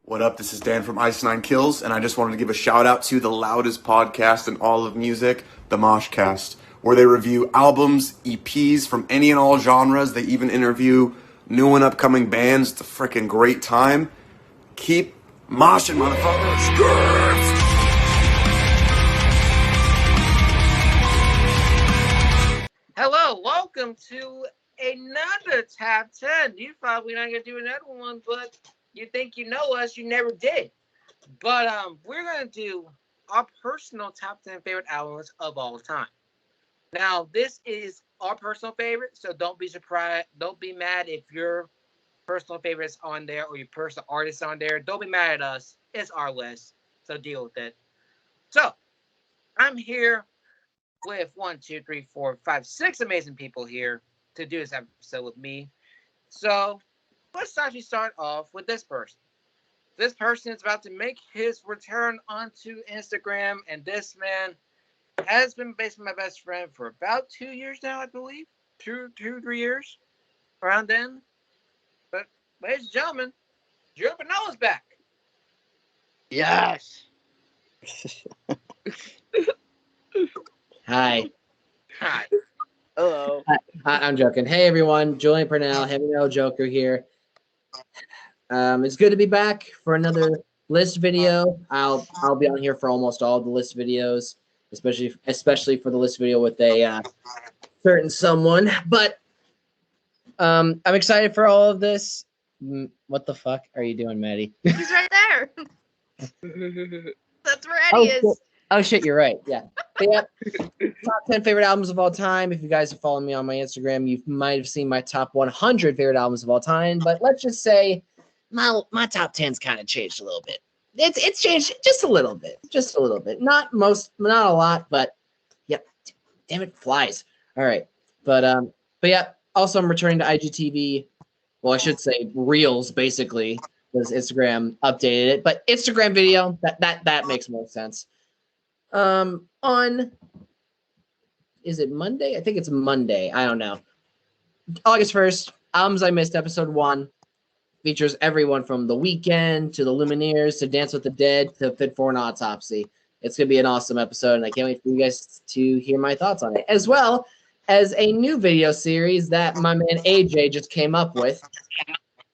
What up? This is Dan from Ice 9 Kills, and I just wanted to give a shout out to the loudest podcast in all of music, the Moshcast, where they review albums, EPs from any and all genres. They even interview new and upcoming bands. It's a freaking great time. Keep moshing, motherfuckers. Hello, welcome to another Top 10. You thought we were not going to do another one, but you think you know us, you never did. But we're going to do our personal top 10 favorite albums of all time. Now, this is our personal favorite, so don't be surprised. Don't be mad if your personal favorite's on there or your personal artist on there. Don't be mad at us. It's our list, so deal with it. So, I'm here with 6 amazing people here to do this episode with me. So, let's actually start off with this person. This person is about to make his return onto Instagram, and this man has been basically my best friend for about 2 years now, I believe. 3 years, around then. But, ladies and gentlemen, Joe Pinello's back. Yes. Hi. Hello. Hi, I'm joking. Hey everyone, Julian Purnell, Heavy Metal Joker here. It's good to be back for another list video. I'll be on here for almost all the list videos, especially for the list video with a certain someone. But I'm excited for all of this. What the fuck are you doing, Maddie? He's right there. That's where Eddie is. Cool. Oh shit, you're right. Yeah. But yeah. Top 10 favorite albums of all time. If you guys have followed me on my Instagram, you might have seen my top 100 favorite albums of all time. But let's just say my top 10's kind of changed a little bit. It's changed just a little bit. Just a little bit. Not a lot, but yep. Damn it, flies. All right. But yeah, also I'm returning to IGTV. Well, I should say Reels, basically, because Instagram updated it. But Instagram video, that makes more sense. On is it Monday? I think it's Monday. I don't know. August 1st, albums I missed, episode 1 features everyone from The Weeknd to the Lumineers to Dance with the Dead to Fit for an Autopsy. It's gonna be an awesome episode, and I can't wait for you guys to hear my thoughts on it, as well as a new video series that my man AJ just came up with.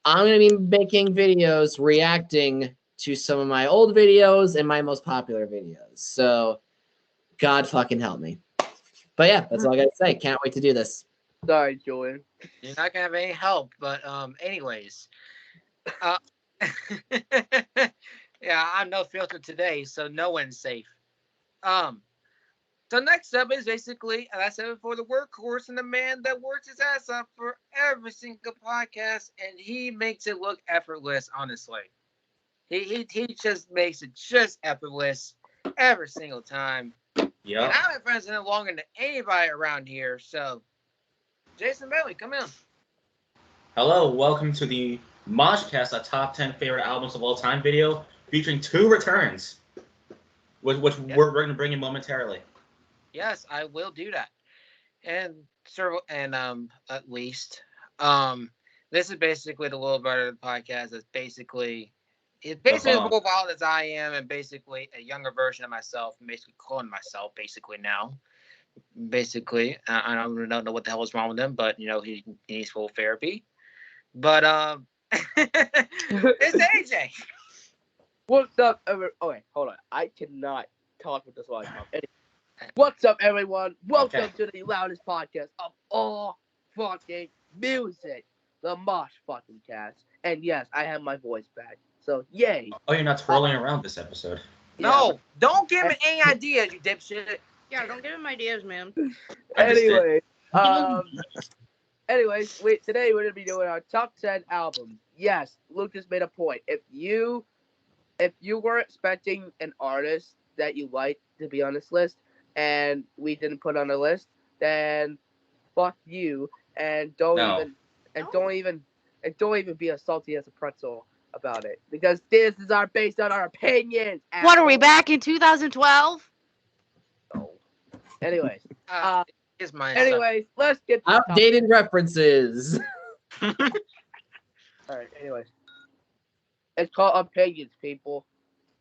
I'm gonna be making videos reacting to some of my old videos and my most popular videos. So, God fucking help me. But yeah, that's all I gotta say. Can't wait to do this. Sorry, Julian. You're not gonna have any help, but anyways. Yeah, I'm no filter today, so no one's safe. So next up is basically, as I said before, the workhorse and the man that works his ass off for every single podcast, and he makes it look effortless, honestly. He just makes it just effortless every single time. Yeah. And I've been friends with him longer than anybody around here, so Jason Bailey, come in. Hello, welcome to the Moshcast, a top 10 favorite albums of all time video featuring 2 returns, which we're going to bring in momentarily. Yes, I will do that. And at least this is basically the little brother of the podcast. It's basically as wild as I am, and basically a younger version of myself, and basically calling myself basically now. Basically, I don't know what the hell is wrong with him, but he needs full therapy. But it's AJ. What's up, everyone? Oh, wait, hold on. I cannot talk with this while I talk. Anyway, what's up, everyone? Welcome to the loudest podcast of all fucking music, the Mosh fucking cast. And yes, I have my voice back. So, yay. Oh, you're not twirling around this episode. No, don't give me any ideas, you dipshit. Yeah, don't give him ideas, man. Anyway, today we're going to be doing our top 10 albums. Yes, Lucas made a point. If you were expecting an artist that you like to be on this list and we didn't put on the list, then fuck you, and don't even be as salty as a pretzel about it, because this is based on our opinions. What are we, back in 2012? No. Anyways, Is my let's get to Outdated references. All right. Anyways, It's called opinions, people.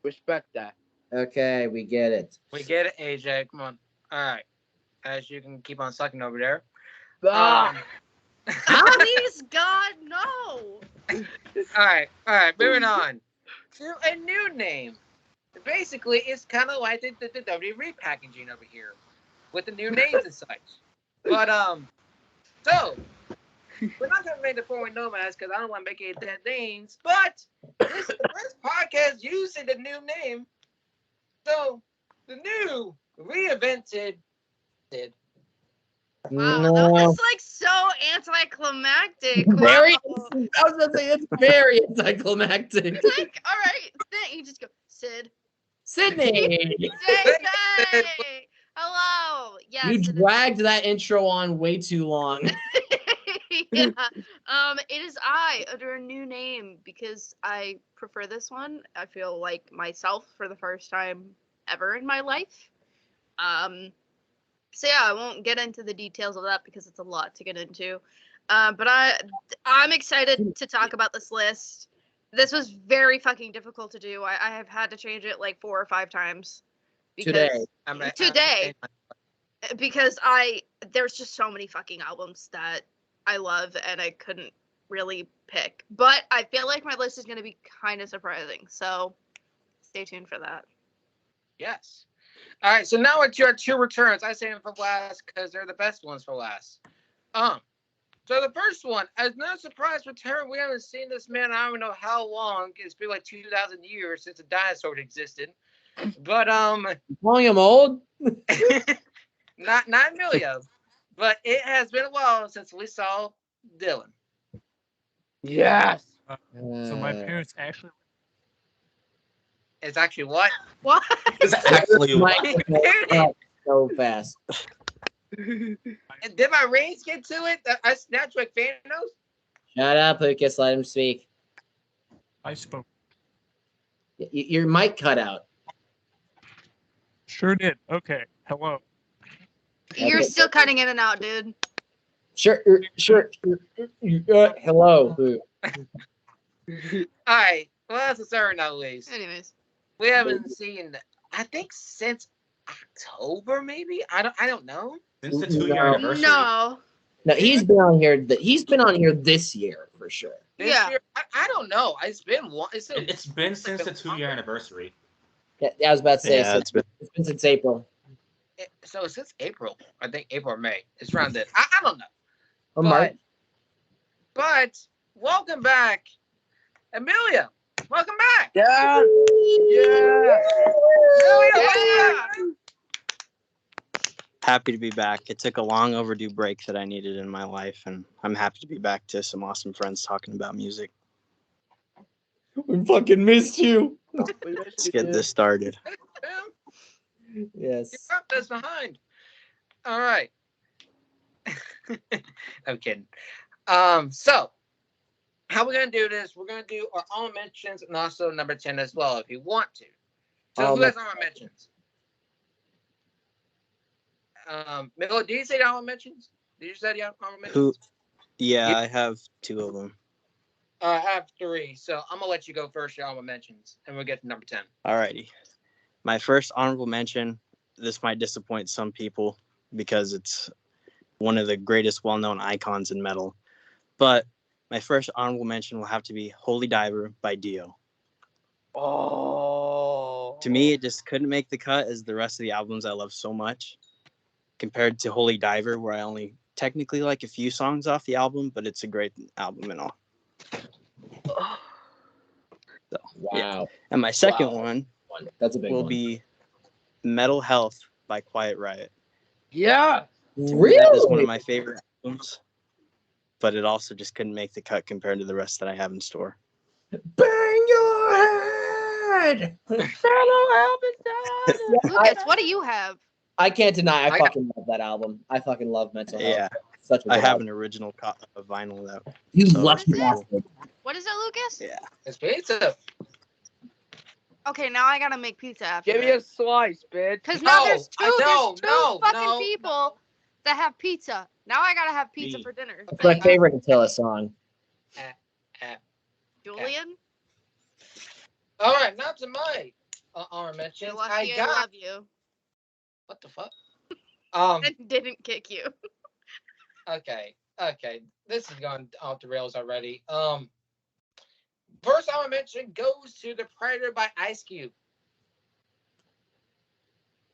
Respect that. Okay, we get it. We get it, AJ. Come on. All right. As you can keep on sucking over there. Ah! Please, God, no. All right. Moving on to a new name. Basically, it's kind of like the WWE repackaging over here with the new names and such. But so we're not gonna make the 4 nomads because I don't want to make any dead names. But this is the first podcast using the new name. So the new reinvented. Wow, No. that was like so anticlimactic. Very. Wow. I was gonna say it's very anticlimactic. It's like, all right, then you just go, Sid. Sydney, Say. Hello. Yes. you it is- dragged that intro on way too long. yeah. It is I under a new name because I prefer this one. I feel like myself for the first time ever in my life. So yeah, I won't get into the details of that because it's a lot to get into. But I'm excited to talk about this list. This was very fucking difficult to do. I have had to change it like 4 or 5 times. Today. Today. Because there's just so many fucking albums that I love and I couldn't really pick. But I feel like my list is going to be kind of surprising. So stay tuned for that. Yes. All right. So now it's your 2 returns. I say them for last because they're the best ones for last. So the first one, as no surprise return, we haven't seen this man. I don't know how long. It's been like 2,000 years since a dinosaur existed. But Calling him old? not Emilio. But it has been a while since we saw Dylan. Yes. So my parents actually. It's actually what? What? It's actually So fast. And did my rings get to it? I snatched like Thanos? Shut up, Lucas. Let him speak. I spoke. Your mic cut out. Sure did. Okay. Hello. You're Okay. still cutting in and out, dude. Sure. Hello. All right. Well, that's a certain at least. Anyways. We haven't seen, I think, since October, maybe. I don't know. Since the 2-year anniversary. No. No, he's been on here. He's been on here this year for sure. This Yeah. year, I don't know. It's been one. It's been since the 2-year anniversary. Yeah, I was about to say. Yeah, it's been since April. So since April, I think April or May. It's around this. I don't know. Or March. But welcome back, Emilio. Welcome back. Yeah. Emilio, Yeah. Happy to be back. It took a long overdue break that I needed in my life, and I'm happy to be back to some awesome friends talking about music. We fucking missed you. Let's get this started. You Yes. left us behind. All right. I'm kidding. So how we're gonna do this? We're gonna do our honorable mentions and also number 10 as well, if you want to. So who has honorable mentions? Milo, did you say honorable mentions? Did you say honorable mentions? Who? Yeah, I have 2 of them. I have 3, so I'm gonna let you go first. Your honorable mentions, and we'll get to number 10. Alrighty. My first honorable mention, this might disappoint some people because it's one of the greatest well-known icons in metal. But my first honorable mention will have to be Holy Diver by Dio. Oh. To me, it just couldn't make the cut as the rest of the albums I love so much. Compared to Holy Diver, where I only technically like a few songs off the album, but it's a great album and all. So, Wow. yeah. And my second one That's a big will one. be Metal Health by Quiet Riot. Yeah. To me, Really? that is one of my favorite albums, but it also just couldn't make the cut compared to the rest that I have in store. Bang your head. Lucas, what do you have? I can't deny. I I fucking love that album. I fucking love Mental Health. Yeah, Such a I good have album. an original of vinyl though. You so lucky it's pretty cool. bastard. What is it, Lucas? Yeah. It's pizza. Okay, now I gotta make pizza after Give me a slice, bitch. Because now No, there's no, two fucking no. people that have pizza. Now I gotta have pizza Me. for dinner. That's my Thanks. favorite Attila song. Julian? All right, now to my honor mentions. You're lucky I love you. What the fuck? And didn't kick you. Okay. This has gone off the rails already. First honor mention goes to The Predator by Ice Cube.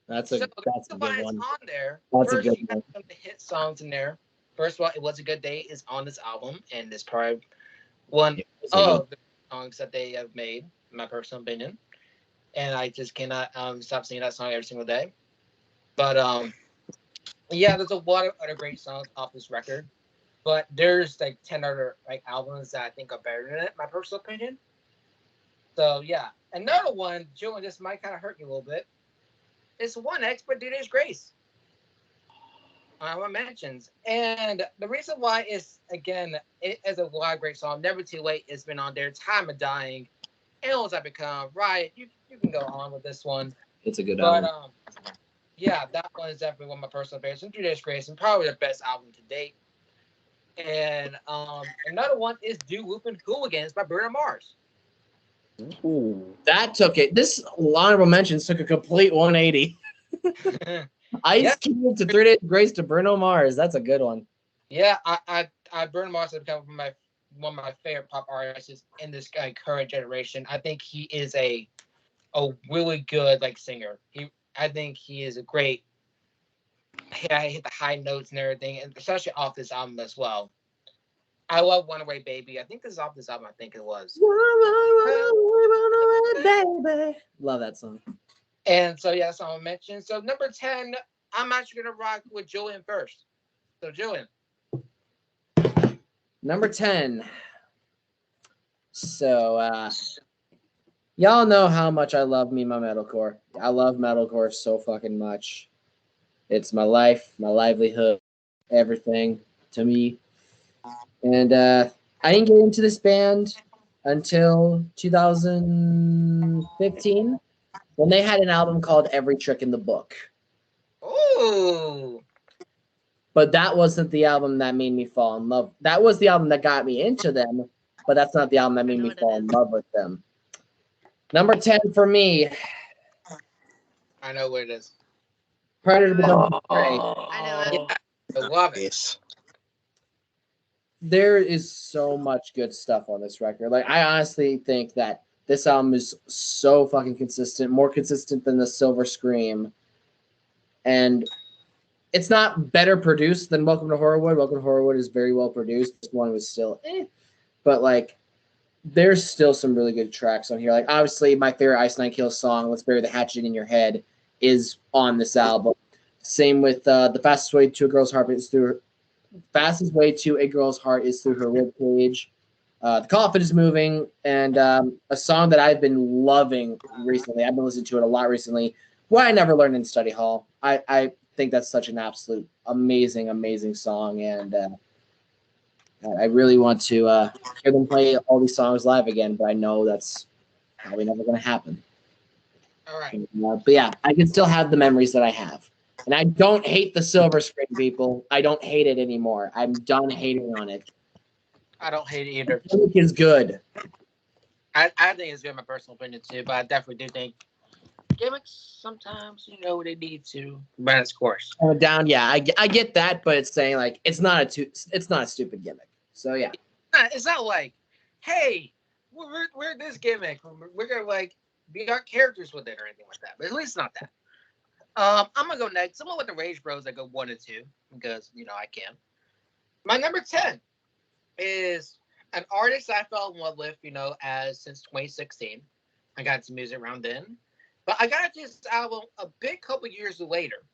That's a good one. On there. That's First, a good you one. have some of the hit songs in there. First of all, It Was a Good Day is on this album, and it's probably one of the songs that they have made, in my personal opinion. And I just cannot stop singing that song every single day. But yeah, there's a lot of other great songs off this record. But there's like 10 other like albums that I think are better than it, my personal opinion. So yeah. Another one, Joe, and this might kind of hurt you a little bit. It's 1X, but Today's Grace. My mentions. And the reason why is, again, it is a lot of great song. Never Too Late has been on there. Time of Dying. Animals I Become. Riot. You can go on with this one. It's a good album. But yeah, that one is definitely one of my personal favorites. And Today's Grace, and probably the best album to date. And another one is Do Whoopin' Hooligans by Bruno Mars. Ooh, that took it. This honorable mentions took a complete 180. Ice Cube to 3 Days Grace to Bruno Mars. That's a good one. Yeah, I Bruno Mars has become one of my favorite pop artists in this current generation. I think he is a really good singer. I think he is a great. I hit the high notes and everything, and especially off this album as well. I love One Away Baby. I think this is off this album. I think it was. Baby. Love that song. And so, yeah, that's all I mentioned. So, number 10, I'm actually going to rock with Julian first. So, Julian. Number 10. So, y'all know how much I love my metalcore. I love metalcore so fucking much. It's my life, my livelihood, everything to me. And I didn't get into this band until 2015 when they had an album called Every Trick in the Book. Ooh. But that wasn't the album that made me fall in love. That was the album that got me into them, but that's not the album that made me fall in love with them. Number 10 for me. I know what it is. Predator Becomes I Prey. know it. Yeah, I love it. There is so much good stuff on this record. I honestly think that this album is so fucking consistent, more consistent than the Silver Scream. And it's not better produced than Welcome to Horrorwood. Welcome to Horrorwood is very well produced. This one was still but there's still some really good tracks on here. Obviously my favorite Ice Nine Kills song, Let's Bury the Hatchet in Your Head, is on this album. Same with The Fastest Way to a Girl's Heart is through her ribcage. The Coffin is Moving, and a song that I've been loving recently. I've been listening to it a lot recently. Why I Never Learned in Study Hall. I think that's such an absolute amazing, amazing song, and I really want to hear them play all these songs live again, but I know that's probably never going to happen. All right. But yeah, I can still have the memories that I have. And I don't hate the Silver Screen, people. I don't hate it anymore. I'm done hating on it. I don't hate it either. The gimmick is good. I think it's good, my personal opinion too, but I definitely do think gimmicks sometimes, they need to run its course. Down, yeah, I get that, but it's saying it's not a stupid gimmick. So yeah, it's not like, hey, we're this gimmick. We're gonna be our characters with it or anything like that. But at least not that. I'm gonna go next. Someone with the Rage Bros, I go 1 and 2 because I can. My number 10 is an artist I fell in love with, as since 2016. I got into music around then, but I got this album a big couple years later.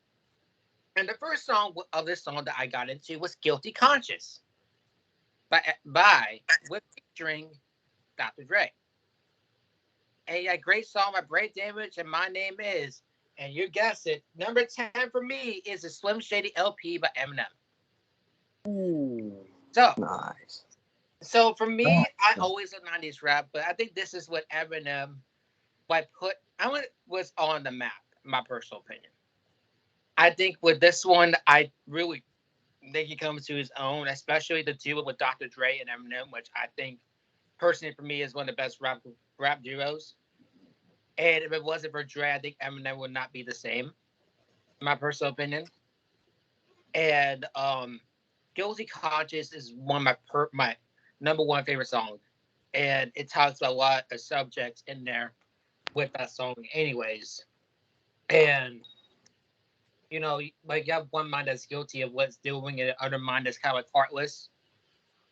And the first song of this song that I got into was "Guilty Conscious" with featuring Dr. Dre. A great song by Brain Damage and My Name Is. And you guessed it, number 10 for me is a Slim Shady LP by Eminem. Ooh, so nice. So for me, I always love 90s rap, but I think this is what Eminem was on the map, my personal opinion. I think with this one, I really think he comes to his own, especially the duo with Dr. Dre and Eminem, which I think personally for me is one of the best rap duos. And if it wasn't for Dre, I think Eminem would not be the same. In my personal opinion. And Guilty Conscious is one of my number one favorite songs. And it talks about a lot of subjects in there with that song anyways. And you know, like you have one mind that's guilty of what's doing, and other mind that's kind of like heartless.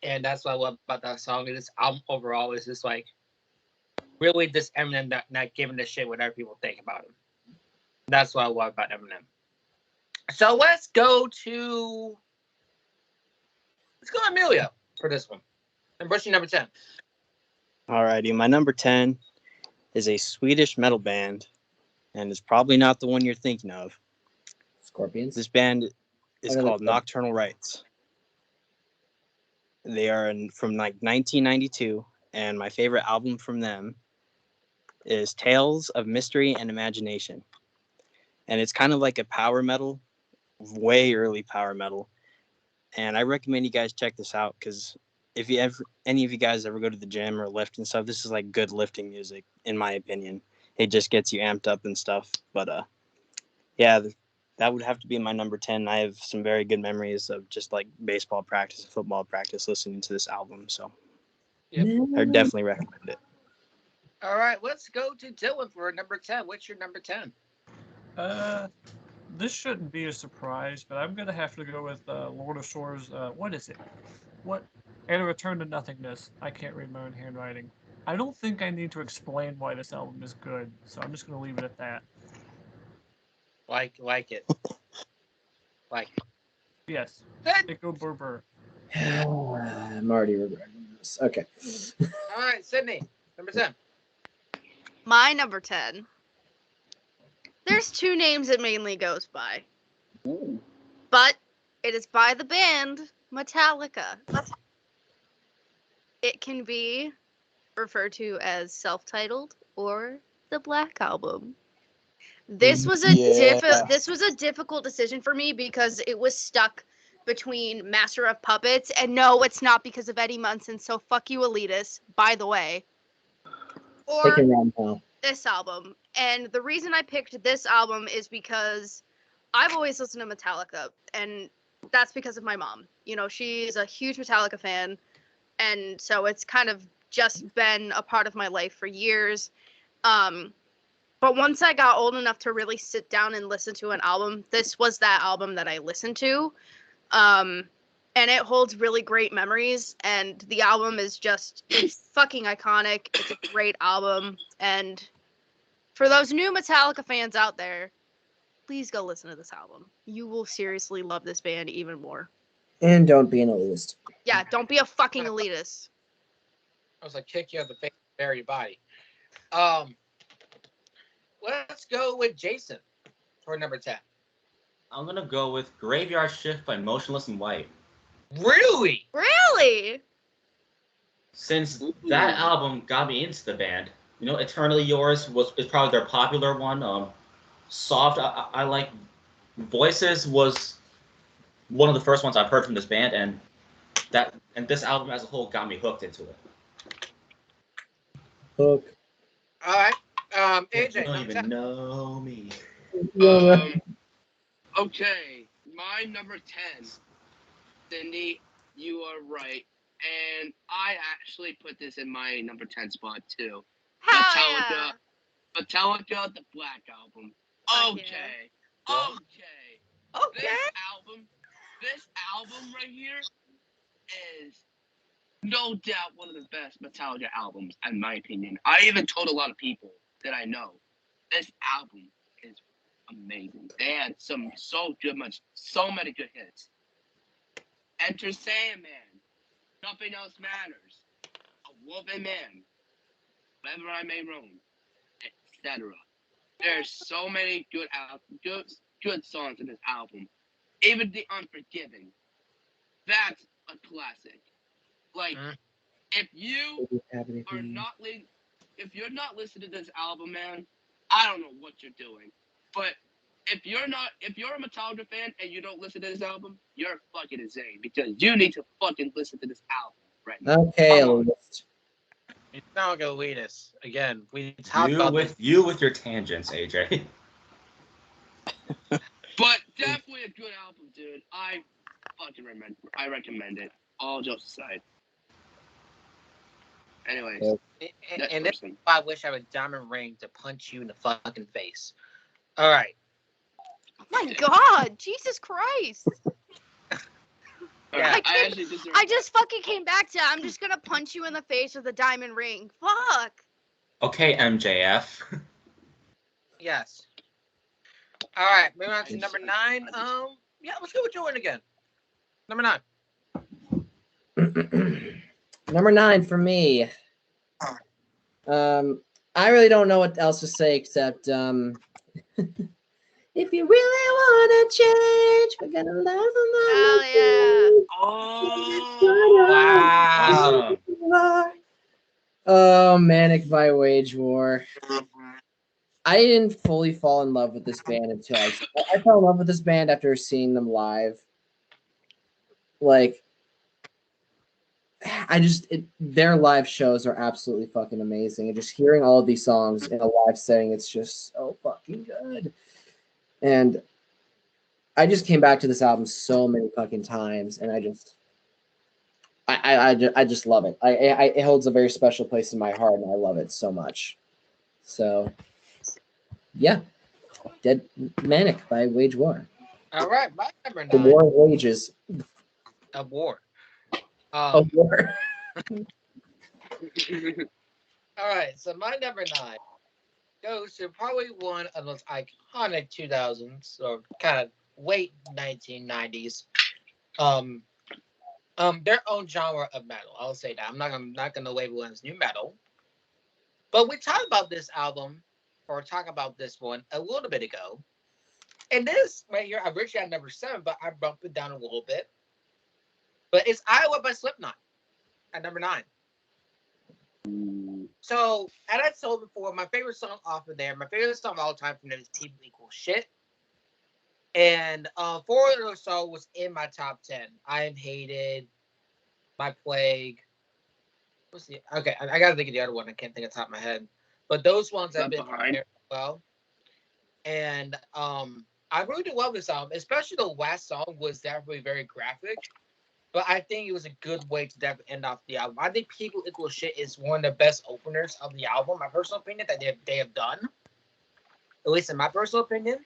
And that's what I love about that song. And this album overall is just like really this Eminem not giving a shit what other people think about him. That's what I love about Eminem. So let's go Emilio for this one. And Bushy number 10. Alrighty, my number 10 is a Swedish metal band, and it's probably not the one you're thinking of. Scorpions. This band is I don't called know. Nocturnal Rites. They are from like 1992, and my favorite album from them is Tales of Mystery and Imagination. And it's kind of like a power metal, way early power metal. And I recommend you guys check this out because if you ever, any of you guys ever go to the gym or lift and stuff, this is like good lifting music, in my opinion. It just gets you amped up and stuff. But yeah, that would have to be my number 10. I have some very good memories of just like baseball practice and football practice listening to this album. So Yep. I definitely recommend it. All right, let's go to Dylan for number 10. What's your number 10? This shouldn't be a surprise, but I'm gonna have to go with Lord of Shores. What is it? What? And a Return to Nothingness. I can't read my own handwriting. I don't think I need to explain why this album is good, so I'm just gonna leave it at that. Like it. Like it. Yes. Good. Nico Berber. I'm already regretting this. Okay. All right, Sydney, number 10. My number 10. There's two names it mainly goes by. Ooh. But it is by the band Metallica. It can be referred to as self-titled or the Black Album. This was a difficult decision for me because it was stuck between Master of Puppets, and no, it's not because of Eddie Munson, so fuck you, Elitist, by the way. Or Taking round now. this album. And the reason I picked this album is because I've always listened to Metallica, and that's because of my mom. You know, she's a huge Metallica fan, and so it's kind of just been a part of my life for years. But once I got old enough to really sit down and listen to an album, this was that album that I listened to. And it holds really great memories, and the album is it's fucking iconic. It's a great album, and for those new Metallica fans out there, please go listen to this album. You will seriously love this band even more. And don't be an elitist. Yeah, don't be a fucking elitist. I was like, kick you out the face, bury your body. Let's go with Jason for number 10. I'm gonna go with Graveyard Shift by Motionless in White. Really? Really? Since that album got me into the band, you know, Eternally Yours is probably their popular one. Soft, I like. Voices was one of the first ones I've heard from this band, and this album as a whole got me hooked into it. Hook. All right. AJ, You don't number even 10. know me. Okay, my number 10. Cindy, you are right. And I actually put this in my number 10 spot too. Hell Metallica, the Black Album. Fuck Okay. yeah. Okay. This album right here is no doubt one of the best Metallica albums, in my opinion. I even told a lot of people that I know this album is amazing. They had so many good hits. Enter Sandman, Nothing Else Matters, A Wolven Man, Wherever I May Roam, etc. There's so many good songs in this album. Even The Unforgiven, that's a classic. Like, if you are not if you're not listening to this album, man, I don't know what you're doing. But if you're a Metallica fan and you don't listen to this album, you're fucking insane because you need to fucking listen to this album right now. Okay, Come on. elitist. It's not gonna lead us again. We talked about this. You with your tangents, AJ. But definitely a good album, dude. I recommend it. All jokes aside. Anyways, Yeah. And this is why I wish I had a diamond ring to punch you in the fucking face. All right. Oh my God, Jesus Christ! Yeah. I actually deserve. I just fucking came back to. I'm just gonna punch you in the face with a diamond ring. Fuck. Okay, MJF. Yes. All right. Moving on to number 9. Yeah, let's go with Jordan again. Number 9. Number 9 for me. I really don't know what else to say except if you really want to change, we're gonna love them. Oh Wow. Oh, Manic by Wage War. I didn't fully fall in love with this band until I fell in love with this band after seeing them live. Like, their live shows are absolutely fucking amazing. And just hearing all of these songs in a live setting, it's just so fucking good. And I just came back to this album so many fucking times, and I just love it. It holds a very special place in my heart, and I love it so much. So, yeah, Dead Manic by Wage War. All right. My number 9. The War of Wages. A war. A war. All right. So my number 9 goes to probably one of those iconic 2000s or kind of late 1990s. Their own genre of metal. I'll say that. I'm not gonna label it as new metal. But we talked about this album, or talk about this one a little bit ago. And this right here, I originally had number 7, but I bumped it down a little bit. But it's Iowa by Slipknot at number 9. So, as I told before, my favorite song off of there, my favorite song of all time from them is People Equal Shit. And 4 of those songs was in my top 10. I Am Hated, My Plague. What's the okay? I gotta think of the other one. I can't think of the top of my head. But those ones have been there well. And I really do love this album, especially the last song was definitely very graphic. But I think it was a good way to definitely end off the album. I think People Equal Shit is one of the best openers of the album, my personal opinion, that they have done. At least in my personal opinion.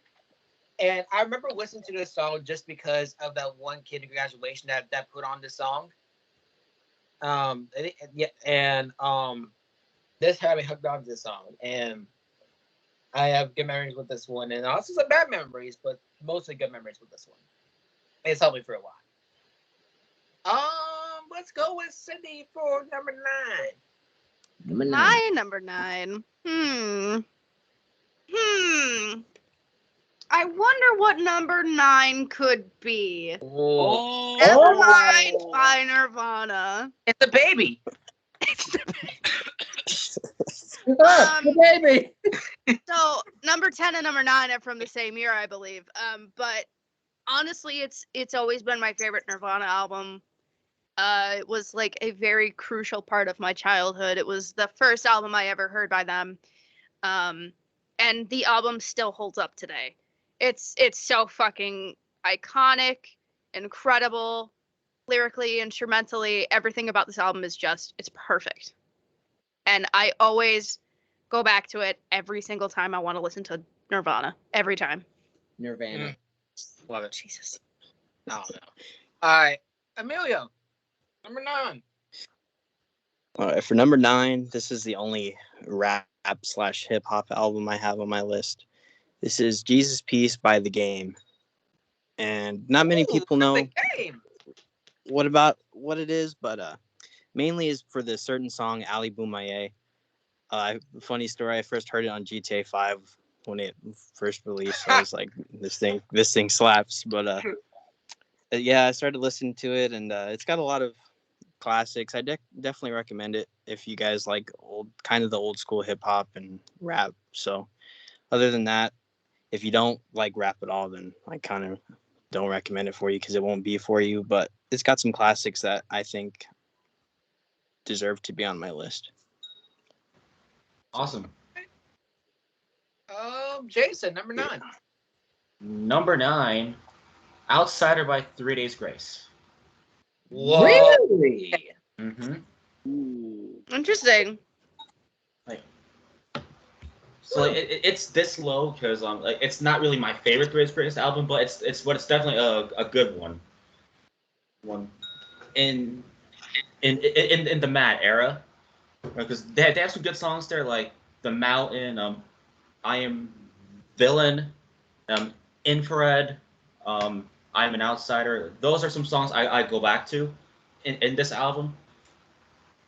And I remember listening to this song just because of that one kid in graduation that put on this song. This had me hooked on to this song. And I have good memories with this one. And also some bad memories, but mostly good memories with this one. It's helped me for a while. Let's go with Sydney for number 9. My number 9. I wonder what number 9 could be. Oh. Nevermind by Nirvana. It's a baby. The baby. So number 10 and number 9 are from the same year, I believe. But honestly, it's always been my favorite Nirvana album. It was like a very crucial part of my childhood. It was the first album I ever heard by them. And the album still holds up today. It's so fucking iconic, incredible, lyrically, instrumentally. Everything about this album is it's perfect. And I always go back to it every single time I want to listen to Nirvana. Every time. Nirvana. Love it. Jesus. Oh, no. All right. Emilio, number 9. All right, for number 9, this is the only rap/hip hop album I have on my list. This is Jesus Peace by The Game. And not many people know what it is, but mainly is for the certain song Ali Boumaier. Funny story, I first heard it on GTA 5 when it first released. I was like, this thing slaps. But yeah, I started listening to it, and it's got a lot of classics. I definitely recommend it if you guys like the old school hip hop and rap. So other than that, if you don't like rap at all, then I kind of don't recommend it for you because it won't be for you. But it's got some classics that I think deserve to be on my list. Awesome. Jason, number 9. Number 9, Outsider by 3 Days Grace. Whoa. Really? Mm-hmm. Interesting. So it's this low because like it's not really my favorite 3 Days Grace album, but it's definitely a good one. In the Mad era, because they have some good songs there, like The Mountain, I Am Villain, Infrared, I'm an Outsider. Those are some songs I go back to in this album,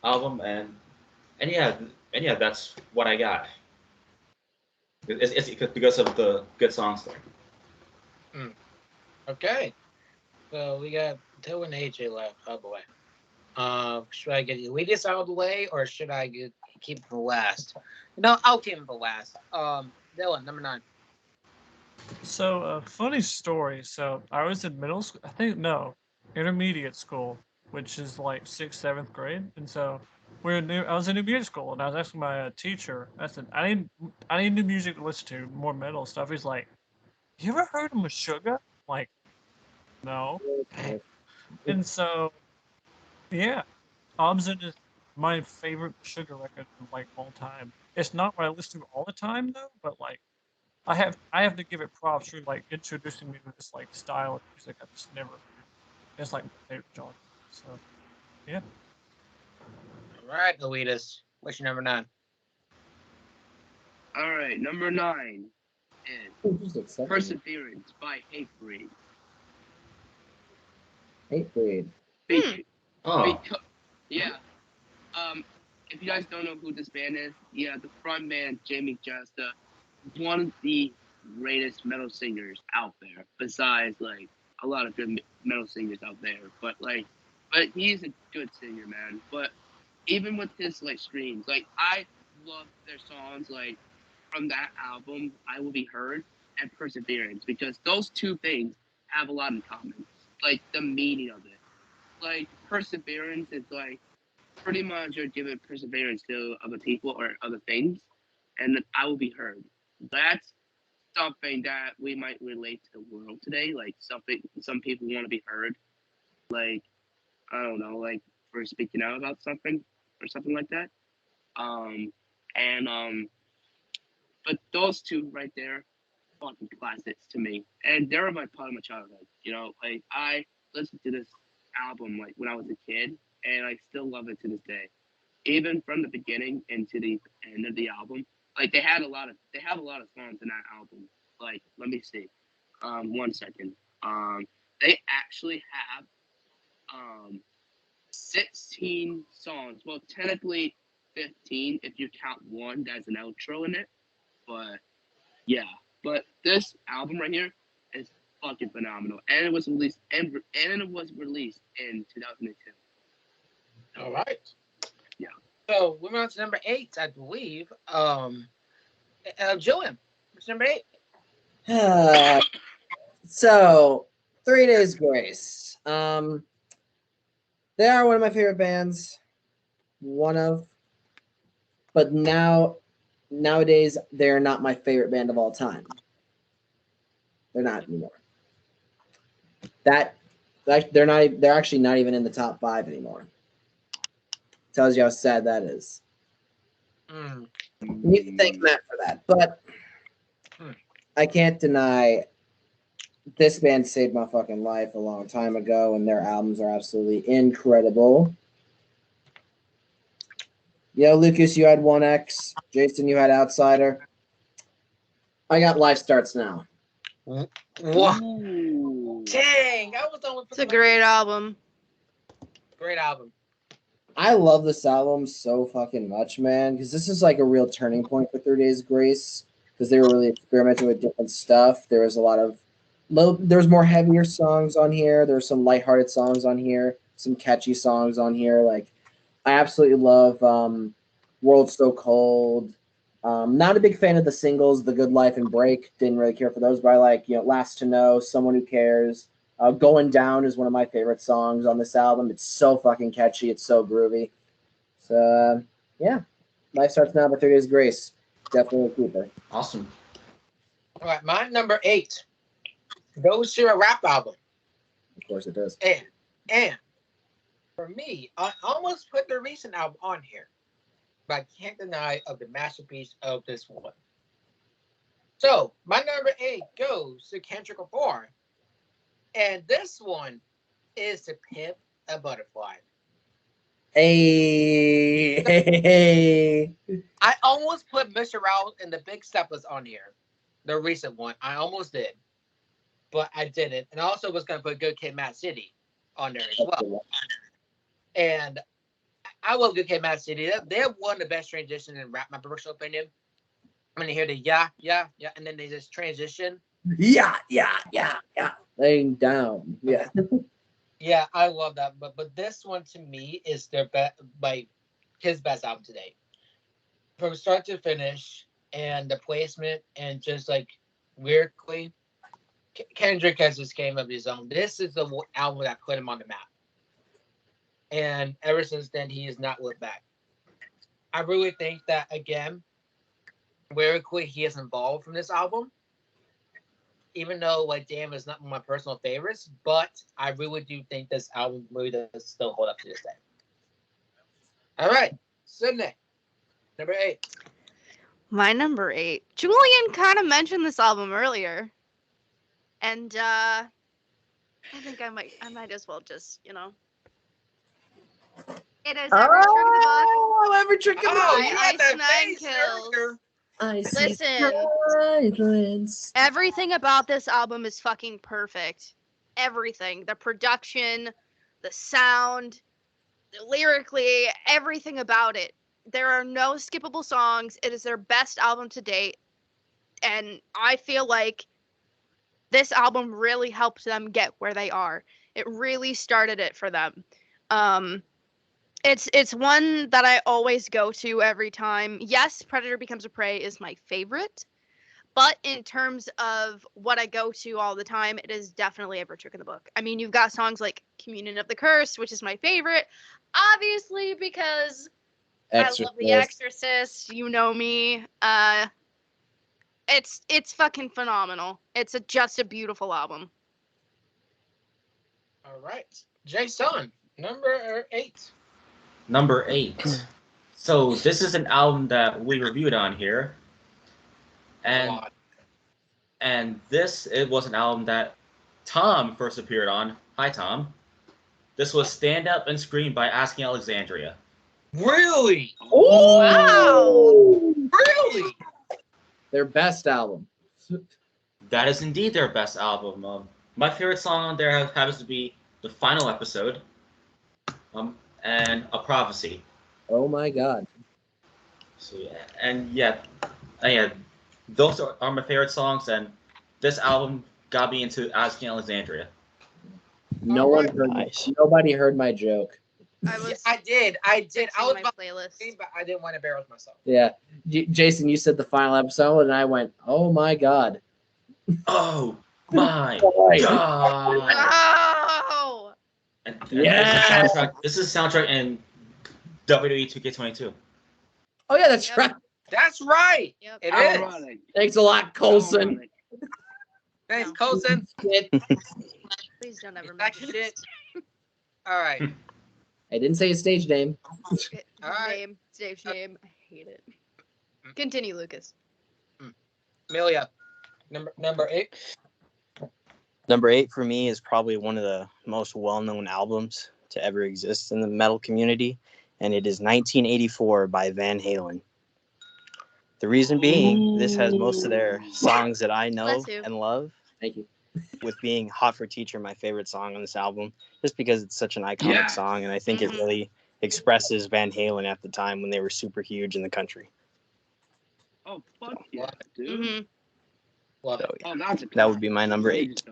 and yeah, that's what I got. It's because of the good songs there. Okay. So we got Till and AJ left. Oh boy. Should I get Elitist out of the way, or should I keep him for last? No, I'll keep him for last. Dylan, number 9. So, funny story. So, I was in middle school, intermediate school, which is like 6th, 7th grade. And so, I was in intermediate school, and I was asking my teacher, I said, I need new music to listen to, more metal stuff. He's like, you ever heard of Meshuggah? Like, no. And so, yeah, Obscene is my favorite Meshuggah record of like all time. It's not what I listen to all the time though, but like I have to give it props for like introducing me to this like style of music I just never. It's like my favorite genre. So yeah. All right, Elitist. What's your number 9? All right, number 9 is Perseverance by Hatebreed. Hatebreed. Yeah. If you guys don't know who this band is, yeah, the front man, Jamie Jasta, one of the greatest metal singers out there, besides like a lot of good metal singers out there. But he's a good singer, man. But even with his like streams, like I love their songs like from that album, I Will Be Heard and Perseverance, because those two things have a lot in common. Like the meaning of it. Like perseverance is like pretty much you're giving perseverance to other people or other things, and then I will be heard. That's something that we might relate to the world today. Like some people want to be heard. Like I don't know, like for speaking out about something or something like that. But those two right there, fucking classics to me, and they're my part of my childhood. You know, like I listened to this album like when I was a kid, and I still love it to this day. Even from the beginning into the end of the album, like they have a lot of songs in that album. Like let me see, 1 second. They actually have 16 songs. Well, technically 15 if you count one that's an outro in it. But yeah, but this album right here is fucking phenomenal, and it was released in 2002. All right. Yeah. So we went on to number 8, I believe. Julian, what's number 8? So 3 Days Grace. They are one of my favorite bands. But nowadays they're not my favorite band of all time. They're not anymore. They're actually not even in the top 5 anymore. Tells you how sad that is. You need to thank Matt for that. But I can't deny this band saved my fucking life a long time ago, and their albums are absolutely incredible. Yo, Lucas, you had 1X. Jason, you had Outsider. I got Life Starts Now. What? Dang, I was only. It's a great album. Great album. I love this album so fucking much, man, because this is like a real turning point for 3 Days Grace, because they were really experimenting with different stuff. There was there's more heavier songs on here. There's some lighthearted songs on here, some catchy songs on here. Like, I absolutely love World So Cold. Not a big fan of the singles, The Good Life and Break. Didn't really care for those, but I like, Last to Know, Someone Who Cares. Going Down is one of my favorite songs on this album. It's so fucking catchy. It's so groovy. So, yeah. Life Starts Now by 30 Days Grace. Definitely a keeper. Awesome. All right, my number 8 goes to a rap album. Of course it does. And for me, I almost put the recent album on here, but I can't deny of the masterpiece of this one. So my number 8 goes to Kendrick Lamar, and this one is To Pimp a Butterfly. Hey. I almost put Mr. Rouse and the Big Steppers on here, the recent one. I almost did, but I didn't. And I also was going to put Good Kid, Mad City on there as well. And I love Good Kid, Mad City. They have one of the best transitions in rap, my personal opinion. When you hear the yeah, and then they just transition. Yeah. Laying down. Yeah. Yeah, I love that. But this one to me is their his best album to date. From start to finish, and the placement, and just like weirdly, Kendrick has this game of his own. This is the album that put him on the map. And ever since then, he has not looked back. I really think that, again, lyrically, he is involved from this album. Even though, like, Damn is not one of my personal favorites, but I really do think this album really does still hold up to this day. All right, Sydney, number 8. My number 8. Julian kind of mentioned this album earlier. And I think I might as well just, It is Every Trick in the Book. Oh, Every Trick in the Book. Ice Nine Kills. Listen, everything about this album is fucking perfect. Everything. The production, the sound, lyrically, everything about it. There are no skippable songs. It is their best album to date. And I feel like this album really helped them get where they are. It really started it for them. It's one that I always go to every time. Yes, Predator Becomes a Prey is my favorite, but in terms of what I go to all the time, it is definitely Every Trick in the Book. I mean, you've got songs like Communion of the Curse, which is my favorite, obviously because I love The Exorcist. You know me. It's fucking phenomenal. It's just a beautiful album. All right, Jason, number 8. Number 8. So this is an album that we reviewed on here, and it was an album that Tom first appeared on. Hi, Tom. This was Stand Up and Scream by Asking Alexandria. Really? Oh, wow! Really? Their best album. That is indeed their best album. My favorite song on there happens to be the final episode, and A Prophecy. Oh my God. So yeah, those are my favorite songs, and this album got me into Asking Alexandria. Nobody heard my joke. I did. I was my about playlist. to, but I didn't want to embarrass myself. Yeah. Jason, you said the final episode, and I went, oh my God. Oh my God. Oh! And Yeah. This is soundtrack in WWE 2K22. Oh yeah, that's right. That's right. Yep. It Ironic. Thanks a lot, Colson. is. Thanks, Colson. Please don't ever Like mention shit. All right. I didn't say his stage name. it. All right. Name, stage name. I hate it. Continue, Lucas. Amelia, number 8. Number 8 for me is probably one of the most well-known albums to ever exist in the metal community, and it is 1984 by Van Halen. The reason being, this has most of their songs that I know Bless you. and love. Thank you. With being Hot for Teacher, my favorite song on this album, just because it's such an iconic song, and I think it really expresses Van Halen at the time when they were super huge in the country. Oh, fuck yeah, dude. Mm-hmm. Love it. Oh, that's a That would be my number 8.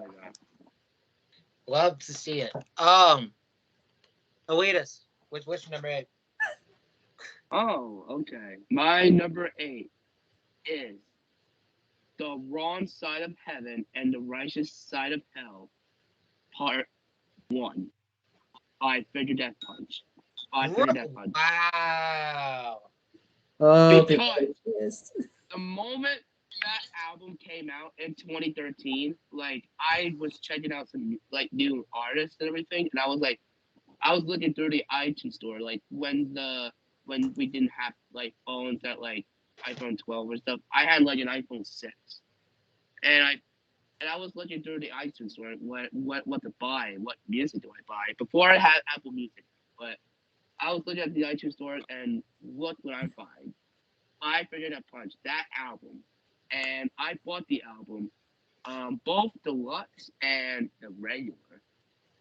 Love to see it. Elitas, what's number 8? Oh, okay. My number 8 is The Wrong Side of Heaven and the Righteous Side of Hell, Part 1 by Figure Death Punch. Wow. Oh, Because- people are pissed. The moment that album came out in 2013, like I was checking out some like new artists and everything, and I was looking through the iTunes store, like when we didn't have like phones that like iPhone 12 or stuff. I had like an iPhone 6, and I was looking through the iTunes store, what to buy, what music do I buy before I had Apple Music, but I was looking at the iTunes store and look what I find. I Figured Out Punch, that album, and I bought the album, both deluxe and the regular.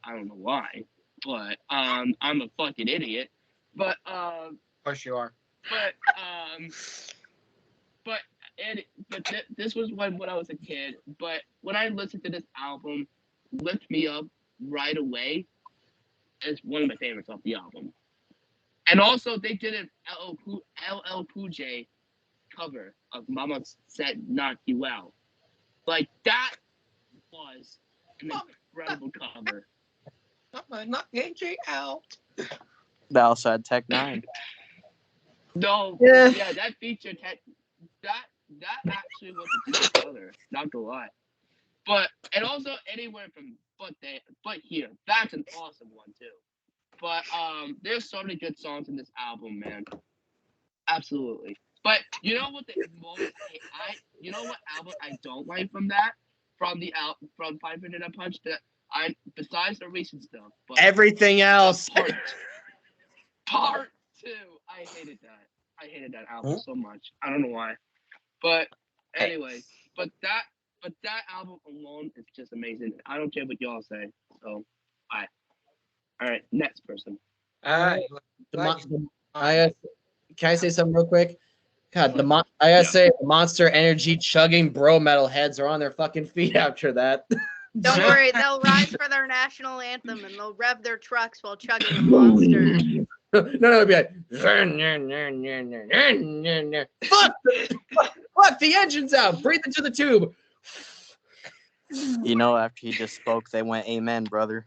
I don't know why, but I'm a fucking idiot. But Of course you are. This was when I was a kid. But when I listened to this album, Lift Me Up right away is one of my favorites off the album. And also, they did an LL Cool J cover of Mama Said Knock You Out. Like, that was an incredible cover. Knock AJ out. They also had Tech 9. No, Yeah. yeah, that featured that actually was a good color, not gonna lie. But and also Anywhere from But Here, that's an awesome one too. But there's so many good songs in this album, man. Absolutely. But you know what you know what album I don't like from from 500 Up Punch that I besides the recent stuff, but Everything else. Part 2. I hated that album so much. I don't know why. But anyway, but that album alone is just amazing. I don't care what y'all say. So bye. All right, next person. All right. Can I say something real quick? God, I gotta say, the Monster Energy chugging bro metal heads are on their fucking feet after that. Don't worry, they'll rise for their national anthem and they'll rev their trucks while chugging the monster. No, it'd be like, fuck, the engine's out. Breathe into the tube. You know, after he just spoke, they went, "Amen, brother."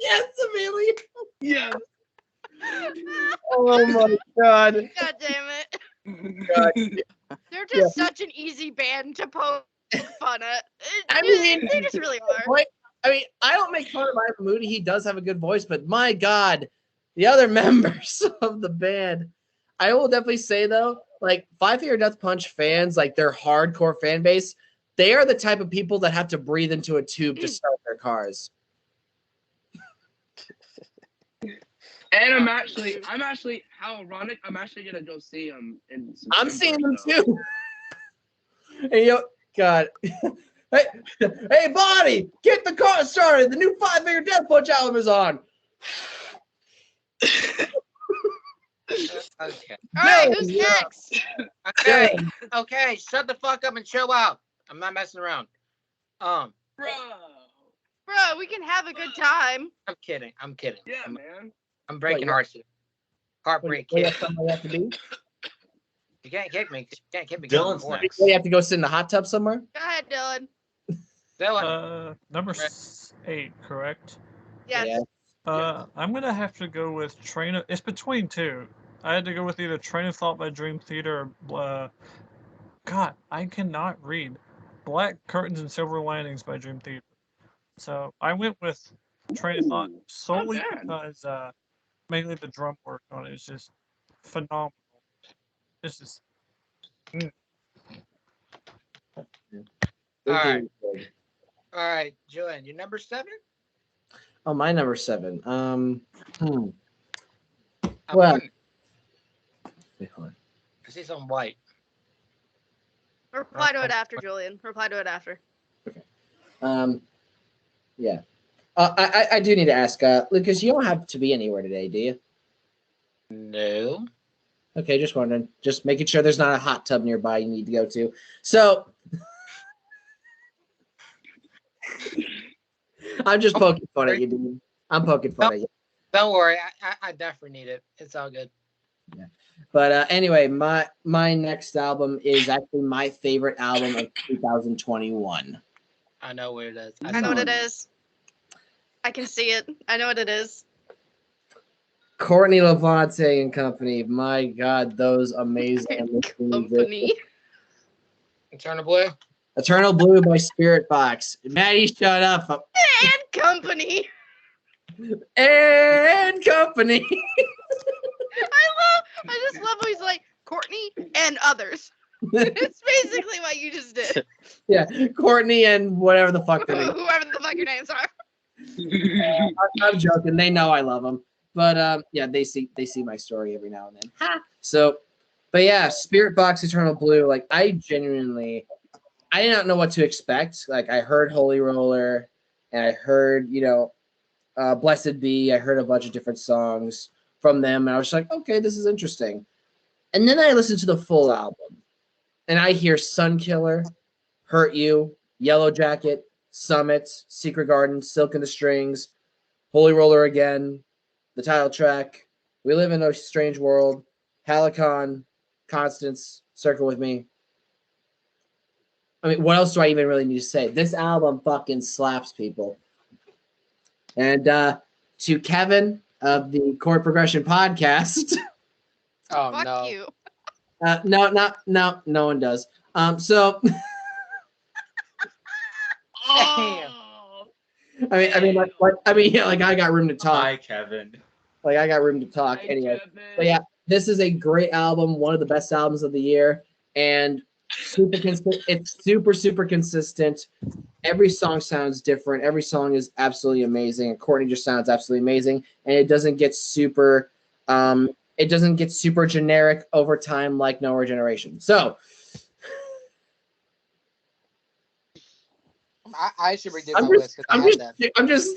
Yes, Emilio. Yes. Oh my god. God damn it. God. They're just such an easy band to poke fun at. I mean, they just really are. I don't make fun of Ivan Moody. He does have a good voice, but my God, the other members of the band, I will definitely say though, like Five Finger Death Punch fans, like their hardcore fan base, they are the type of people that have to breathe into a tube to start their cars. And I'm actually how ironic. I'm actually gonna go see them in September. I'm seeing them too. Hey, God. Hey, Bonnie, get the car started. The new Five Finger Death Punch album is on. Okay. All right, who's next? Okay. Shut the fuck up and chill out. I'm not messing around. Bro, we can have a good time. I'm kidding. yeah, man. I'm breaking What? hearts. Heartbreak What kid. do you have to do? You can't kick me. You can't kick me. Dylan's next. You have to go sit in the hot tub somewhere? Go ahead, Dylan. Dylan. Number 8, correct? Yes. Yeah. I'm gonna have to go with It's between two. I had to go with either Train of Thought by Dream Theater or God, I cannot read. Black Curtains and Silver Linings by Dream Theater. So I went with Train of Thought solely bad. because mainly the drum work on it is just phenomenal. It's just All right, Julian, you number 7? Oh, my number 7. I'm Well- one. Wait, hold on. I see some white. Reply to it after, Julian. Reply to it after. Yeah. I do need to ask, Lucas, you don't have to be anywhere today, do you? No. Okay, just wondering. Just making sure there's not a hot tub nearby you need to go to. So, I'm just poking fun at you, dude. I'm poking fun at you. Don't worry. I definitely need it. It's all good. But anyway, my next album is actually my favorite album of 2021. I know where it is. I know what it is. I can see it. I know what it is. Courtney Levante and company. My God, those amazing Company. Eternal Blue. Eternal Blue by Spirit Box. Maddie, shut up. And company. And company. I just love how he's like, Courtney and others. It's basically what you just did. Yeah, Courtney and whatever the fuck their name. Whoever the fuck your names are. I'm joking. They know I love them. But yeah, they see my story every now and then. So, but yeah, Spirit Box, Eternal Blue. Like I did not know what to expect. Like I heard Holy Roller, and I heard Blessed Be. I heard a bunch of different songs from them, and I was like, okay, this is interesting. And then I listened to the full album, and I hear Sun Killer, Hurt You, Yellow Jacket, Summit, Secret Garden, Silk and the Strings, Holy Roller Again, the title track, We Live in a Strange World, Helicon, Constance, Circle With Me. I mean, what else do I even really need to say? This album fucking slaps, people. And to Kevin of the Chord Progression Podcast. Oh Fuck no. you. No one does. So Damn. I got room to talk. Hi, Kevin. Like I got room to talk anyway. But yeah, this is a great album, one of the best albums of the year, and it's super consistent. Every song sounds different. Every song is absolutely amazing. And Courtney just sounds absolutely amazing, and it doesn't get super generic over time like Nowhere Generation. So I should redo my list because I had that. I'm just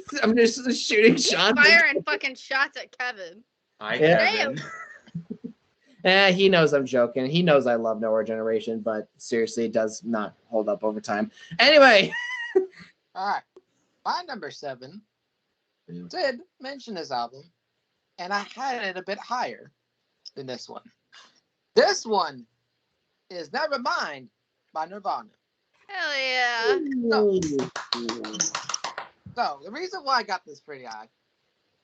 shooting shots. Firing fucking shots at Kevin. Hi, Yeah. Kevin. He knows I'm joking. He knows I love Nowhere Generation, but seriously, it does not hold up over time. Anyway. All right. My number 7 did mention this album, and I had it a bit higher than this one. This one is Nevermind by Nirvana. Hell yeah. So the reason why I got this pretty high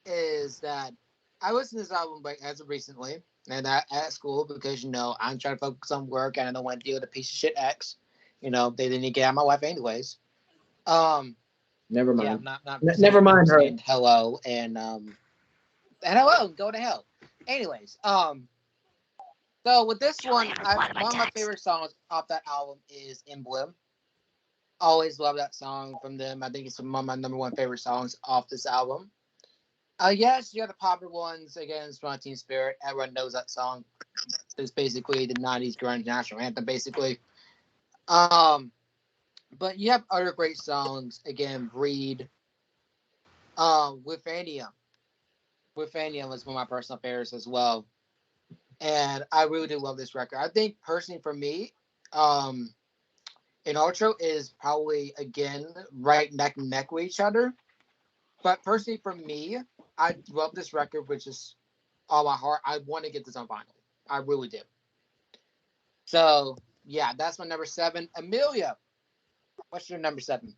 is that I listened to this album as of recently, and at school because I'm trying to focus on work and I don't want to deal with a piece of shit ex. They didn't get out of my life anyways. Never mind. Yeah, I'm not Never mind her. Hello and hello, go to hell. Anyways, so with this one, one of my favorite songs off that album is In Bloom. Always love that song from them. I think it's one of my number one favorite songs off this album. Yes, you have the popular ones again, Teen Spirit. Everyone knows that song. It's basically the 90s grunge national anthem, basically. But you have other great songs. Again, Breed. Withania. Withania was one of my personal favorites as well. And I really do love this record. I think personally for me, In Ultra is probably, again, right neck and neck with each other. But personally for me, I love this record, which is all my heart. I want to get this on vinyl. I really do. So, yeah, that's my number 7. Emilio, what's your number 7?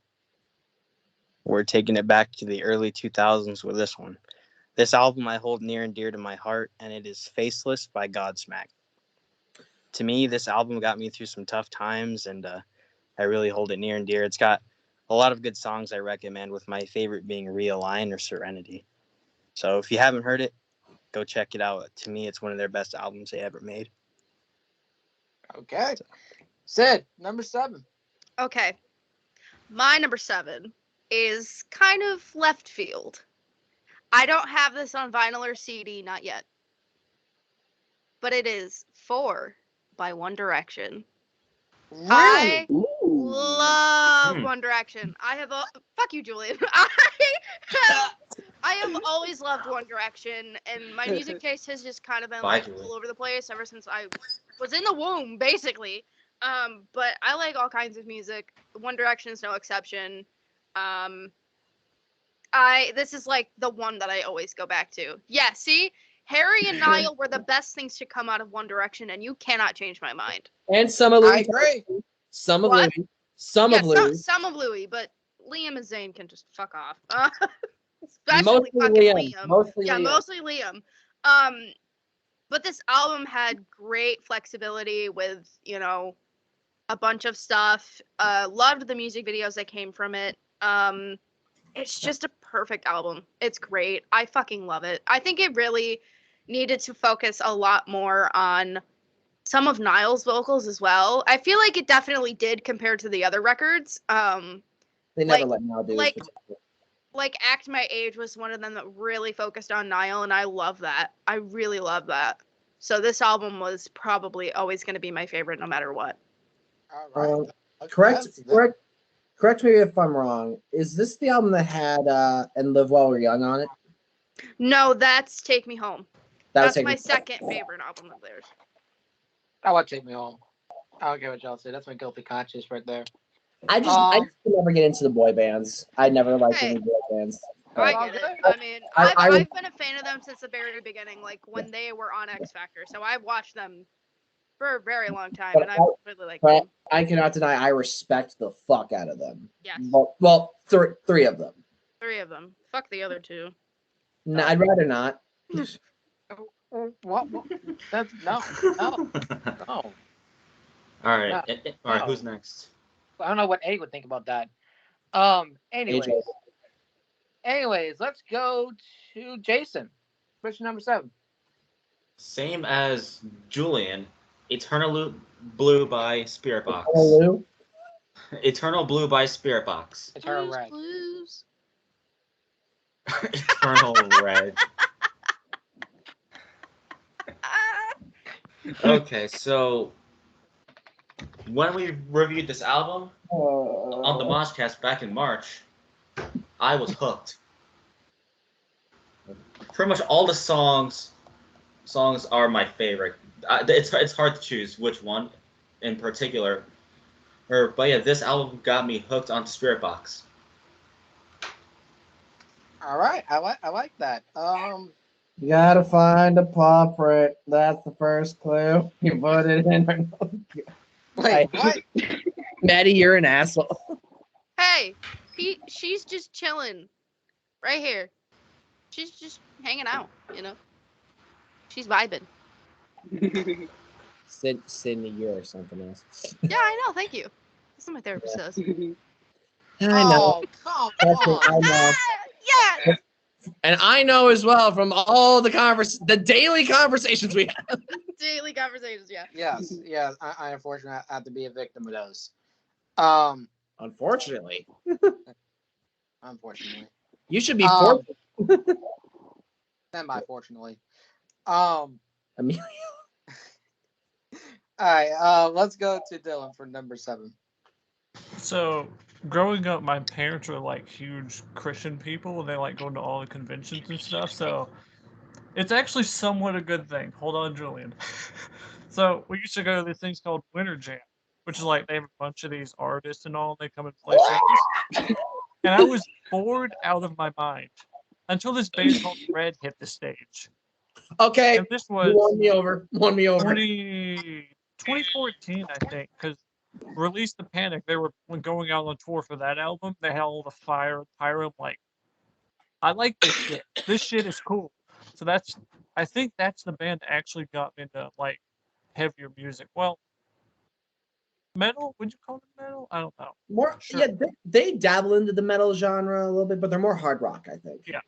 We're taking it back to the early 2000s with this one. This album I hold near and dear to my heart, and it is Faceless by Godsmack. To me, this album got me through some tough times, and I really hold it near and dear. It's got a lot of good songs I recommend, with my favorite being Realign or Serenity. So if you haven't heard it, go check it out. To me, it's one of their best albums they ever made. Okay. Sid, number 7. Okay. My number 7 is kind of left field. I don't have this on vinyl or CD, not yet. But it is 4 by One Direction. Really? I love One Direction. Fuck you, Julian. I have always loved One Direction, and my music taste has just kind of been all over the place ever since I was in the womb, basically. But I like all kinds of music. One Direction is no exception. This is like the one that I always go back to. Yeah, see? Harry and Niall were the best things to come out of One Direction, and you cannot change my mind. And some of Louis. I agree. Some of Louis. Some of Louis, but Liam and Zayn can just fuck off. Mostly Especially fucking Liam. Liam. Mostly Liam. Mostly Liam. But this album had great flexibility with, you know, a bunch of stuff. Loved the music videos that came from it. It's just a perfect album. It's great. I fucking love it. I think it really needed to focus a lot more on some of Niall's vocals as well. I feel like it definitely did compared to the other records. They never let Niall do like- his Like Act My Age was one of them that really focused on Niall, and I love that. I really love that. So this album was probably always going to be my favorite no matter what. All right. Correct That's- me if I'm wrong. Is this the album that had and Live While We're Young on it? No, that's Take Me Home. That was That's my taken- second favorite album of theirs. I want Take Me Home. I don't care what y'all say. That's my guilty conscience right there. I just could never get into the boy bands. I never liked Hey. any boy bands. I Oh, get it. good. I mean, I I've been a fan of them since the very beginning, like when they were on X Factor. So I've watched them for a very long time, But and I really like but them. I cannot deny I respect the fuck out of them. Yes, Well, three of them. 3 of them. Fuck the other 2. No, I'd rather not. What? That's no. All right. No. All right. No. Who's next? I don't know what A would think about that. Anyways, let's go to Jason. Question number 7. Same as Julian. Eternal Blue by Spirit Box. Hello? Eternal Blue by Spirit Box. Eternal Red. Blues. Eternal Red. Ah. Okay, so when we reviewed this album on the Moshcast back in March, I was hooked. Pretty much all the songs are my favorite. It's hard to choose which one in particular. But yeah, this album got me hooked on Spirit Box. All right, I like that. You gotta find a paw print. That's the first clue. You put it in. Wait, what? Maddie, you're an asshole. Hey, she's just chilling right here. She's just hanging out, you know. She's vibing. Sydney, you're something else. Yeah, I know. Thank you. That's what my therapist says. I know. Oh, come Trust me, on. I know. Yeah. And I know as well from all the daily conversations we have. Daily conversations. Yeah. Yes. I unfortunately have to be a victim of those. Unfortunately. Unfortunately. You should be Um, fortunate. Semi-fortunately. All Emilio. right, let's go to Dylan for number 7. So, growing up, my parents were like huge Christian people, and they like going to all the conventions and stuff. So, it's actually somewhat a good thing. Hold on, Julian. So, we used to go to these things called Winter Jam, which is like they have a bunch of these artists and all, and they come and play shows. And I was bored out of my mind until this band called Red hit the stage. Okay. And this You was won me over. 2014, I think, because Release the Panic, they were when going out on tour for that album, they had all the fire, pyro, like, I like this shit. This shit is cool. So I think that's the band that actually got me into, like, heavier music. Well, metal? Would you call it metal? I don't know. More, Sure. yeah, they dabble into the metal genre a little bit, but they're more hard rock, I think. Yeah.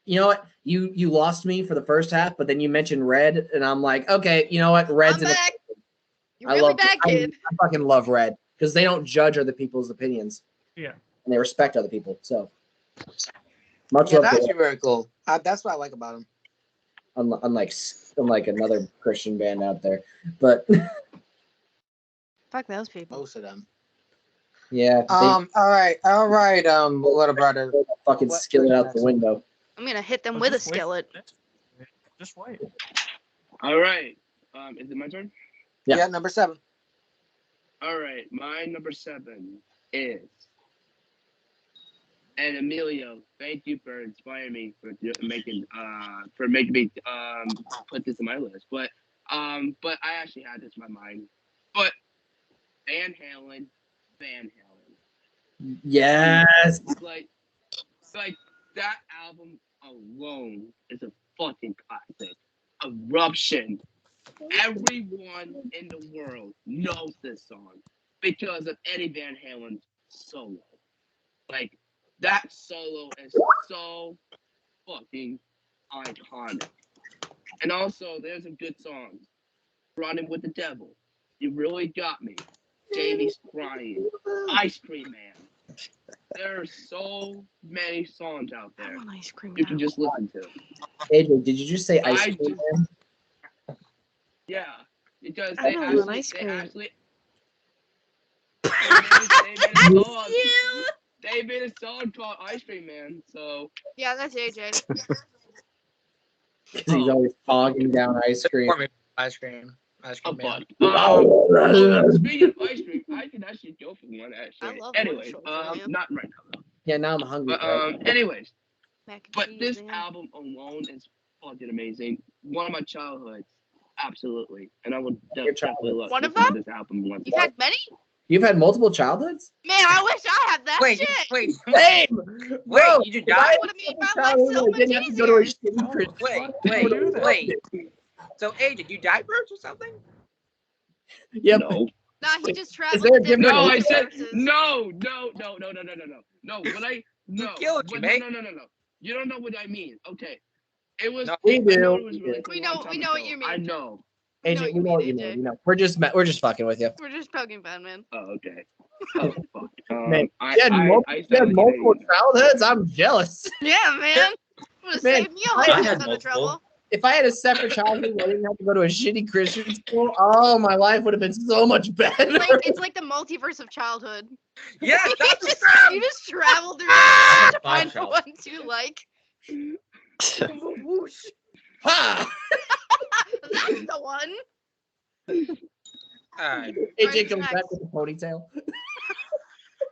You know what? You lost me for the first half, but then you mentioned Red, and I'm like, okay, you know what? Red's I'm back. You're I really love- back, kid. I fucking love Red because they don't judge other people's opinions. Yeah. And they respect other people. So much Yeah, love that's to very cool. That's what I like about him. unlike another Christian band out there. But Fuck those people. Most of them. yeah, they All right. Little brother. fucking what- skillet what's out next? the window. I'm gonna hit them But with a just wait for skillet. the next one. Just wait. All right. Is it my turn? Yeah. Yeah, number 7. All right. My number 7 is. And Emilio, thank you for inspiring me for making me put this in my list. But I actually had this in my mind. But Van Halen. Yes. Like that album alone is a fucking classic. Eruption. Everyone in the world knows this song because of Eddie Van Halen's solo. Like, that solo is so fucking iconic. And also, there's some good songs. Running with the Devil. You Really Got Me. Jamie's Crying. Ice Cream Man. There are so many songs out I there want ice cream you now. can just listen to. AJ, did you just say ice I cream? just- Yeah, because I they really want actually, ice they cream. actually, they made a song. You. They made a song called Ice Cream Man. So Yeah, that's AJ. Because he's always fogging down ice cream. Pour me ice cream. Ice a cream man. fuck. Speaking of ice cream, I can actually go for one. Actually, love anyways, Moshcast, man. not right now. Yeah, now I'm hungry. But anyways, Mac and but cheese, this man. album alone is fucking amazing. One of my childhoods, absolutely, and I would Your definitely childhood. love One of listen to them? this album once. You've had many? You've had multiple childhoods? Man, I wish I had that Wait, shit. wait, Same! wait, Bro, you if I died? Would've made had my a life childhood so where I much didn't have to go to a easier. shitty Christian Wait, school, wait, do that? wait. So, AJ, you died first or something? Yep. No, Nah, he just Is traveled there a to different no, I said universes. no. When I Who no, killed you, what- mate? no. You don't know what I mean. Okay, it was. No, we I know do. it was released a We long know- time we know what ago. you mean. I know. AJ, we know what you mean. AJ. You know, we're just fucking with you. We're just poking fun, man. Oh, okay. Oh, fuck. Man, I you had multiple, sound you had like multiple an idiot. childhoods. I'm jealous. Yeah, man. Would have Man, saved me I a whole had ton of multiple. trouble. If I had a separate childhood where I didn't have to go to a shitty Christian school, oh, my life would have been so much better. It's like the multiverse of childhood. Yeah, you, that's just, the you just travel through I to had 5 find the childhoods. ones you like. Whoosh. Ha! That's the one. Alright. AJ comes back with a ponytail.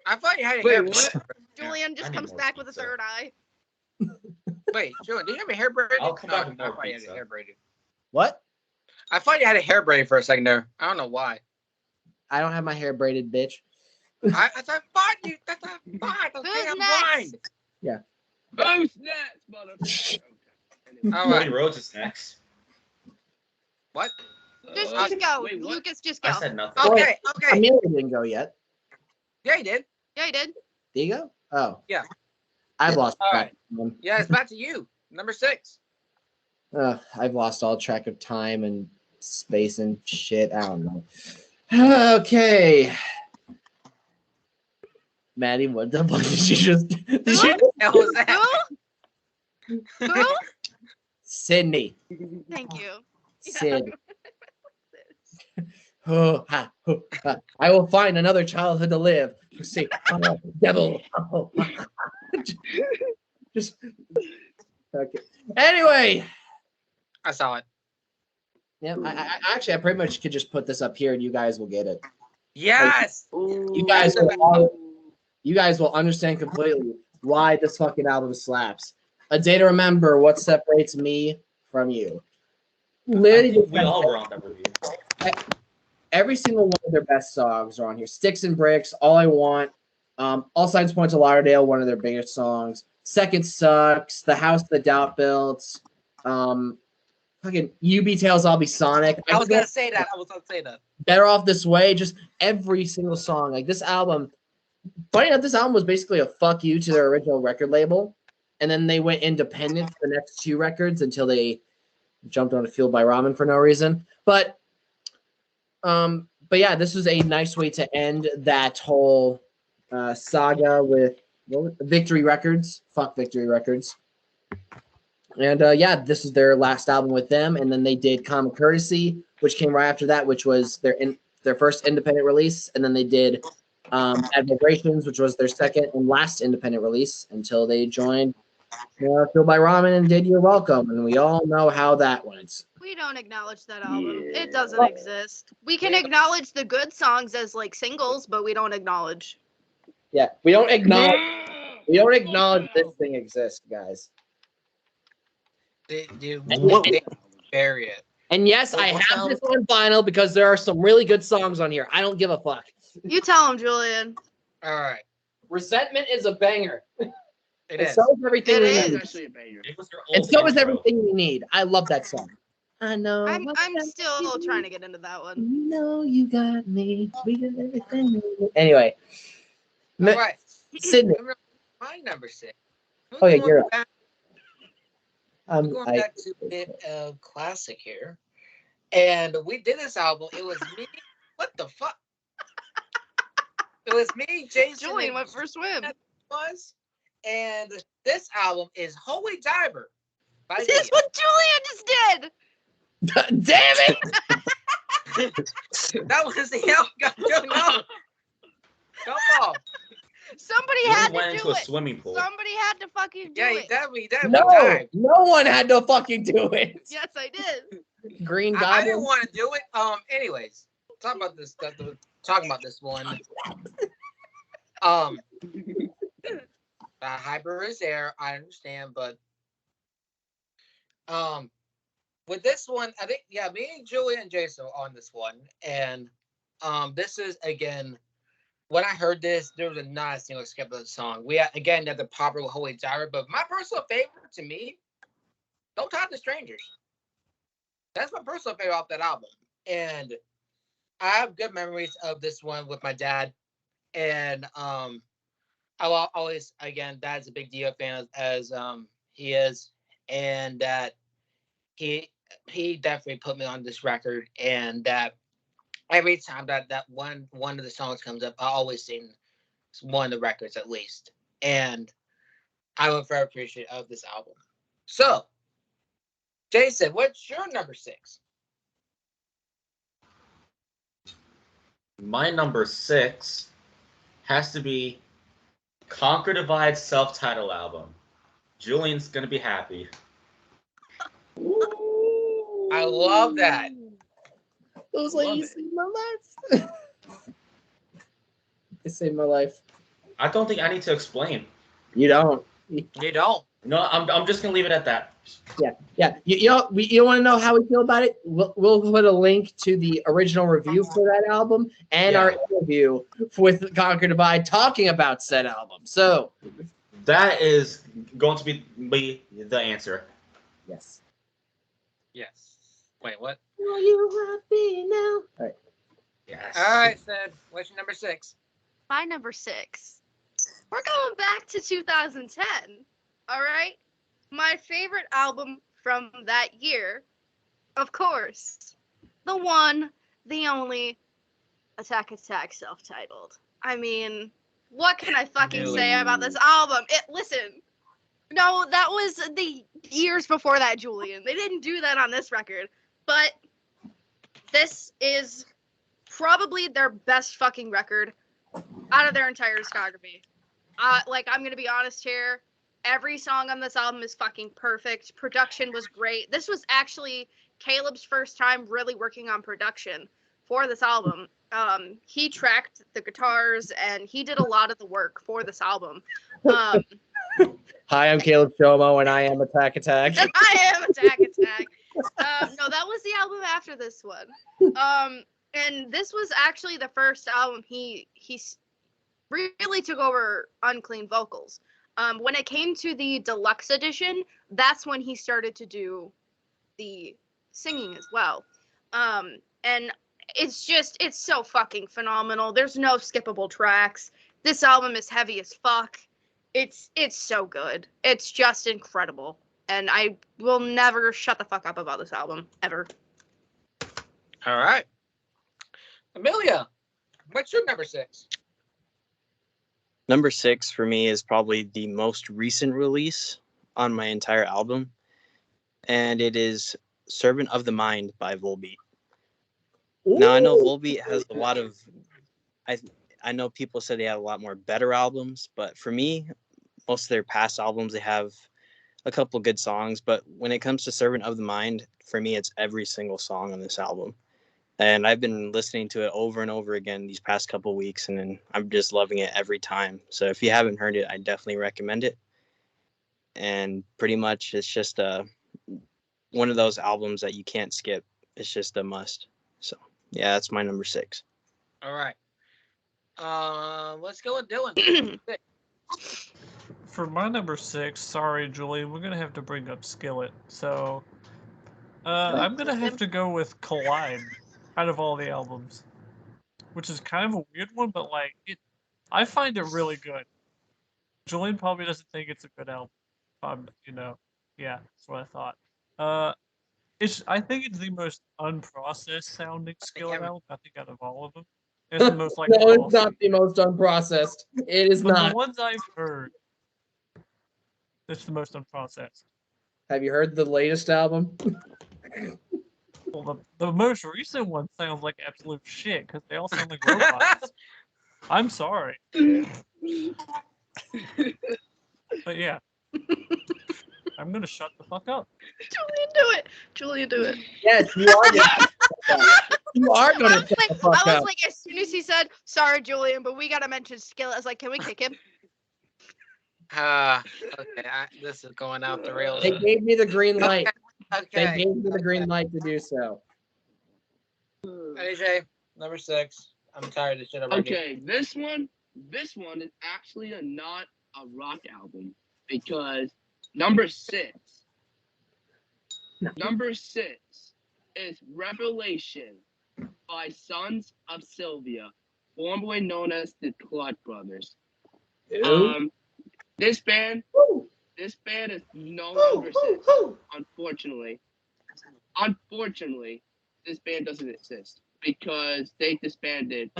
I thought you had a Wait, hair what? braid. Julian I just need comes more back with a pizza. third eye. Wait, Julian, do you have a hair braided? I'll come back with I more thought you had pizza. a hair braided. What? I thought you had a hair braided for a second there. I don't know why. I don't have my hair braided, bitch. I thought, fuck you. That's not fine. Okay, Who's I'm next? blind. Oh, snaps, motherfucker. All Cody right. Rhodes is next. What? Just Uh, go. wait, what? Lucas, just go. I said nothing. Oh, Okay, okay. Emilio didn't go yet. Yeah, you did. Yeah, he did. Did he go? Oh. Yeah. I've lost All track of time. Yeah, it's back to you. Number 6. I've lost all track of time and space and shit. I don't know. Okay. Maddie, what the fuck did you just... Did you... Hell was that? Who? Who? Sydney. Thank you. Sid. Oh, ha, oh, ha. I will find another childhood to live. See, oh, devil. Oh. Just okay. Anyway, I saw it. yeah. I actually, I pretty much could just put this up here, and you guys will get it. Yes. You guys will understand completely why this fucking album slaps. A Day to Remember, what separates me from you. I Literally, think we all were on that review. every single one of their best songs are on here. Sticks and Bricks, All I Want, All Signs Point to Lauderdale, one of their biggest songs. Second Sucks, The House the Doubt Built, fucking You Be Tails, I'll Be Sonic. I was gonna say that. Better Off This Way, just every single song. Like this album, funny enough, this album was basically a fuck you to their original record label. And then they went independent for the next 2 records until they jumped on a Fueled by Ramen for no reason. But yeah, this was a nice way to end that whole saga with Victory Records. Fuck Victory Records. And yeah, this is their last album with them. And then they did Common Courtesy, which came right after that, which was their first independent release. And then they did Bad Vibrations, which was their second and last independent release until they joined Fueled by Ramen and did You're Welcome. And we all know how that went. We don't acknowledge that album. Yeah. It doesn't exist. We can acknowledge the good songs as like singles, but we don't acknowledge. Yeah, we don't acknowledge this thing exists, guys. They And- bury it. And yes, I have this on vinyl because there are some really good songs on here. I don't give a fuck. You tell him, Julian. All right. Resentment is a banger. It And is. so is everything It we is. need. Actually a banger. It was your And old so is intro. everything we need. I love that song. I know. I'm what that still is. trying to get into that one. You know you got me. We got everything. we need. Anyway, All right. Sydney. My number 6. Oh yeah, you're up. We're going back to a bit of classic here. And we did this album. It was me. What the fuck? It was me, Jason. Julian went for a swim. And this album is Holy Diver. By This is Niah. what Julian just did. Damn it! That was the album. No. Come on. Somebody You had went to into do a it. swimming pool. Somebody had to fucking do Yeah, it. you definitely No, died. no one had to fucking do it. Yes, I did. Green I Goblin. didn't want to do it. Anyways, talking about this one. The hyper is there. I understand, but with this one, I think me and Julia and Jason are on this one, and this is again. When I heard this, there was not a single skip of the song. We had the popular Holy Diver, but my personal favorite to me, Don't Talk to Strangers. That's my personal favorite off that album. And I have good memories of this one with my dad. And I will always, again, Dad's a big Dio fan as he is. And that he definitely put me on this record. And that every time that one of the songs comes up, I always sing one of the records at least. And I'm very appreciative of this album. So, Jason, what's your number 6? My number 6 has to be Conquer Divide's self-titled album. Julian's gonna be happy. I love that. It was like you saved my life. You saved my life. I don't think I need to explain. You don't. You don't. No, I'm just gonna leave it at that. Yeah. You want to know how we feel about it? We'll put a link to the original review for that album and our interview with Conquer Divide talking about said album. So That is going to be the answer. yes. Yes. Wait, what? Are you happy now? All right. Yes. All right, Sid. What's your number 6? My number 6. We're going back to 2010. All right. My favorite album from that year, of course, the one, the only, Attack Attack self-titled. I mean, what can I fucking say about this album? Listen. No, that was the years before that, Julian. They didn't do that on this record. But this is probably their best fucking record out of their entire discography. I'm going to be honest here. Every song on this album is fucking perfect. Production was great. This was actually Caleb's first time really working on production for this album. He tracked the guitars, and he did a lot of the work for this album. Hi, I'm Caleb Shomo, and I am Attack Attack. I am Attack Attack. No, that was the album after this one. And this was actually the first album he really took over unclean vocals. When it came to the deluxe edition, that's when he started to do the singing as well. And it's so fucking phenomenal. There's no skippable tracks. This album is heavy as fuck. It's so good. It's just incredible. And I will never shut the fuck up about this album, ever. All right. Emilio, what's your number 6? Number 6 for me is probably the most recent release on my entire album, and it is Servant of the Mind by Volbeat. Now, I know Volbeat has a lot of... I know people said they had a lot more better albums, but for me, most of their past albums, they have a couple good songs, but when it comes to Servant of the Mind, for me, it's every single song on this album. And I've been listening to it over and over again these past couple weeks, and then I'm just loving it every time. So if you haven't heard it, I definitely recommend it. And pretty much it's just one of those albums that you can't skip. It's just a must. So yeah, that's my number 6. All right. Let's go with Dylan. For my number 6, sorry, Julian, we're gonna have to bring up Skillet. So, I'm gonna have to go with Collide out of all the albums, which is kind of a weird one, but like I find it really good. Julian probably doesn't think it's a good album. Yeah, that's what I thought. I think it's the most unprocessed sounding Skillet album. I think out of all of them, it's the most like. No, it's not the most unprocessed. It is But not. the ones I've heard, it's the most unprocessed. Have you heard the latest album? Well, the most recent one sounds like absolute shit because they all sound like robots. I'm sorry. But yeah. I'm gonna shut the fuck up. Julian, do it. Yes, you are. You are gonna shut the fuck I was up. like, as soon as he said, "Sorry, Julian, but we gotta mention Skillet," I was like, "Can we kick him?" Okay, this is going out the rails. They gave me the green light. They Okay. gave me the green light to do so. AJ, number 6. I'm tired of shit already. Okay, this one is actually not a rock album because number 6 is Revelation by Sons of Sylvia, formerly known as the Clark Brothers. This band is no longer exists. Unfortunately, this band doesn't exist because they disbanded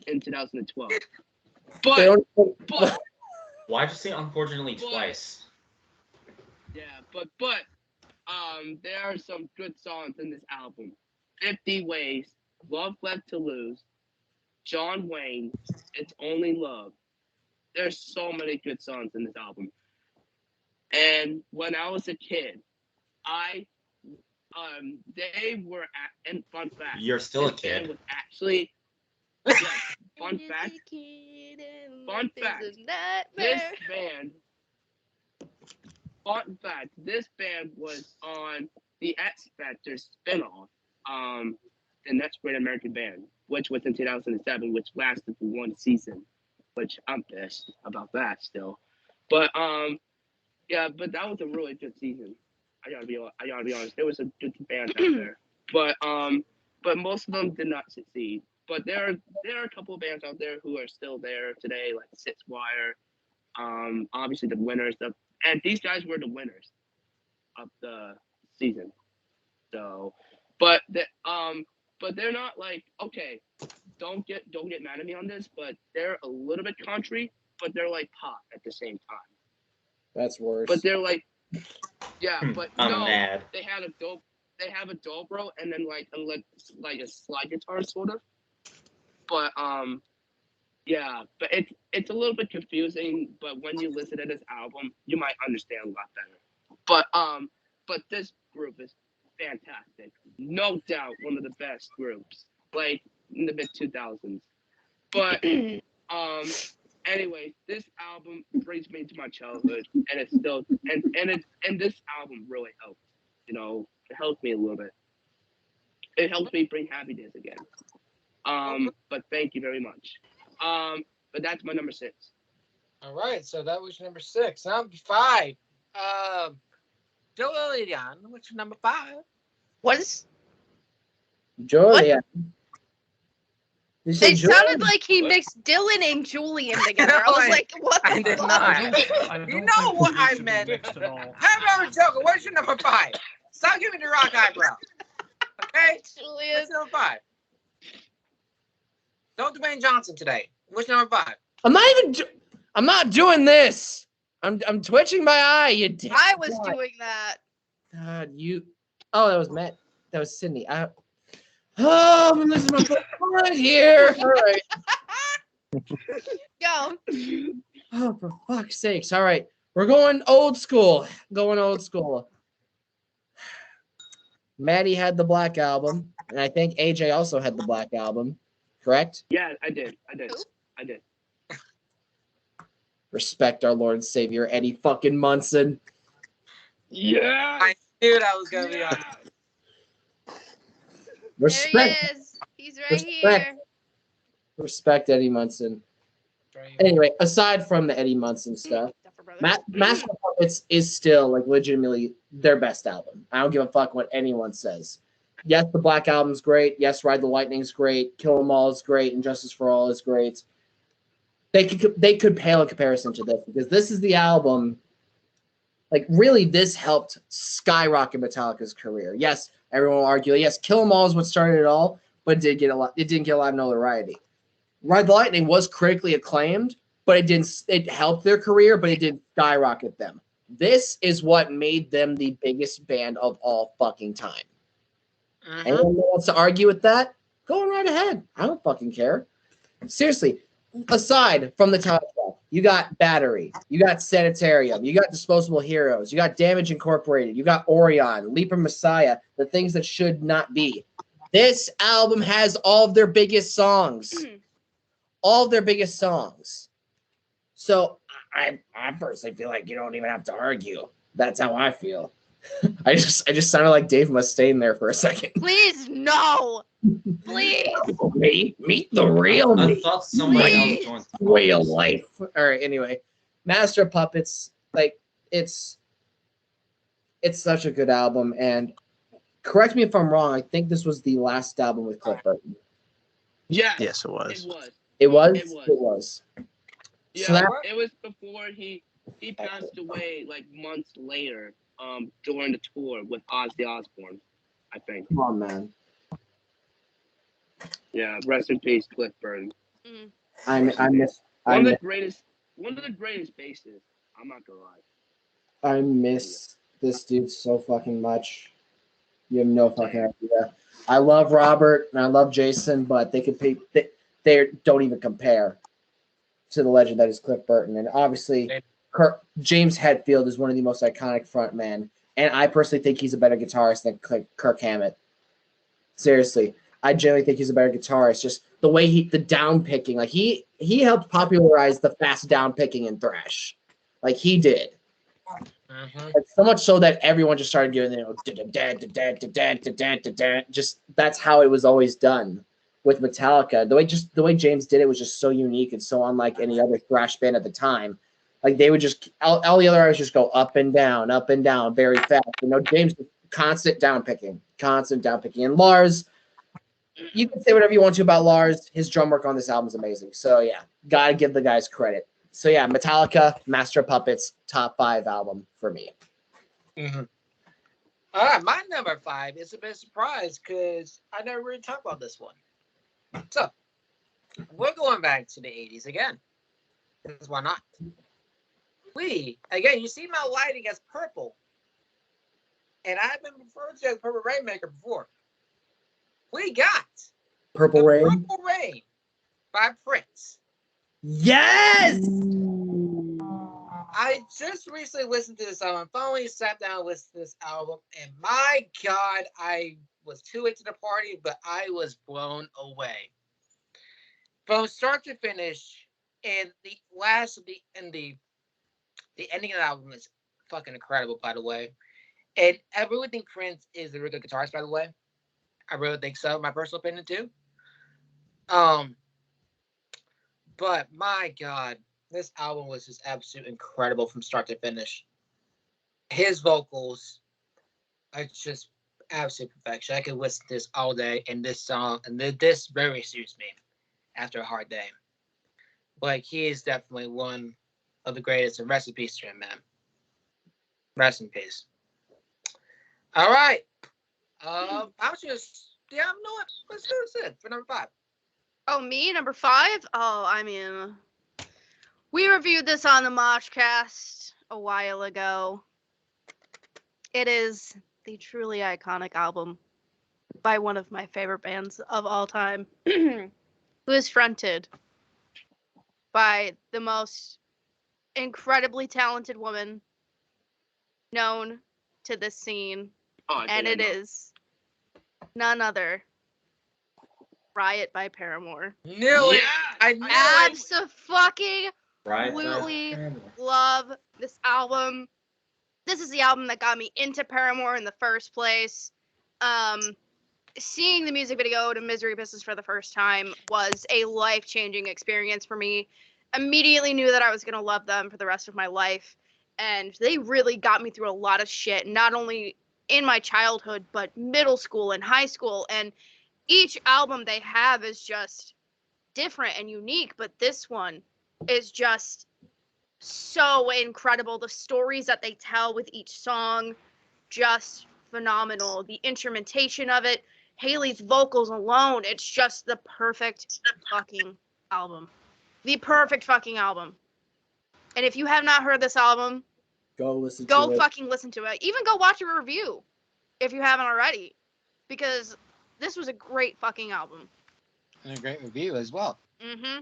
in 2012. But Why'd you say unfortunately twice? yeah, but there are some good songs in this album. 50 Ways, Love Left to Lose, John Wayne, It's Only Love. There's so many good songs in this album. And when I was a kid, they were and fun fact. You're still a this band kid. Was actually, yeah, fun fact. This band was on the X Factor spinoff, the Next Great American Band, which was in 2007, which lasted for 1 season, which I'm pissed about that still. But yeah, but that was a really good season. I gotta be honest. There was a good band out there, but most of them did not succeed. But there are a couple of bands out there who are still there today, like Six Wire, obviously the winners of, and these guys were the winners of the season. So, but they're not like, okay, don't get mad at me on this, but they're a little bit country, but they're like pop at the same time. That's worse. But they're like, yeah, but I'm no, mad. they have a dobro and then like a slide guitar sort of. But yeah, but it's a little bit confusing, but when you listen to this album, you might understand a lot better. But this group is fantastic. No doubt one of the best groups, like in the mid 2000s. But anyway, this album brings me to my childhood, and it's still and this album really helped. You know, it helped me a little bit. It helped me bring happiness again. But thank you very much. But that's my number 6. All right, so that was your number 6. Number 5. Julian, what's your number 5? What is? Julian. You say It Julian? sounded like he mixed Dylan and Julian together. I was like, what the I did fuck? not. I don't You think know what these I should be meant. mixed at all. How about Joker? What's your number 5? Stop giving me the rock eyebrow. Okay? Julian. What's number 5? Don't Dwayne Johnson today. What's number 5? I'm not doing this. I'm twitching my eye. You dick. I was God. doing that. God, you. Oh, that was Matt. That was Sydney. Oh, this is my first one right here. All right. Go. Oh, for fuck's sakes. All right. We're going old school. Maddie had the Black Album, and I think AJ also had the Black Album. Correct? Yeah, I did. Respect our Lord and Savior, Eddie fucking Munson. Yeah. I knew that was going to be on. Respect. There he is. He's right Respect. here. Respect Eddie Munson. Anyway, aside from the Eddie Munson stuff, Brothers. Master of Puppets is still like legitimately their best album. I don't give a fuck what anyone says. Yes, the Black Album's great. Yes, Ride the Lightning's great. Kill 'Em All is great. And Justice for All is great. They could pale in comparison to this because this is the album. Like really, this helped skyrocket Metallica's career. Yes, everyone will argue. Yes, Kill 'Em All is what started it all, but it didn't get a lot of notoriety. Ride the Lightning was critically acclaimed, but it helped their career, but it didn't skyrocket them. This is what made them the biggest band of all fucking time. Anyone that wants to argue with that, go right ahead. I don't fucking care. Seriously, aside from the title track, you got Battery, you got Sanitarium, you got Disposable Heroes, you got Damage Incorporated, you got Orion, Leaper Messiah, the things that should not be. This album has all of their biggest songs. All of their biggest songs. So I personally feel like you don't even have to argue. That's how I feel. I just sounded like Dave Mustaine there for a second. Please, no. Please. Meet the real I me. thought somebody else joined. Real life. All right. Anyway, Master of Puppets, like it's such a good album. And correct me if I'm wrong. I think this was the last album with Cliff Burton. Yeah. Yes, it was. It was. It was. Yeah, So it was before he passed away like months later. During the tour with Ozzy Osbourne, I think. Come on, man. Yeah, rest in peace, Cliff Burton. I miss One of the greatest bassists. I'm not gonna lie. I miss this dude so fucking much. You have no fucking idea. I love Robert and I love Jason, but they don't even compare to the legend that is Cliff Burton. And obviously, James Hetfield is one of the most iconic frontmen, and I personally think he's a better guitarist than Kirk Hammett. Seriously, I genuinely think he's a better guitarist. Just the way the down picking, like he helped popularize the fast down picking in thrash, like he did. Like, so much so that everyone just started doing just that's how it was always done with Metallica. The way James did it was just so unique and so unlike any other thrash band at the time. Like they would just all the other artists just go up and down very fast. James constant down picking. And Lars, you can say whatever you want to about Lars. His drum work on this album is amazing. So yeah, gotta give the guys credit. So yeah, Metallica, Master of Puppets, top 5 album for me. All right, my number 5 is a bit surprised because I never really talked about this one. So we're going back to the 80s again. Because why not? You see my lighting as purple. And I've been referred to as Purple Rainmaker before. We got Purple Rain. Purple Rain by Prince. Yes! I just recently listened to this album. Finally sat down and listened to this album. And my God, I was too late to the party, but I was blown away. From start to finish, and the ending of the album is fucking incredible, by the way. And I really think Prince is a really good guitarist, by the way. I really think so, my personal opinion, too. But my God, this album was just absolutely incredible from start to finish. His vocals are just absolute perfection. I could listen to this all day, and this song, and this very suits me after a hard day. Like, he is definitely one of the greatest, and rest in peace to him, man. Rest in peace. All right. Let's do it for number 5. Oh, me? Number 5? Oh, I mean, we reviewed this on the Moshcast a while ago. It is the truly iconic album by one of my favorite bands of all time, who is fronted by the most incredibly talented woman known to this scene, and it is none other Riot by Paramore. Knew it. I knew Absolutely love this album. This is the album that got me into Paramore in the first place. Seeing the music video to Misery Business for the first time was a life-changing experience for me. Immediately knew that I was going to love them for the rest of my life. and they really got me through a lot of shit, not only in my childhood, but middle school and high school. And each album they have is just different and unique, but this one is just so incredible. The stories that they tell with each song, just phenomenal. The instrumentation of it, Haley's vocals alone, it's just the perfect fucking album. The perfect fucking album. And if you have not heard this album, Go fucking listen to it. Even go watch a review if you haven't already, because this was a great fucking album. And a great review as well. Mm-hmm.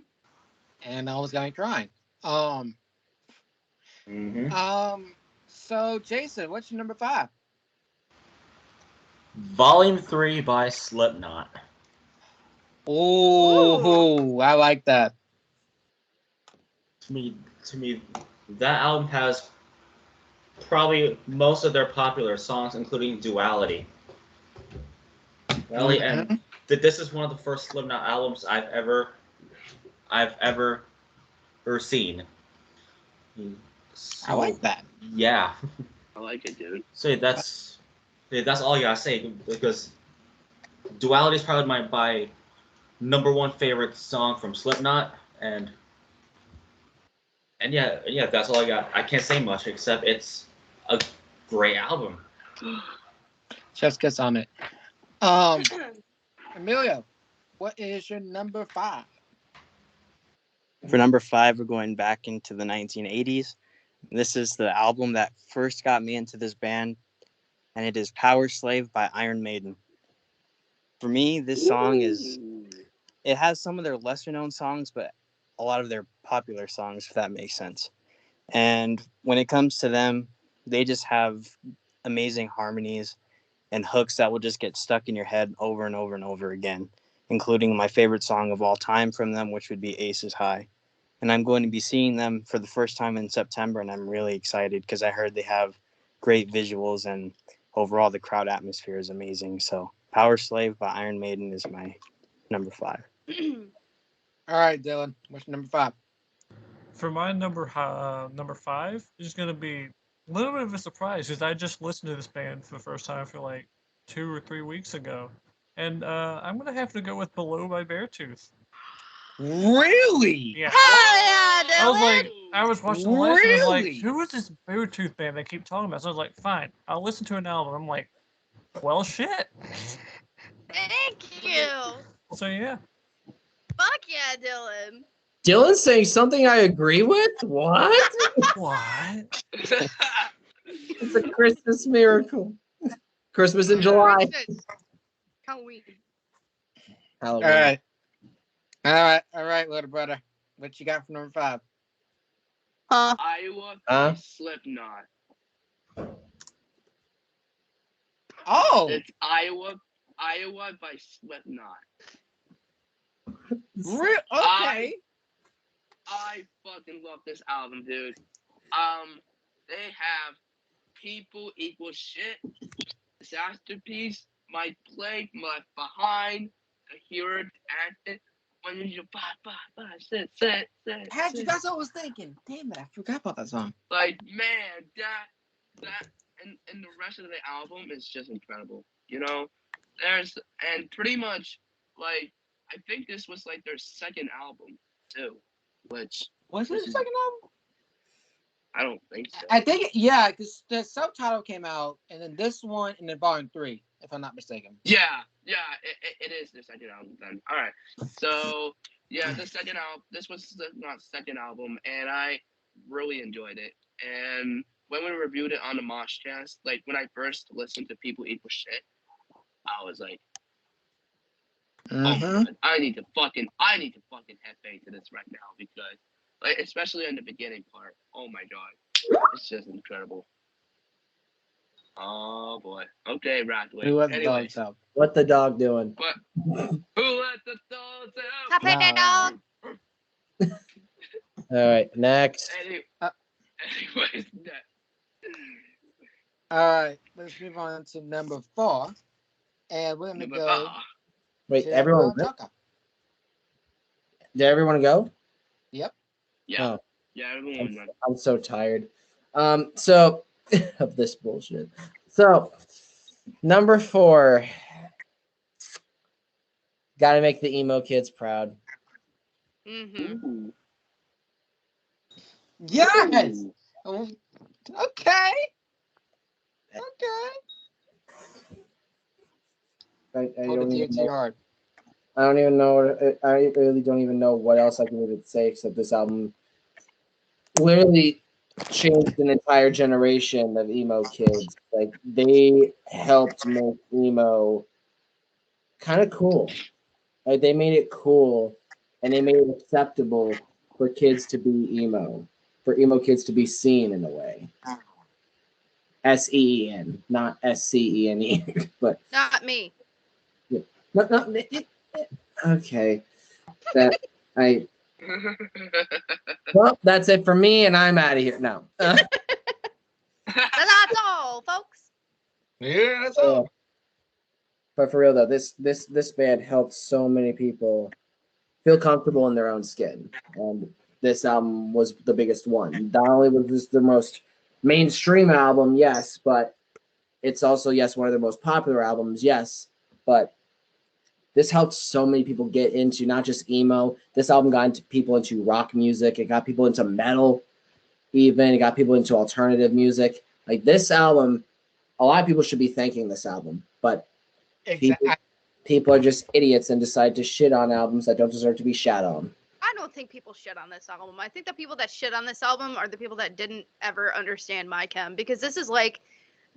And almost got me crying. So Jason, what's your number 5? Volume 3 by Slipknot. Oh, I like that. To me, that album has probably most of their popular songs, including Duality. And this is one of the first Slipknot albums I've ever seen. So, I like that. Yeah. I like it, dude. So that's all I gotta say, because Duality is probably my number 1 favorite song from Slipknot, and yeah, that's all I got. I can't say much except it's a great album. Chef's kiss on it. Emilio, what is your number 5? For number 5, we're going back into the 1980s. This is the album that first got me into this band, and it is Power Slave by Iron Maiden. For me, this song it has some of their lesser known songs, but a lot of their popular songs, if that makes sense. And when it comes to them, they just have amazing harmonies and hooks that will just get stuck in your head over and over and over again, including my favorite song of all time from them, which would be Aces High. And I'm going to be seeing them for the first time in September, and I'm really excited because I heard they have great visuals, and overall the crowd atmosphere is amazing. So Power Slave by Iron Maiden is my number 5. All right, Dylan, what's your number 5? For my number 5 is going to be a little bit of a surprise because I just listened to this band for the first time for like 2 or 3 weeks ago. And I'm going to have to go with Below by Beartooth. Really? Yeah. Hell yeah, Dylan! I was watching the list and I was like, Really? who is this Beartooth band they keep talking about? So I was like, fine, I'll listen to an album. I'm like, well, shit. Thank you. So yeah. Fuck yeah, Dylan. Dylan's saying something I agree with? What? What? It's a Christmas miracle. Christmas in July. Christmas. Halloween. Halloween. All right, little brother. What you got for number 5? Iowa by Slipknot. Oh, It's Iowa by Slipknot. okay. I fucking love this album, dude. They have People Equal Shit, Disasterpiece, My Plague, My Behind, The Hero Acted, When You Sit. That's what I was thinking. Damn it, I forgot about that song. Like, man, that and the rest of the album is just incredible. You know, and pretty much, like, I think this was like their second album too, which Was it the second album? I don't think so. I think, yeah, because the subtitle came out, and then this one, and then Volume 3, if I'm not mistaken. Yeah, it is the second album then. All right, so yeah, the second album. This was not second album, and I really enjoyed it. And when we reviewed it on the Moshcast, like when I first listened to People Equal Shit, I was like, oh my God, I need to fucking headbang to this right now, because like, especially in the beginning part, oh my God, it's just incredible. Oh boy. Okay, Rathway. Who let the Anyway, dogs out? What the dog doing? but who let the dogs out? Stop it, that dog. All right, next. Anyways, All right, let's move on to number 4. And we're going to go. Wait, to everyone. Tucker. Did everyone go? Yep. Yeah. Oh, Yeah, everyone went. I'm so tired. So of this bullshit. So number 4, gotta make the emo kids proud. Mm-hmm. Ooh. Yes. Ooh. Okay. Okay. I Hold don't it even to your know. heart. I don't even know. I really don't even know what else I can even say except this album literally changed an entire generation of emo kids. Like they helped make emo kind of cool. Like they made it cool, and they made it acceptable for kids to be emo, for emo kids to be seen in a way. SEEN, not SCENE, but Not me. not okay. That I well, that's it for me, and I'm out of here. No. That's all, folks. Yeah, that's all. But for real though, this band helped so many people feel comfortable in their own skin. And this album was the biggest one. Not only was this the most mainstream album, yes, but it's also, yes, one of their most popular albums, yes. But this helped so many people get into not just emo. This album got into people into rock music. It got people into metal, even. It got people into alternative music. Like this album, a lot of people should be thanking this album, but Exactly. people are just idiots and decide to shit on albums that don't deserve to be shat on. I don't think people shit on this album. I think the people that shit on this album are the people that didn't ever understand My Chem, because this is like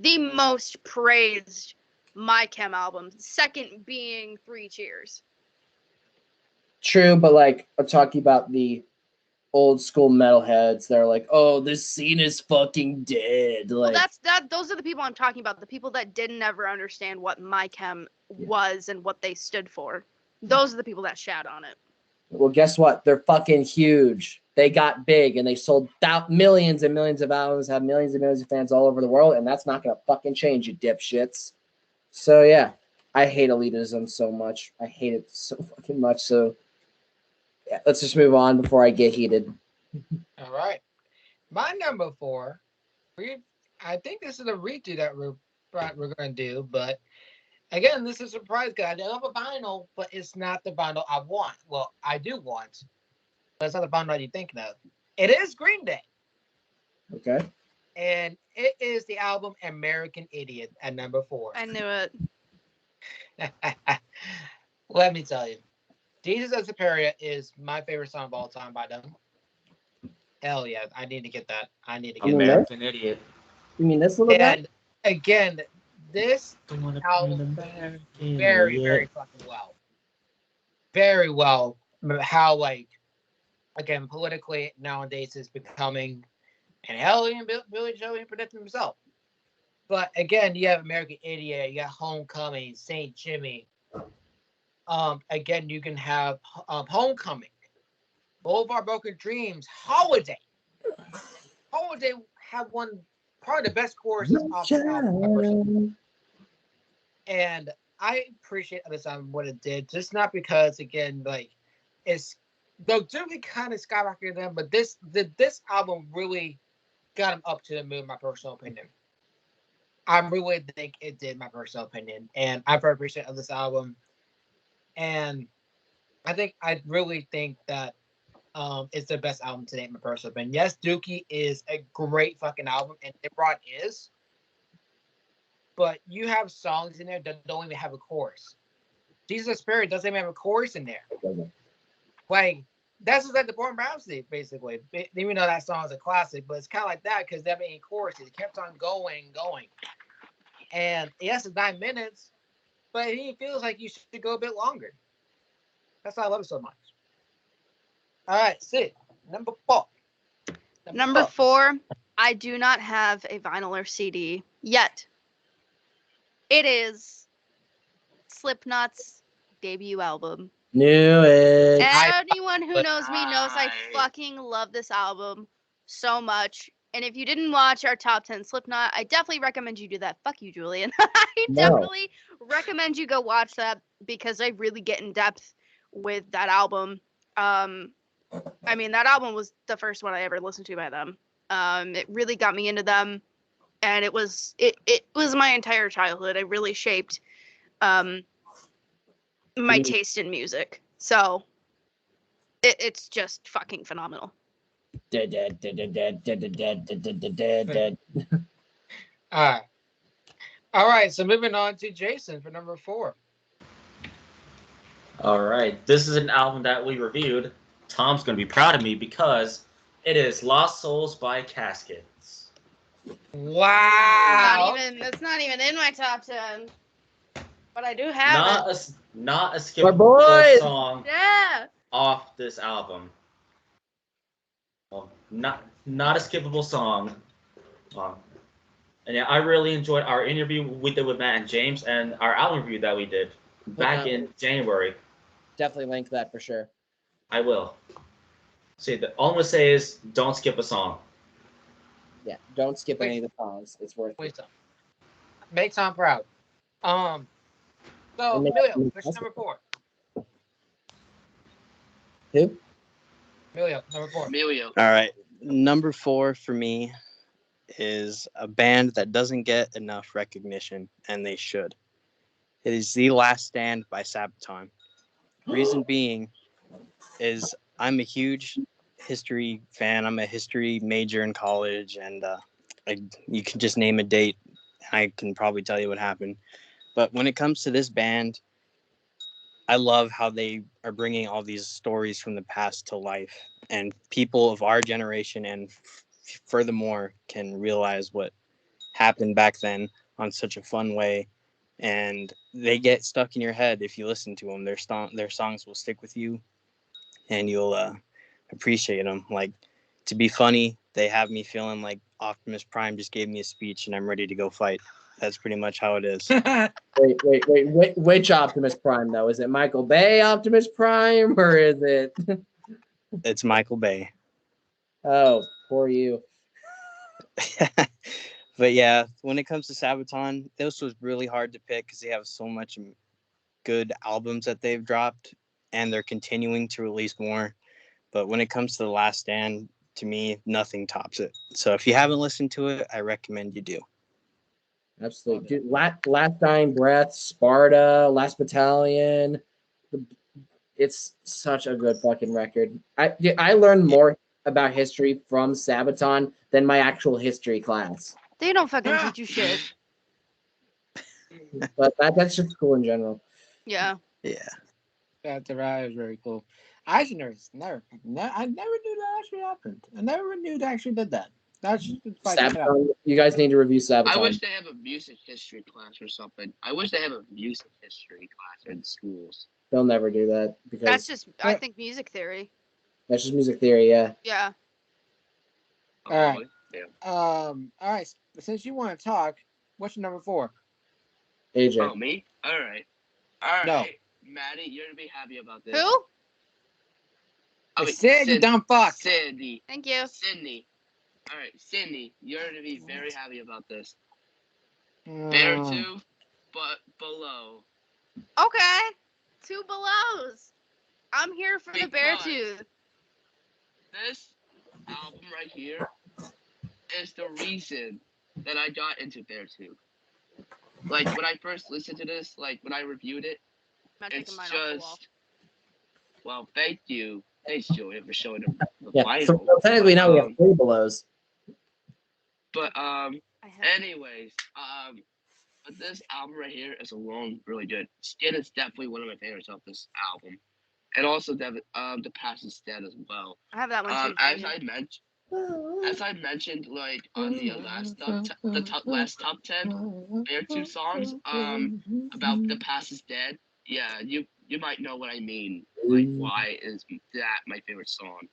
the most praised My Chem album, second being 3 Cheers. True, but like I'm talking about the old school metalheads. They're like, "Oh, this scene is fucking dead." Like, Well, those are the people I'm talking about, the people that didn't ever understand what My Chem was and what they stood for. Those are the people that shat on it. well, guess what? They're fucking huge. They got big and they sold millions and millions of albums, have millions and millions of fans all over the world, and that's not gonna fucking change, you dipshits. So yeah, I hate elitism so much. I hate it so fucking much. So yeah, let's just move on before I get heated. All right. My number 4. I think this is a redo that we're going to do, but again, this is a surprise because I love a vinyl, but it's not the vinyl I want. Well, I do want, but it's not the vinyl you're thinking of. It is Green Day, Okay. and it is the album American Idiot at number 4. I knew it. Let me tell you, Jesus as Superior is my favorite song of all time by them. Hell yeah, I need to get that. I need to get that. American Idiot. You mean this little guy? And again, this album very, very fucking well. Very well. How, like, again, politically nowadays is becoming, and hell, even Billy Joe even predicted himself. But again, you have American Idiot, you got Homecoming, St. Jimmy. Again, you can have Homecoming, Boulevard Broken Dreams, Holiday. Holiday had probably the best choruses off the album. And I appreciate this album what it did, just not because again, like it's though Dookie kind of skyrocketed them, but this album really got him up to the moon, my personal opinion. I really think it did, my personal opinion, and I very appreciate of this album. And I really think that it's the best album to date, my personal opinion. Yes, Dookie is a great fucking album, and It Brought is. But you have songs in there that don't even have a chorus. Jesus Spirit doesn't even have a chorus in there. Like, that's just like the Born Rhapsody, basically. Even though that song is a classic, but it's kind of like that because they have any choruses. It kept on going. And yes, it's 9 minutes, but it feels like you should go a bit longer. That's why I love it so much. All right, Sid, number 4. Number 4, I do not have a vinyl or CD yet. It is Slipknot's debut album. Knew it. Anyone who knows me knows I fucking love this album so much. And if you didn't watch our top 10 Slipknot, I definitely recommend you do that. Fuck you, Julian. I definitely recommend you go watch that because I really get in depth with that album. I mean, that album was the first one I ever listened to by them. It really got me into them, and it was my entire childhood. It really shaped my taste in music. So it's just fucking phenomenal. Dead. All right. So moving on to Jason for number 4. All right, this is an album that we reviewed. Tom's gonna be proud of me because it is "Lost Souls" by Caskets. Wow. That's not even in my top 10, but I do have it. Not a My skippable boys! song Yeah. off this album. Well, not a skippable song. And yeah, I really enjoyed our interview we did with Matt and James and our album review that we did back in January. Definitely link that for sure. I will. See, all I'm gonna say is don't skip a song. Yeah, don't skip any of the songs. It's worth Please it. don't. Make Tom proud. So Emilio, what's number 4? Who? Emilio, number 4. Emilio. All right. Number 4 for me is a band that doesn't get enough recognition, and they should. It is The Last Stand by Sabaton. Reason being is I'm a huge history fan. I'm a history major in college, and you can just name a date. I can probably tell you what happened. But when it comes to this band, I love how they are bringing all these stories from the past to life, and people of our generation and furthermore can realize what happened back then on such a fun way. And they get stuck in your head if you listen to them. Their songs will stick with you, and you'll appreciate them. Like, to be funny, they have me feeling like Optimus Prime just gave me a speech and I'm ready to go fight. That's pretty much how it is. Wait. Which Optimus Prime, though? Is it Michael Bay Optimus Prime, or is it... It's Michael Bay. Oh, poor you. But yeah, when it comes to Sabaton, this was really hard to pick because they have so much good albums that they've dropped, and they're continuing to release more. But when it comes to The Last Stand, to me, nothing tops it. So if you haven't listened to it, I recommend you do. Absolutely. Dude, Last Dying Breath, Sparta, Last Battalion. It's such a good fucking record. I learned more about history from Sabaton than my actual history class. They don't fucking teach you shit. But that's just cool in general. Yeah. Yeah. That is very cool. I actually never knew that actually happened. I never knew they actually did that. That's just Sabaton, you guys need to review Sabaton. I wish they have a music history class or something. I wish they have a music history class in schools. They'll never do that because That's just, I think, music theory. that's just music theory. Yeah. Yeah. All right. Yeah. All right. Since you want to talk, what's your number 4? AJ. Oh, me? All right. No. Maddie, you're gonna be happy about this. Who? Sid, you dumb fuck. Sydney. Thank you. Sydney. All right, Sydney, you're gonna be very happy about this. Mm. Bear 2, but below. Okay. 2 belows. I'm here for the bear Because tooth. This album right here is the reason that I got into Bear 2. Like, when I first listened to this, like, when I reviewed it, I'm it's taking mine off the wall. just... Well, thank you. Thanks, Julia, for showing them the Yeah. vinyl. So technically now we have 3 belows. But, I have anyways, but this album right here is alone really good. Skin is definitely one of my favorites of this album. And also, the Past is Dead as well. I have that one too. As I mentioned, like on the last top 10, there are 2 songs about The Past is Dead. Yeah, you might know what I mean. Like, why is that my favorite song?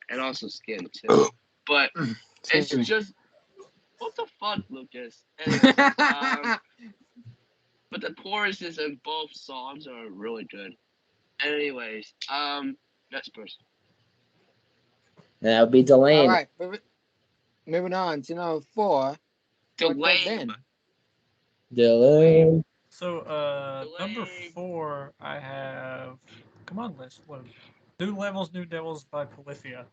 And also Skin too. But it's just, what the fuck, Lucas? Anyways, but the choruses in both songs are really good. Anyways, next person. That would be Delane. All right. Moving on to number 4. Delane. Delane. So, number 4, I have. Come on, list. What? New Levels, New Devils by Polyphia.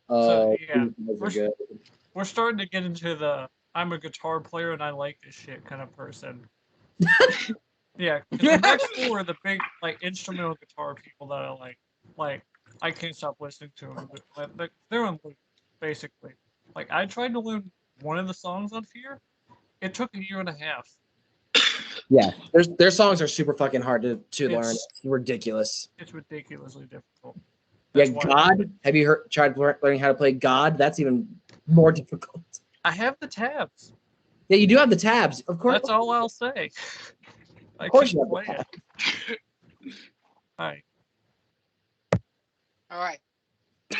Oh, yeah, those are we're, good. we're starting to get into the I'm a guitar player and I like this shit kind of person. Yeah, 'cause the next four are the big like instrumental guitar people that I like. Like I can't stop listening to them. Like, they're on loop, basically. Like I tried to learn one of the songs on Fear. It took a year and a half. Yeah, their songs are super fucking hard to learn. It's It's ridiculous. it's ridiculously difficult. Yeah, That's why God. Have you tried learning how to play God? That's even more difficult. I have the tabs. Yeah, you do have the tabs, of course. That's all I'll say. I Of course, can't you have the play it. All right. All right.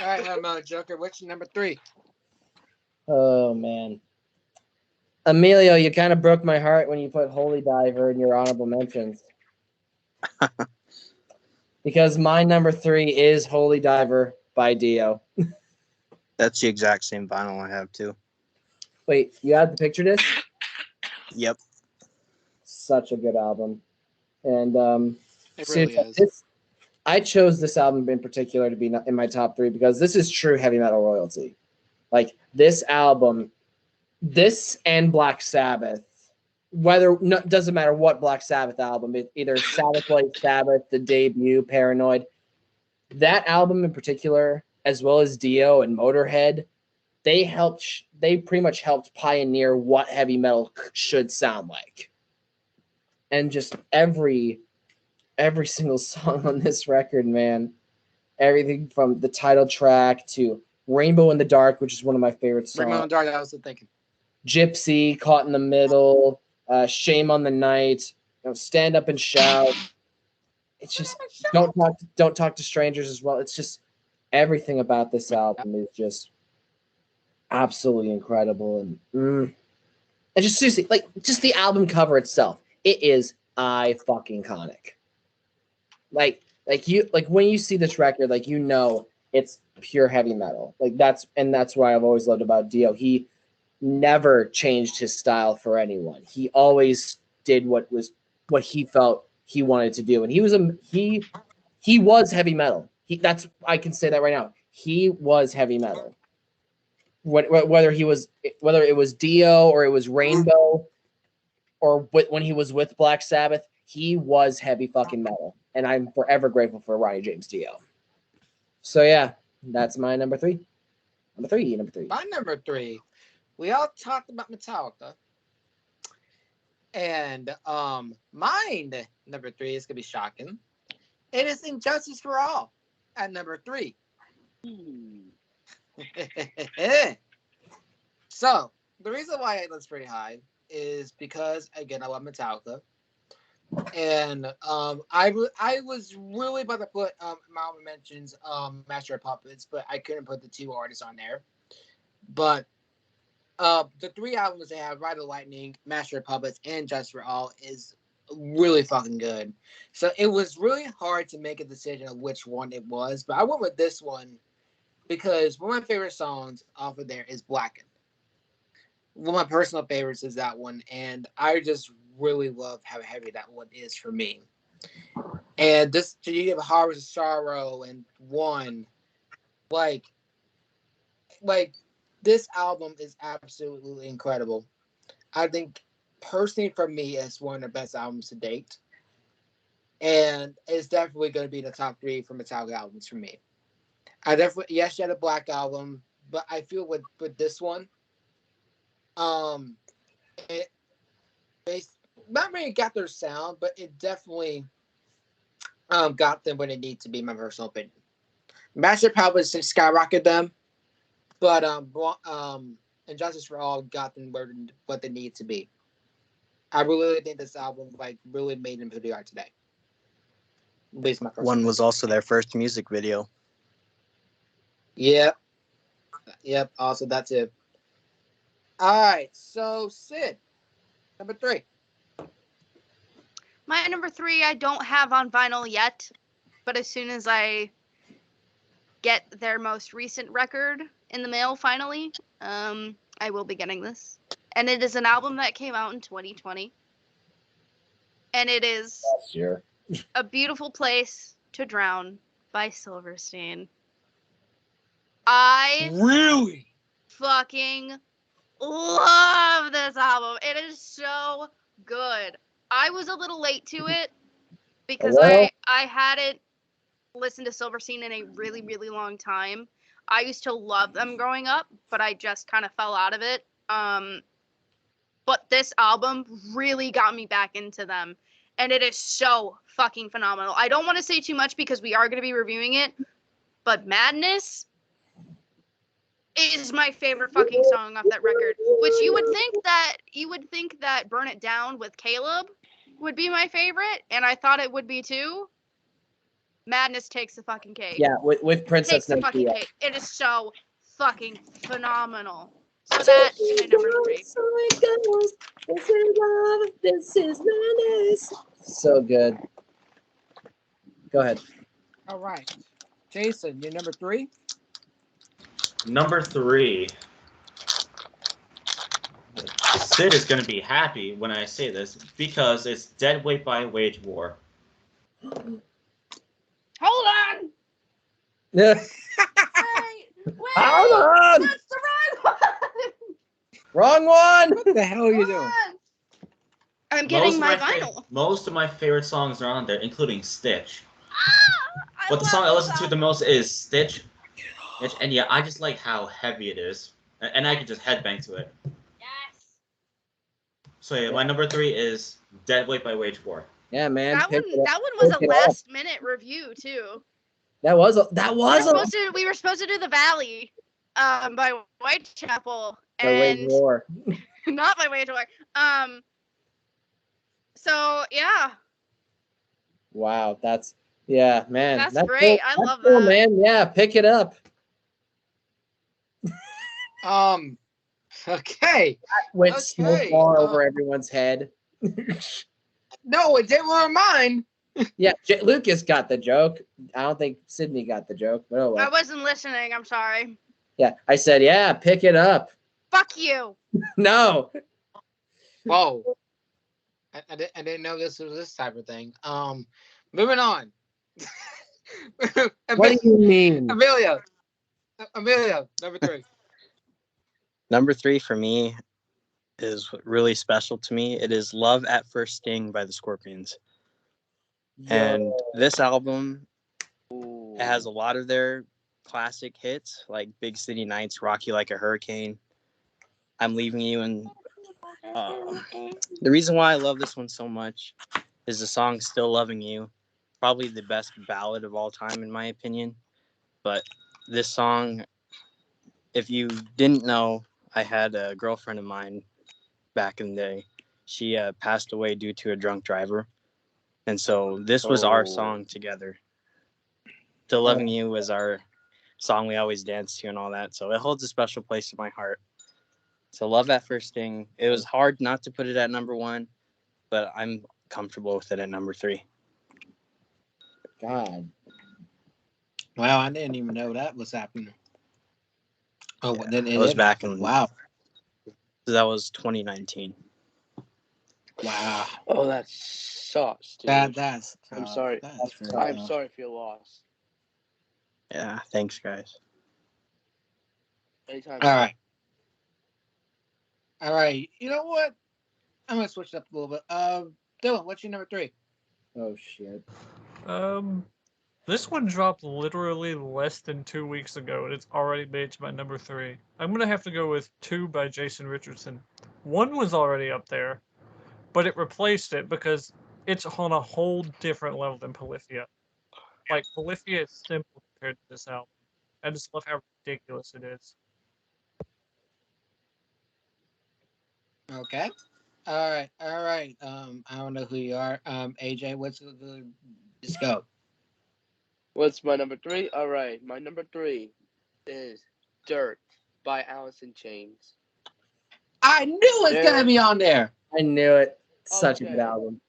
All right, Joker. What's your number 3? Oh man, Emilio, you kind of broke my heart when you put Holy Diver in your honorable mentions. Because my number 3 is Holy Diver by Dio. That's the exact same vinyl I have too. Wait, you have the picture disc? Yep. Such a good album, and It seriously, really is. I chose this album in particular to be in my top 3 because this is true heavy metal royalty. Like this album, this and Black Sabbath, doesn't matter what Black Sabbath album, either Sabbath Like Sabbath, the debut, Paranoid, that album in particular, as well as Dio and Motorhead, they pretty much helped pioneer what heavy metal should sound like. And just every single song on this record, man, everything from the title track to Rainbow in the Dark, which is one of my favorite songs. Rainbow in the Dark, I was thinking. Gypsy, Caught in the Middle, Shame on the Night, Stand Up and Shout. It's just don't talk to strangers as well. It's just everything about this album is just absolutely incredible, and just seriously, like just the album cover itself, it is iconic. Like when you see this record, like it's pure heavy metal. Like that's what I've always loved about Dio. He never changed his style for anyone. He always did what he felt he wanted to do, and he was heavy metal. I can say that right now. He was heavy metal. Whether it was Dio or it was Rainbow, or when he was with Black Sabbath, he was heavy fucking metal, and I'm forever grateful for Ronnie James Dio. So yeah, that's my number 3. Number three. My number 3. We all talked about Metallica. And mine, number 3, is going to be shocking. It is Injustice for All at number 3. So, the reason why it looks pretty high is because, again, I love Metallica. And I was really about to put Mama mentions Master of Puppets, but I couldn't put the 2 artists on there. But the 3 albums they have, Ride the Lightning, Master of Puppets, and Just for All, is really fucking good. So it was really hard to make a decision of which one it was, but I went with this one because one of my favorite songs off of there is Blackened. One of my personal favorites is that one, and I just really love how heavy that one is for me. And this, you have Harvest of Sorrow and One, like this album is absolutely incredible. I think personally for me, it's one of the best albums to date. And it's definitely going to be in the top 3 for Metallica albums for me. Yes, you had a Black album, but I feel with this one, they not really got their sound, but it definitely got them where they need to be, in my personal opinion. Master probably skyrocketed them, but Injustice for All got them what they need to be. I really think this album really made them who they are today. At least my personal One was opinion. also their first music video. Yep. Also, that's it. All right. So, Sid, number 3. My number 3, I don't have on vinyl yet, but as soon as I get their most recent record in the mail, finally, I will be getting this. And it is an album that came out in 2020. And it is Last year. A Beautiful Place to Drown by Silverstein. I Really? fucking love this album. It is so good. I was a little late to it because Hello? I hadn't listened to Silverstein in a really, really long time. I used to love them growing up, but I just kind of fell out of it. But this album really got me back into them, and it is so fucking phenomenal. I don't want to say too much because we are going to be reviewing it, but Madness is my favorite fucking song off that record. Which you would think that Burn It Down with Caleb would be my favorite, and I thought it would be too. Madness takes the fucking cake. Yeah, with Princess Takes the fucking Nokia. cake. It is so fucking phenomenal. So that's my number 3. This is love. This is madness. So good. Go ahead. All right. Jason, you're number 3? Number 3. Sid is going to be happy when I say this because it's Dead Weight by Wage War. Hold on! Yeah. Wait! Hold on! That's the wrong one! Wrong one! What the hell are you doing? Hold on. I'm getting my vinyl. Most of my favorite songs are on there, including Stitch. I But the love song I this listen to the album. most is Stitch. And yeah, I just like how heavy it is. And I can just headbang to it. Yes. So yeah, my number 3 is Dead Weight by Wage War. Yeah, man. That pick one it up. was Pick a it up. last minute review too. That was a We were supposed to do The Valley by Whitechapel the Wage and War. not by Wage War. So yeah, Wow, yeah, man. That's great. I that's love cool, that. man. Yeah, pick it up. Okay. Went so Okay, far over everyone's head. No, it didn't ruin mine. Yeah, Lucas got the joke. I don't think Sydney got the joke, but oh well. I wasn't listening. I'm sorry. Yeah, I said, yeah, pick it up. Fuck you. No. Whoa. I didn't know this was this type of thing. Moving on. What do you mean? Emilio, number 3. Number 3 for me is really special to me. It is Love at First Sting by the Scorpions. And this album, it has a lot of their classic hits like Big City Nights, Rock You Like a Hurricane, I'm Leaving You. And the reason why I love this one so much is the song Still Loving You. Probably the best ballad of all time in my opinion. But this song, if you didn't know, I had a girlfriend of mine back in the day. She passed away due to a drunk driver. And so this was our song together. Still Loving You was our song we always danced to and all that. So it holds a special place in my heart. So Love at First Sting. It was hard not to put it at number 1, but I'm comfortable with it at number 3. God. Wow, I didn't even know that was happening. Oh, Yeah, then it was back in wow. That was 2019. Wow. Oh, that sucks, dude. That's I'm sorry. That's very I'm tough. sorry for your loss. Yeah, thanks guys. Anytime. All right. You know what? I'm gonna switch it up a little bit. Dylan, what's your number 3? Oh shit. This one dropped literally less than 2 weeks ago, and it's already made to my number 3. I'm gonna have to go with 2 by Jason Richardson. 1 was already up there, but it replaced it because it's on a whole different level than Polyphia. Like, Polyphia is simple compared to this album. I just love how ridiculous it is. Okay. All right. I don't know who you are. AJ, what's the let's go. What's my number 3? All right, my number 3 is Dirt by Alice in Chains. I knew it's gonna be on there. I knew it. Such a Okay. good album.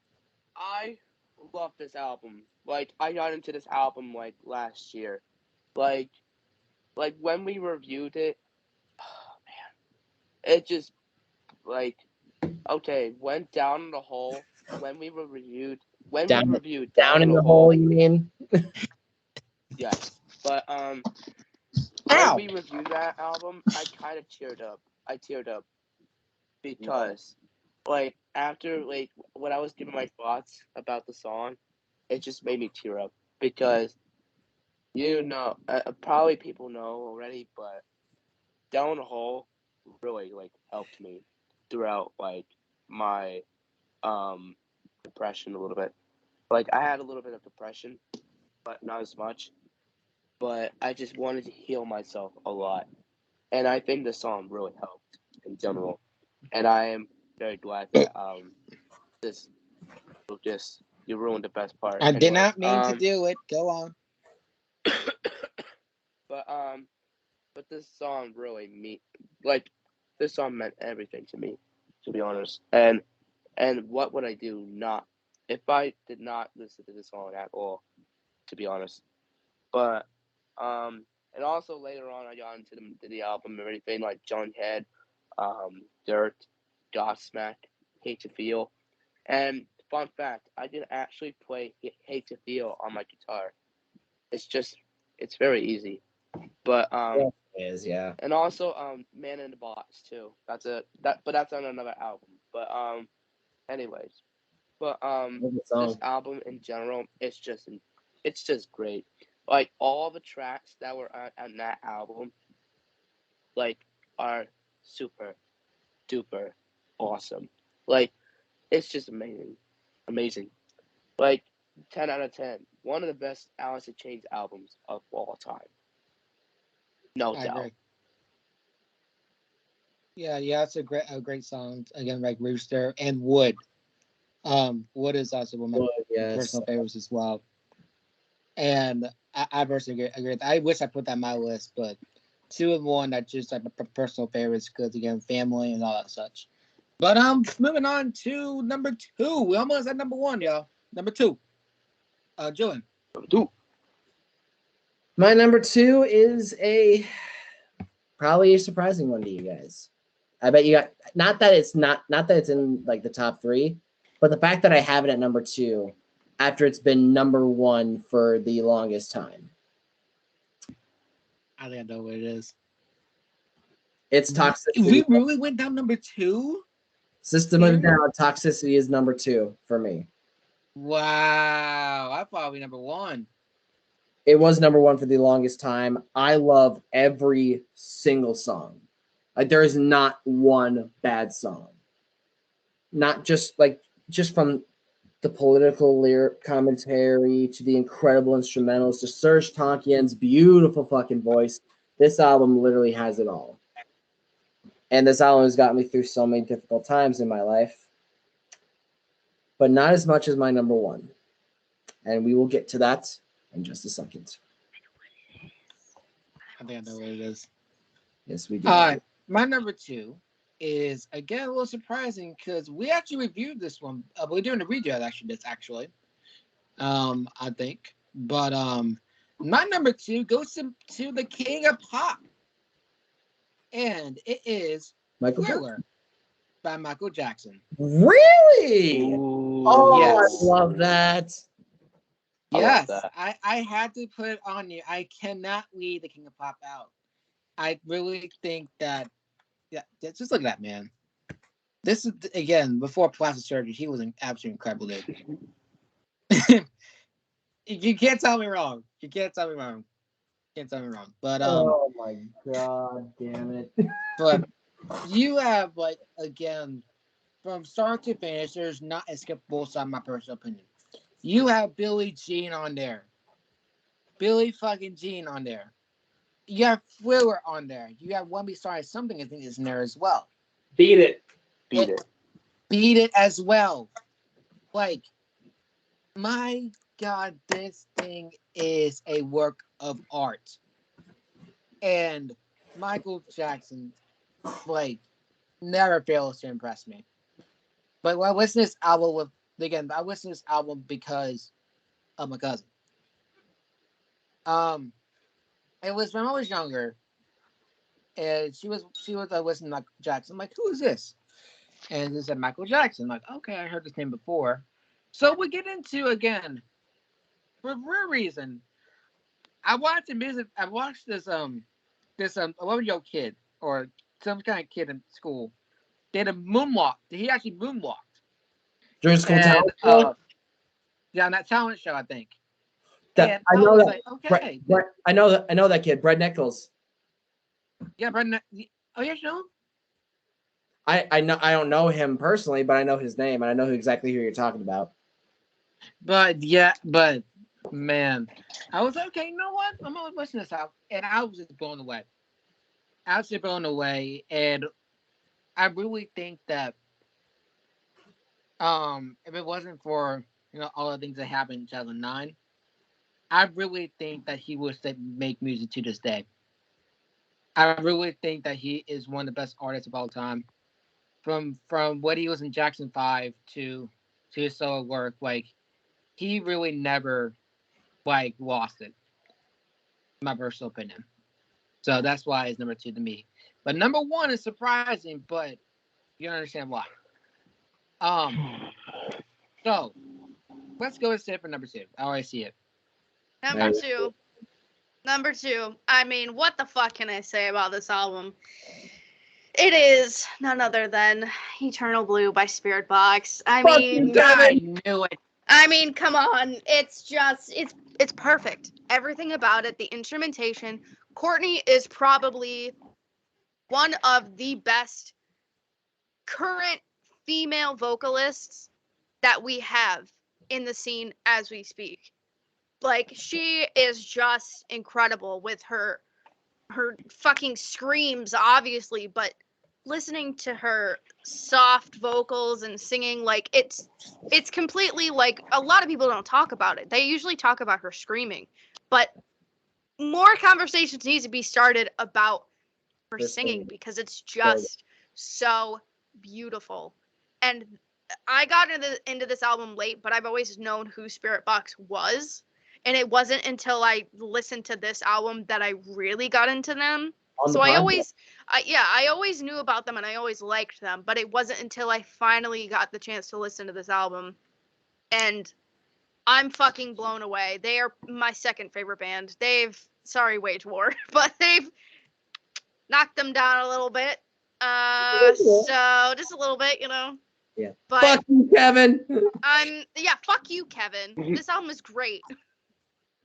I love this album. Like, I got into this album like last year. Like when we reviewed it, oh man, it just went down the hole when we reviewed Down in the hole, you mean? Yes, but How? we reviewed that album, I kind of teared up. I teared up because, like, after like when I was giving my thoughts about the song, it just made me tear up because probably people know already, but Down the Hole really like helped me throughout like my depression a little bit. Like I had a little bit of depression, but not as much. But I just wanted to heal myself a lot, and I think the song really helped in general. And I am very glad that this Lucas, you ruined the best part. I did Anyway, not mean to do it. Go on. but this song really this song meant everything to me, to be honest. And what would I do not if I did not listen to this song at all, to be honest. But and also later on I got into the album and everything like John Head, Dirt, Godsmack, Hate to Feel. And fun fact, I did actually play Hate to Feel on my guitar. It's very easy. But Yeah, it is, yeah. and also Man in the Box too. But that's on another album. But anyways. But this album in general, it's just great. Like all the tracks that were on that album, like are super duper awesome. Like it's just amazing. Like 10 out of 10. One of the best Alice in Chains albums of all time. No I doubt. agree. Yeah, it's a great song. Again, like Rooster and Wood. Wood is also one of my personal favorites as well. And I personally agree. I wish I put that on my list, but 2 and 1 are just like my personal favorites because again, family and all that such. But moving on to number 2. We almost at number 1, y'all. Number 2. Julian. Number 2. My number 2 is probably a surprising one to you guys. I bet you got not that it's in like the top 3, but the fact that I have it at number 2 after it's been number 1 for the longest time. I think I know what it is. It's Toxicity. We really went down number 2? System of a Down, Toxicity is number 2 for me. Wow. I thought we number 1. It was number 1 for the longest time. I love every single song. Like there is not one bad song. Not just from the political lyric commentary to the incredible instrumentals to Serge Tankian's beautiful fucking voice. This album literally has it all. And this album has got me through so many difficult times in my life. But not as much as my number 1. And we will get to that in just a second. I think I know what it is. Yes, we do. My number 2 is again a little surprising because we actually reviewed this one. We're doing a redo actually. I think. But my number 2 goes to the king of pop. And it is Thriller by Michael Jackson. Really? Ooh, oh, yes. I love that. Yes, I had to put it on you. I cannot leave the king of pop out. I really think that, just look at that, man. This is, again, before plastic surgery, he was an absolutely incredible dude. You can't tell me wrong. But oh my god, damn it. But you have, like, again, from start to finish, there's not a skippable song, my personal opinion. You have Billie Jean on there. Billie fucking Jean on there. You have Thriller on there. You have One Be Sorry Something, I think, is in there as well. Beat It. Beat It as well. Like, my God, this thing is a work of art. And Michael Jackson, like, never fails to impress me. But when I listen to this album I listened to this album because of my cousin. It was when I was younger, and she was listening to Michael Jackson. I'm like, who is this? And it said Michael Jackson. I'm like, okay, I heard this name before. So we get into, again, for a real reason. I watched this this 11-year-old kid or some kind of kid in school did a moonwalk. He actually moonwalked. During school And, talent show? Yeah, on that talent show, I think. That, And I know was that. like, okay. I know that kid, Brett Nichols. Yeah, Brendan. Oh, yeah, you know him? I know I don't know him personally, but I know his name and I know exactly who you're talking about. But man, I was like, okay, you know what? I'm gonna listen to this out, and I was just blown away. Absolutely blown away, and I really think that if it wasn't for all the things that happened in 2009, I really think that he would make music to this day. I really think that he is one of the best artists of all time. From what he was in Jackson 5 to his solo work, like he really never lost it. In my personal opinion. So that's why it's number 2 to me. But number 1 is surprising, but you understand why. So let's go and say it for number 2. I already see it. Number two. I mean, what the fuck can I say about this album? It is none other than Eternal Blue by Spirit Box. I knew it. I mean, come on. It's just, it's perfect. Everything about it, the instrumentation. Courtney is probably one of the best current female vocalists that we have in the scene as we speak. Like, she is just incredible with her fucking screams, obviously, but listening to her soft vocals and singing, like, it's completely, like, a lot of people don't talk about it. They usually talk about her screaming, but more conversations need to be started about her singing because it's just so beautiful. And I got into this album late, but I've always known who Spirit Box was. And it wasn't until I listened to this album that I really got into them. So I always knew about them and I always liked them. But it wasn't until I finally got the chance to listen to this album. And I'm fucking blown away. They are my second favorite band. Sorry, Wage War, but they've knocked them down a little bit. So just a little bit, Yeah. But fuck you, Kevin. Fuck you, Kevin. This album is great.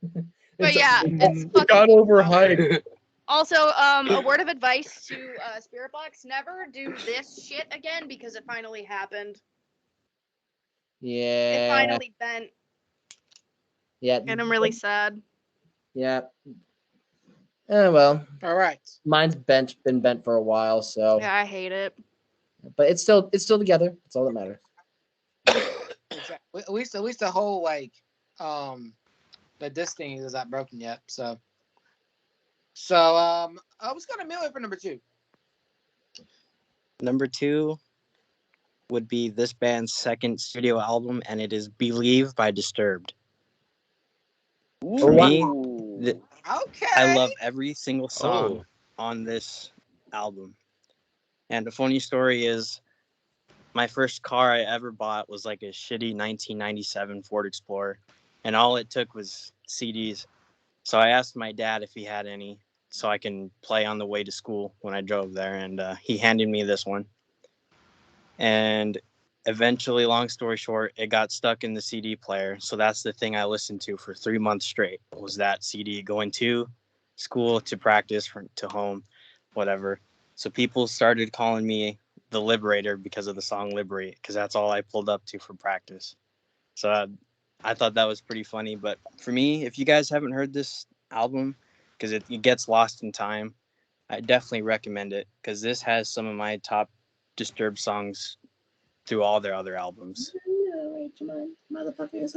But it's fucking got overhyped. Also, a word of advice to Spirit Box: never do this shit again because it finally happened. Yeah. It finally bent. Yeah. And I'm really sad. Yeah. Well. All right. Mine's been bent for a while, so. Yeah, I hate it. But it's still together. That's all that matters. At least the whole the disc thing is not broken yet. So I was gonna mail it for number 2. Number 2 would be this band's second studio album, and it is Believe by Disturbed. For me, I love every single song on this album. And the funny story is, my first car I ever bought was like a shitty 1997 Ford Explorer, and all it took was CDs. So I asked my dad if he had any so I can play on the way to school when I drove there, and he handed me this one. And eventually, long story short, it got stuck in the CD player. So that's the thing I listened to for 3 months straight, was that CD, going to school, to practice, to home, whatever. So people started calling me the Liberator because of the song Liberate, because that's all I pulled up to for practice. So I thought that was pretty funny. But for me, if you guys haven't heard this album, because it gets lost in time, I definitely recommend it, because this has some of my top Disturbed songs through all their other albums.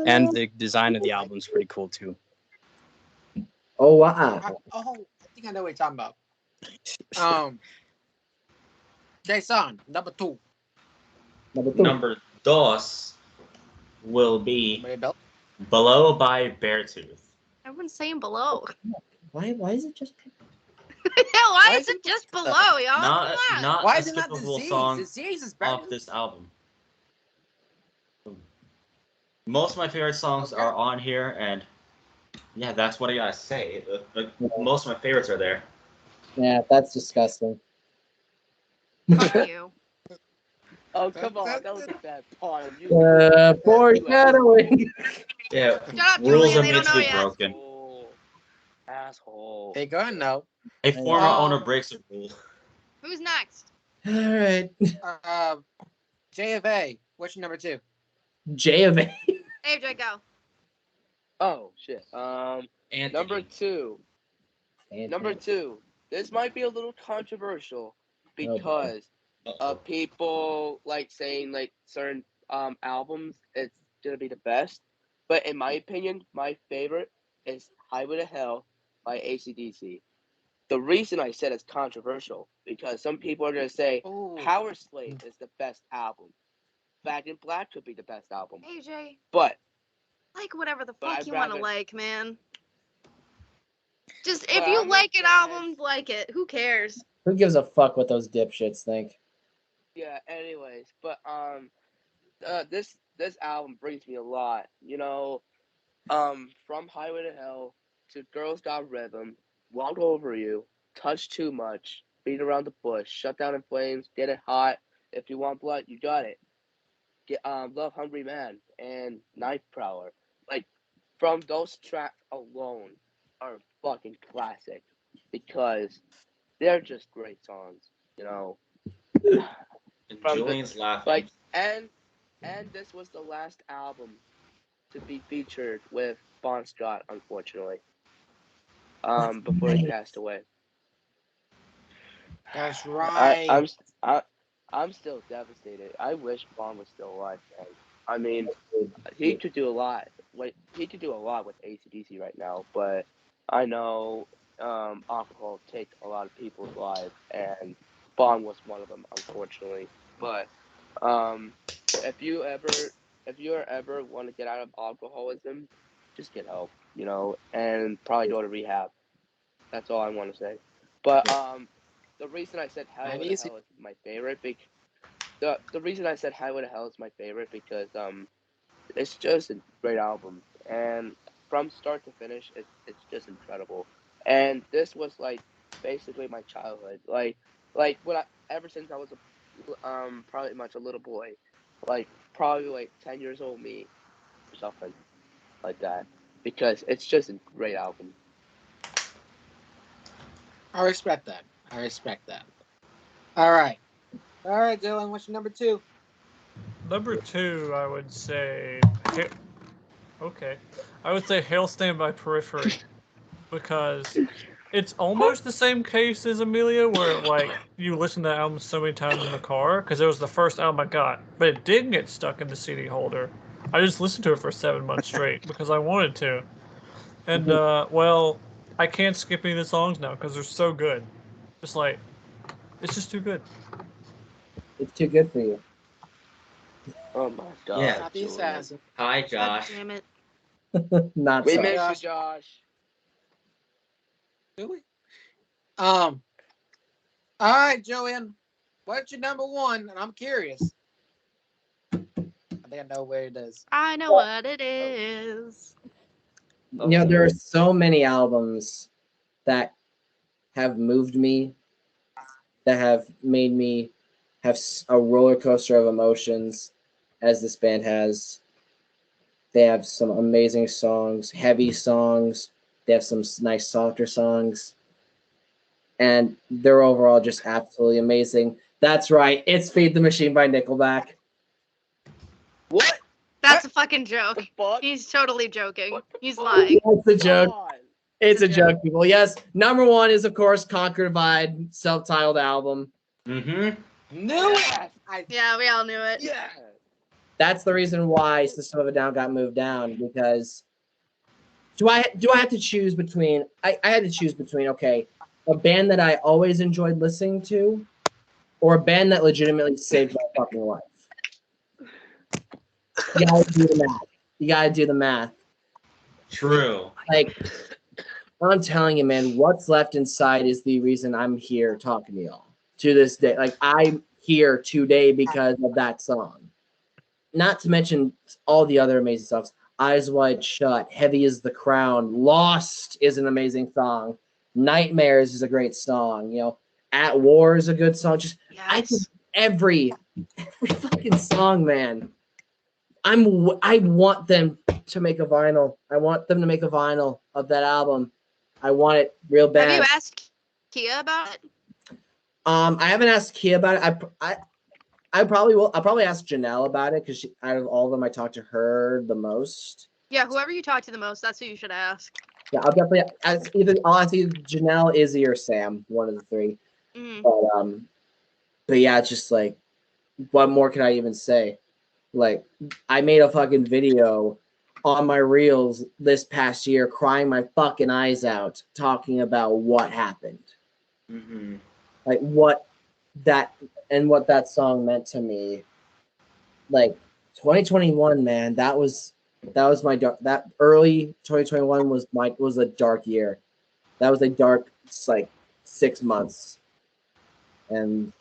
And the design of the album is pretty cool too. Oh wow! I think I know what you're talking about. Jason, number 2. Number 2 will be Below by Beartooth. Everyone's saying below. Why is it just? Why is it just below, y'all? Not Why a is it not skippable disease? song Disease is better. off this album. Most of my favorite songs are on here, and yeah, that's what I gotta say. Most of my favorites are there. Yeah, that's disgusting. Fuck you. Oh, come on. That was a bad pun. Foreshadowing. Yeah, Shut up, rules Julian. are They meant don't to know be yet. broken. Asshole. They gonna know. A former Oh. owner breaks a rule. Who's next? All right. J of A. What's your number 2? J of A. AJ, go. Oh shit. Anthony. Number two. Number 2. This might be a little controversial because of people like saying like certain albums it's gonna be the best. But in my opinion, my favorite is Highway to Hell by AC/DC. The reason I said it's controversial because some people are gonna say Power Slave is the best album. Back in Black could be the best album. AJ, But like whatever the But fuck I'd you want to rather- like, man. Just But if you I'm not like an saying album, like it. Who cares? Who gives a fuck what those dipshits think? yeah, anyways, but this album brings me a lot. You know, from Highway to Hell to Girls Got Rhythm, Walk Over You, Touch Too Much, Beat Around the Bush, Shut Down in Flames, Get It Hot, If You Want Blood, You Got It. Love Hungry Man and Knife Prowler. Like from those tracks alone are fucking classic because they're just great songs, you know. And From Julian's laughing. Like and this was the last album to be featured with Bon Scott, unfortunately. Before he passed away. That's right. I'm still devastated. I wish Bon was still alive, man. I mean, he could do a lot. He could do a lot with AC/DC right now, but I know alcohol takes a lot of people's lives, and Bon was one of them, unfortunately. But if you ever want to get out of alcoholism, just get help, you know, and probably go to rehab. That's all I want to say. But the reason I said Highway to Hell is my favorite, the reason I said Highway to Hell is my favorite because it's just a great album, and from start to finish, it's just incredible. And this was like basically my childhood, like ever since I was probably much a little boy, like probably like 10 years old me or something like that, because it's just a great album. I respect that. All right, Dylan. What's your number 2? Number 2, I would say. Okay. I would say Hailstorm by Periphery. Because it's almost the same case as Emilio, where like you listen to the album so many times in the car, because it was the first album I got, but it didn't get stuck in the CD holder. I just listened to it for 7 months straight because I wanted to. And well, I can't skip any of the songs now because they're so good. Just like, it's just too good. It's too good for you. Oh my god. Yeah. Not the Julian. assassin. Hi, God Josh. damn it. Not We so. miss you, Josh. Do we? All right, Joanne. What's your number 1? And I'm curious. I think I know where it is. I know what it is. You know, there are so many albums that have moved me, that have made me have a roller coaster of emotions, as this band has. They have some amazing songs, heavy songs. They have some nice softer songs. And they're overall just absolutely amazing. That's right. It's Feed the Machine by Nickelback. What? That's a fucking joke. The fuck? He's totally joking. What the He's fuck? lying. It's a joke. God. It's a joke, people. Yes, number 1 is, of course, Conquer Divide, self-titled album. Mm-hmm. Knew it. Yeah, we all knew it. Yeah. That's the reason why System of a Down got moved down, because do I have to choose between I had to choose between, okay, a band that I always enjoyed listening to, or a band that legitimately saved my fucking life. You gotta do the math. True. Like, I'm telling you, man, What's Left Inside is the reason I'm here talking to y'all to this day. Like, I'm here today because of that song. Not to mention all the other amazing songs. Eyes Wide Shut, Heavy as the Crown, Lost is an amazing song. Nightmares is a great song. You know, At War is a good song. Just I Yes. think every fucking song, man. I want them to make a vinyl. I want them to make a vinyl of that album. I want it real bad. Have you asked Kia about it? I haven't asked Kia about it. I probably will. I'll probably ask Janelle about it because out of all of them, I talk to her the most. Yeah, whoever you talk to the most, that's who you should ask. Yeah, I'll definitely ask I'll ask either Janelle, Izzy, or Sam, one of the three. Mm. But yeah, it's just like, what more can I even say? Like, I made a fucking video on my reels this past year, crying my fucking eyes out, talking about what happened, like what that song meant to me. Like 2021, man, that was my dark. That early 2021 was a dark year. That was a dark, like 6 months, and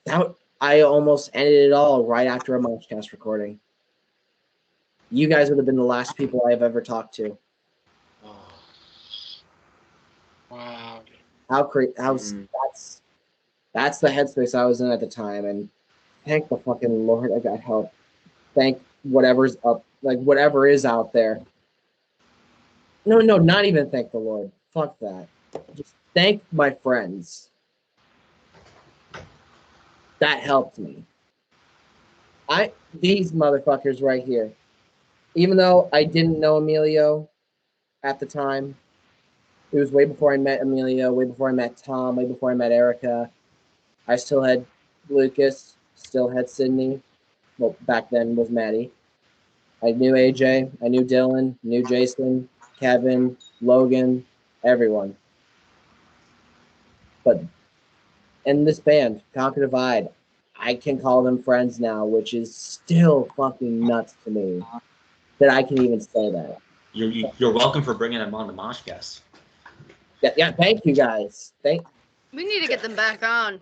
that I almost ended it all right after a Moshcast recording. You guys would have been the last people I've ever talked to. Wow. How crazy! That's the headspace I was in at the time, and thank the fucking Lord I got help. Thank whatever's up, like whatever is out there. No, not even thank the Lord. Fuck that. Just thank my friends. That helped me. These motherfuckers right here. Even though I didn't know Emilio at the time, it was way before I met Emilio, way before I met Tom, way before I met Erica. I still had Lucas, still had Sydney. Well, back then was Maddie. I knew AJ, I knew Dylan, knew Jason, Kevin, Logan, everyone. But in this band, Conquer Divide, I can call them friends now, which is still fucking nuts to me that I can even say that. You're welcome for bringing them on the Moshcast. Yeah, thank you guys. We need to get them back on.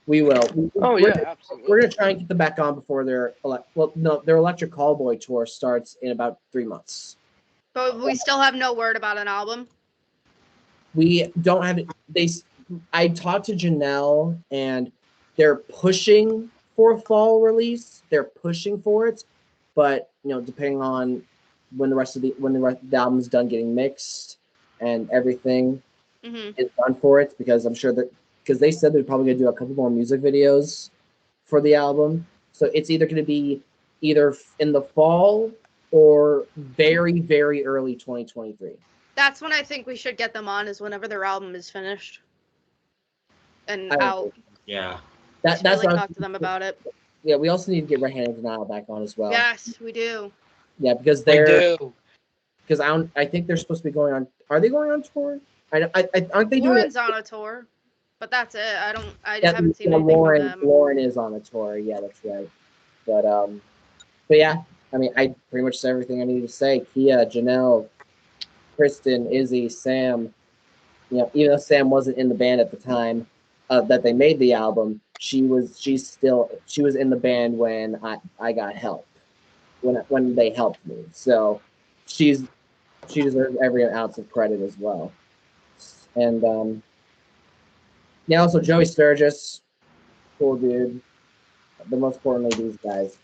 We will. Absolutely. We're gonna try and get them back on before their Electric Callboy tour starts in about 3 months. But we still have no word about an album. We don't have it. I talked to Janelle, and they're pushing for a fall release. They're pushing for it, but depending on when the rest of the album's done getting mixed and everything is done for it, because I'm sure that. Because they said they're probably going to do a couple more music videos for the album. So it's either going to be either in the fall or very, very early 2023. That's when I think we should get them on, is whenever their album is finished and out. Yeah. That's really talk to them about it. Yeah, we also need to get Red Hand Denial back on as well. Yes, we do. Yeah, because because I think they're supposed to be going on. Are they going on tour? Aren't they doing? Lauren's on a tour. But that's it. I haven't seen anything Lauren, from them. Lauren is on a tour. Yeah, that's right. But yeah. I mean, I pretty much said everything I needed to say. Kia, Janelle, Kristen, Izzy, Sam. Even though Sam wasn't in the band at the time that they made the album, she was in the band when I got help. When they helped me. So she deserves every ounce of credit as well. And yeah, also Joey Sturgis, cool dude. But most importantly, these guys.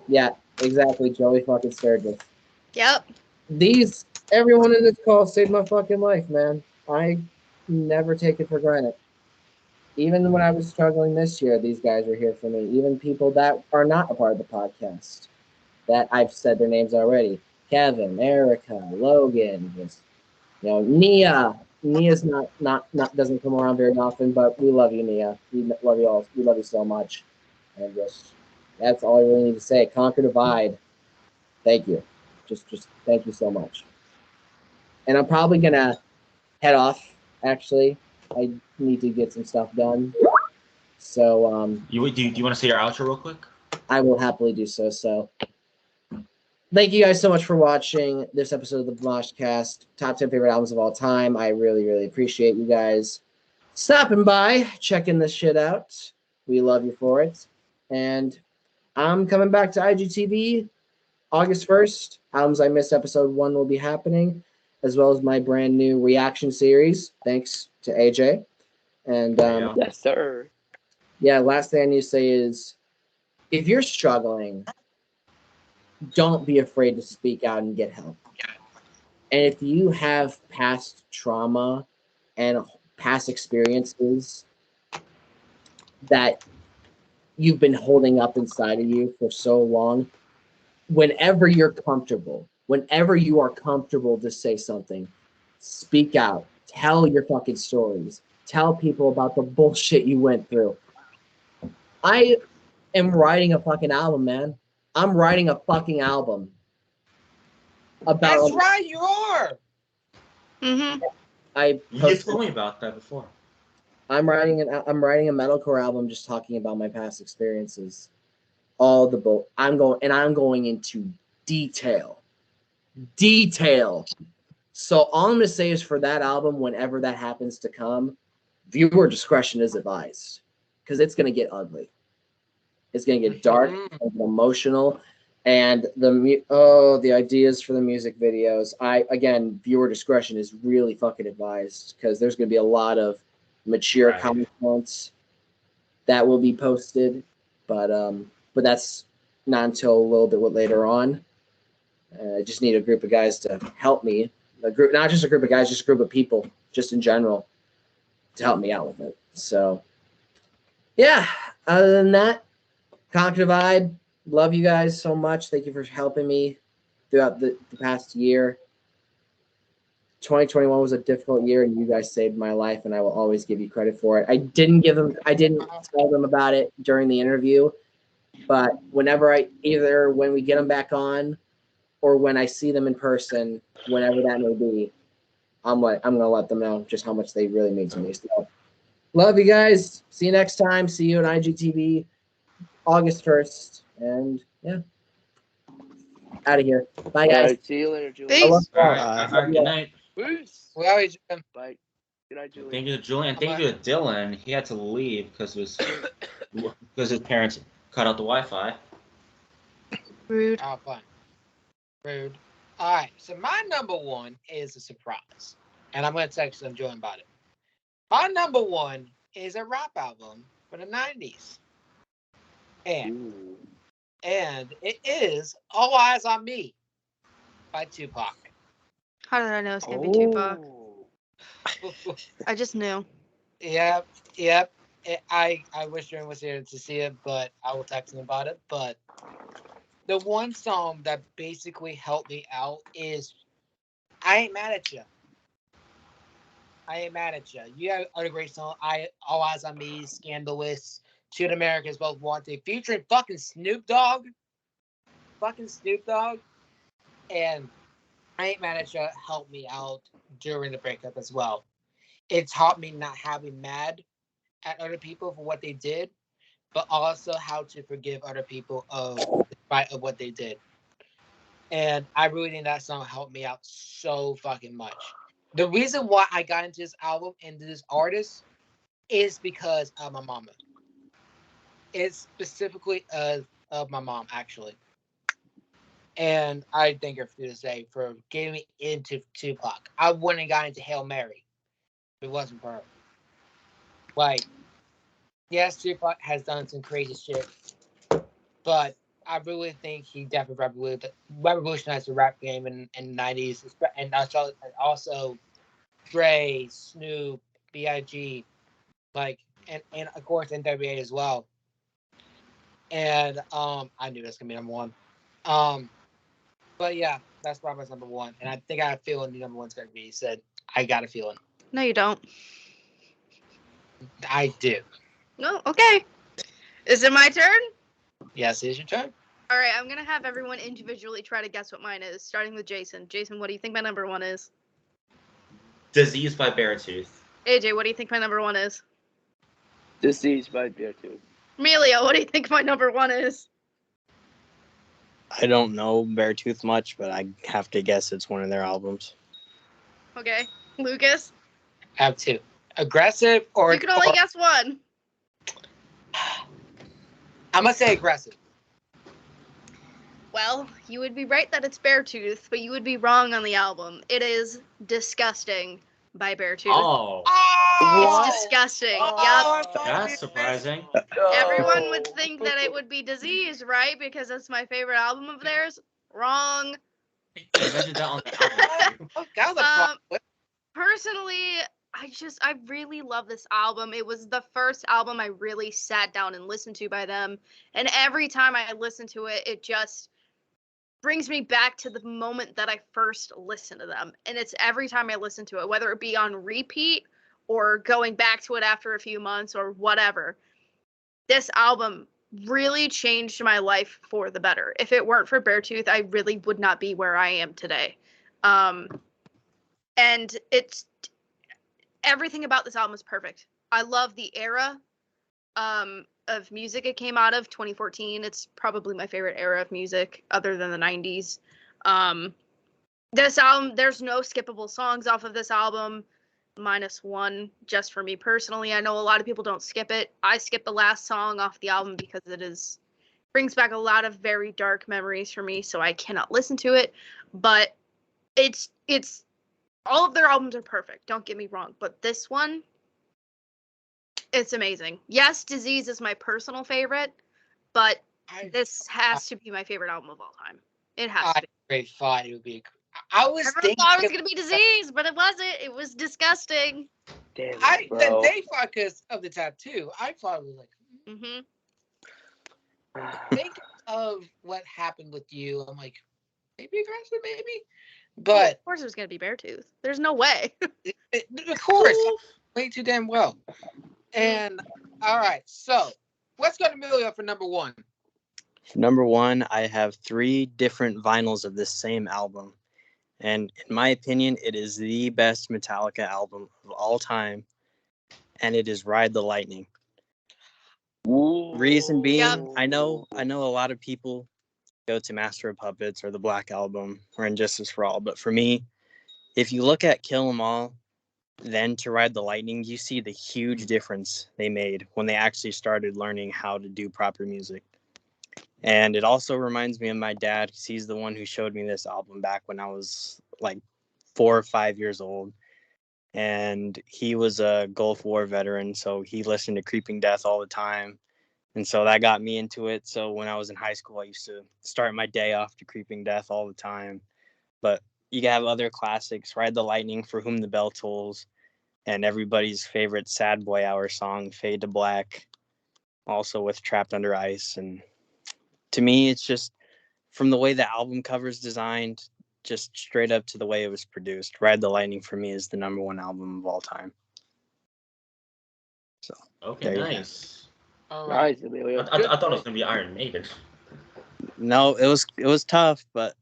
Yeah, exactly, Joey fucking Sturgis. Yep. Everyone in this call saved my fucking life, man. I never take it for granted. Even when I was struggling this year, these guys were here for me. Even people that are not a part of the podcast, that I've said their names already. Kevin, Erica, Logan, Niah. Niah's not doesn't come around very often, but we love you, Niah. We love you all. We love you so much. And that's all I really need to say. Conquer Divide. Thank you. Just thank you so much. And I'm probably gonna head off. Actually, I need to get some stuff done. So do you want to say your outro real quick? I will happily do so. So thank you guys so much for watching this episode of the Moshcast, top 10 favorite albums of all time. I really, really appreciate you guys stopping by, checking this shit out. We love you for it. And I'm coming back to IGTV August 1st. Albums I Missed episode 1 will be happening. as well as my brand new reaction series. Thanks to AJ. And Yes, sir. yeah, last thing I need to say is, if you're struggling, don't be afraid to speak out and get help. And if you have past trauma and past experiences that you've been holding up inside of you for so long, whenever you are comfortable to say something, speak out, tell your fucking stories, tell people about the bullshit you went through. I am writing a fucking album, man. I'm writing a fucking album about. That's right, you are. You told me about that before. I'm writing a metalcore album just talking about my past experiences. All the I'm going into detail. So all I'm gonna say is, for that album, whenever that happens to come, viewer discretion is advised, because it's gonna get ugly. It's gonna get dark and emotional, and the ideas for the music videos. Viewer discretion is really fucking advised, because there's gonna be a lot of mature comments that will be posted, but that's not until a little bit later on. I just need a group of guys to help me. Not just a group of guys, just a group of people, just in general, to help me out with it. So, yeah. Other than that, Conquer Vibe, love you guys so much. Thank you for helping me throughout the past year. 2021 was a difficult year, and you guys saved my life, and I will always give you credit for it. I didn't tell them about it during the interview, but whenever when we get them back on, or when I see them in person, whenever that may be, I'm gonna let them know just how much they really mean to me. So, love you guys. See you next time. See you on IGTV, August 1st, and yeah, out of here. Bye, guys. All right, see you later, Julian. Peace. All right, good night. Peace. We always do. Bye. Good night, Julian. Thank you to Julian. Thank you to Dylan. He had to leave because his parents cut out the Wi-Fi. Rude. Oh, fun. Rude. All right. So my number one is a surprise, and I'm gonna text them Julian about it. My number one is a rap album from the '90s, and it is "All Eyes on Me" by Tupac. How did I know it's gonna be Tupac? I just knew. Yep. I wish Jordan was here to see it, but I will text him about it. But the one song that basically helped me out is "I Ain't Mad at Ya." I Ain't Mad at Ya. You have other great song, "All Eyes on Me," "Scandalous," "Two Americans Both Wanted," featuring fucking Snoop Dogg. And "I Ain't Mad at Ya" helped me out during the breakup as well. It taught me not having mad at other people for what they did, but also how to forgive other people despite of what they did. And I really think that song helped me out so fucking much. The reason why I got into this album and this artist is because of my mama. It's specifically of my mom, actually. And I thank her for this day for getting me into Tupac. I wouldn't have gotten into Hail Mary if it wasn't for her. Like, yes, Tupac has done some crazy shit, but I really think he definitely revolutionized the rap game in the 90s, and also Dre, Snoop, B.I.G., and of course NWA as well. And I knew this was gonna be number one. But yeah, that's probably number one. And I think I have a feeling the number one's gonna be said. I got a feeling. No, you don't. I do. No, okay. Is it my turn? Yes, it's your turn. All right, I'm gonna have everyone individually try to guess what mine is, starting with Jason. Jason, what do you think my number one is? Diseased by Beartooth. AJ, what do you think my number one is? Diseased by Beartooth. Emilio, what do you think my number one is? I don't know Beartooth much, but I have to guess it's one of their albums. Okay. Lucas? I have two. Aggressive or... You can only guess one. I'm going to say aggressive. Well, you would be right that it's Beartooth, but you would be wrong on the album. It is Disgusting by Beartooth. Oh, It's disgusting. I Yep. thought that's it surprising. Everyone would think that it would be Disease, right? Because it's my favorite album of theirs. Wrong. You mentioned that on the album. was that was a plot Um, twist. Personally, I really love this album. It was the first album I really sat down and listened to by them. And every time I listen to it, it just brings me back to the moment that I first listened to them. And it's every time I listen to it, whether it be on repeat or going back to it after a few months or whatever. This album really changed my life for the better. If it weren't for Beartooth, I really would not be where I am today. And it's everything about this album is perfect. I love the era of music it came out of, 2014. It's probably my favorite era of music other than the 90s. This album, there's no skippable songs off of this album, -1 just for me personally. I know a lot of people don't skip it. I skip the last song off the album because brings back a lot of very dark memories for me, so I cannot listen to it. But it's all of their albums are perfect, don't get me wrong, but this one, it's amazing. Yes, Disease is my personal favorite, but this has to be my favorite album of all time. It has to be. I thought it would be. I was Everyone thinking. thought it was gonna be Disease, but it wasn't. It was Disgusting. Damn it, The bro. day because of the tattoo, I thought it was like. Mm-hmm. Think of what happened with you. I'm like, maybe aggressive, maybe, Well, but of course it was gonna be Beartooth. There's no way. of course, way too damn well. And all right, so let's go to Emilio for number one. Number one, I have 3 different vinyls of this same album. And in my opinion, it is the best Metallica album of all time. And it is Ride the Lightning. Ooh. Reason being, Yep. I know a lot of people go to Master of Puppets or the Black Album or Injustice for All. But for me, if you look at Kill 'Em All, then to Ride the Lightning, you see the huge difference they made when they actually started learning how to do proper music. And it also reminds me of my dad, because he's the one who showed me this album back when I was like 4 or 5 years old. And he was a Gulf War veteran, so he listened to Creeping Death all the time. And so that got me into it. So when I was in high school, I used to start my day off to Creeping Death all the time. But you have other classics, Ride the Lightning, For Whom the Bell Tolls, and everybody's favorite Sad Boy Hour song, Fade to Black, also with Trapped Under Ice. And to me, it's just from the way the album cover's designed, just straight up to the way it was produced. Ride the Lightning for me is the number 1 album of all time. So Okay, there you go. nice. All right. Nice, Emilio. I thought it was gonna be Iron Maiden. No, it was tough, but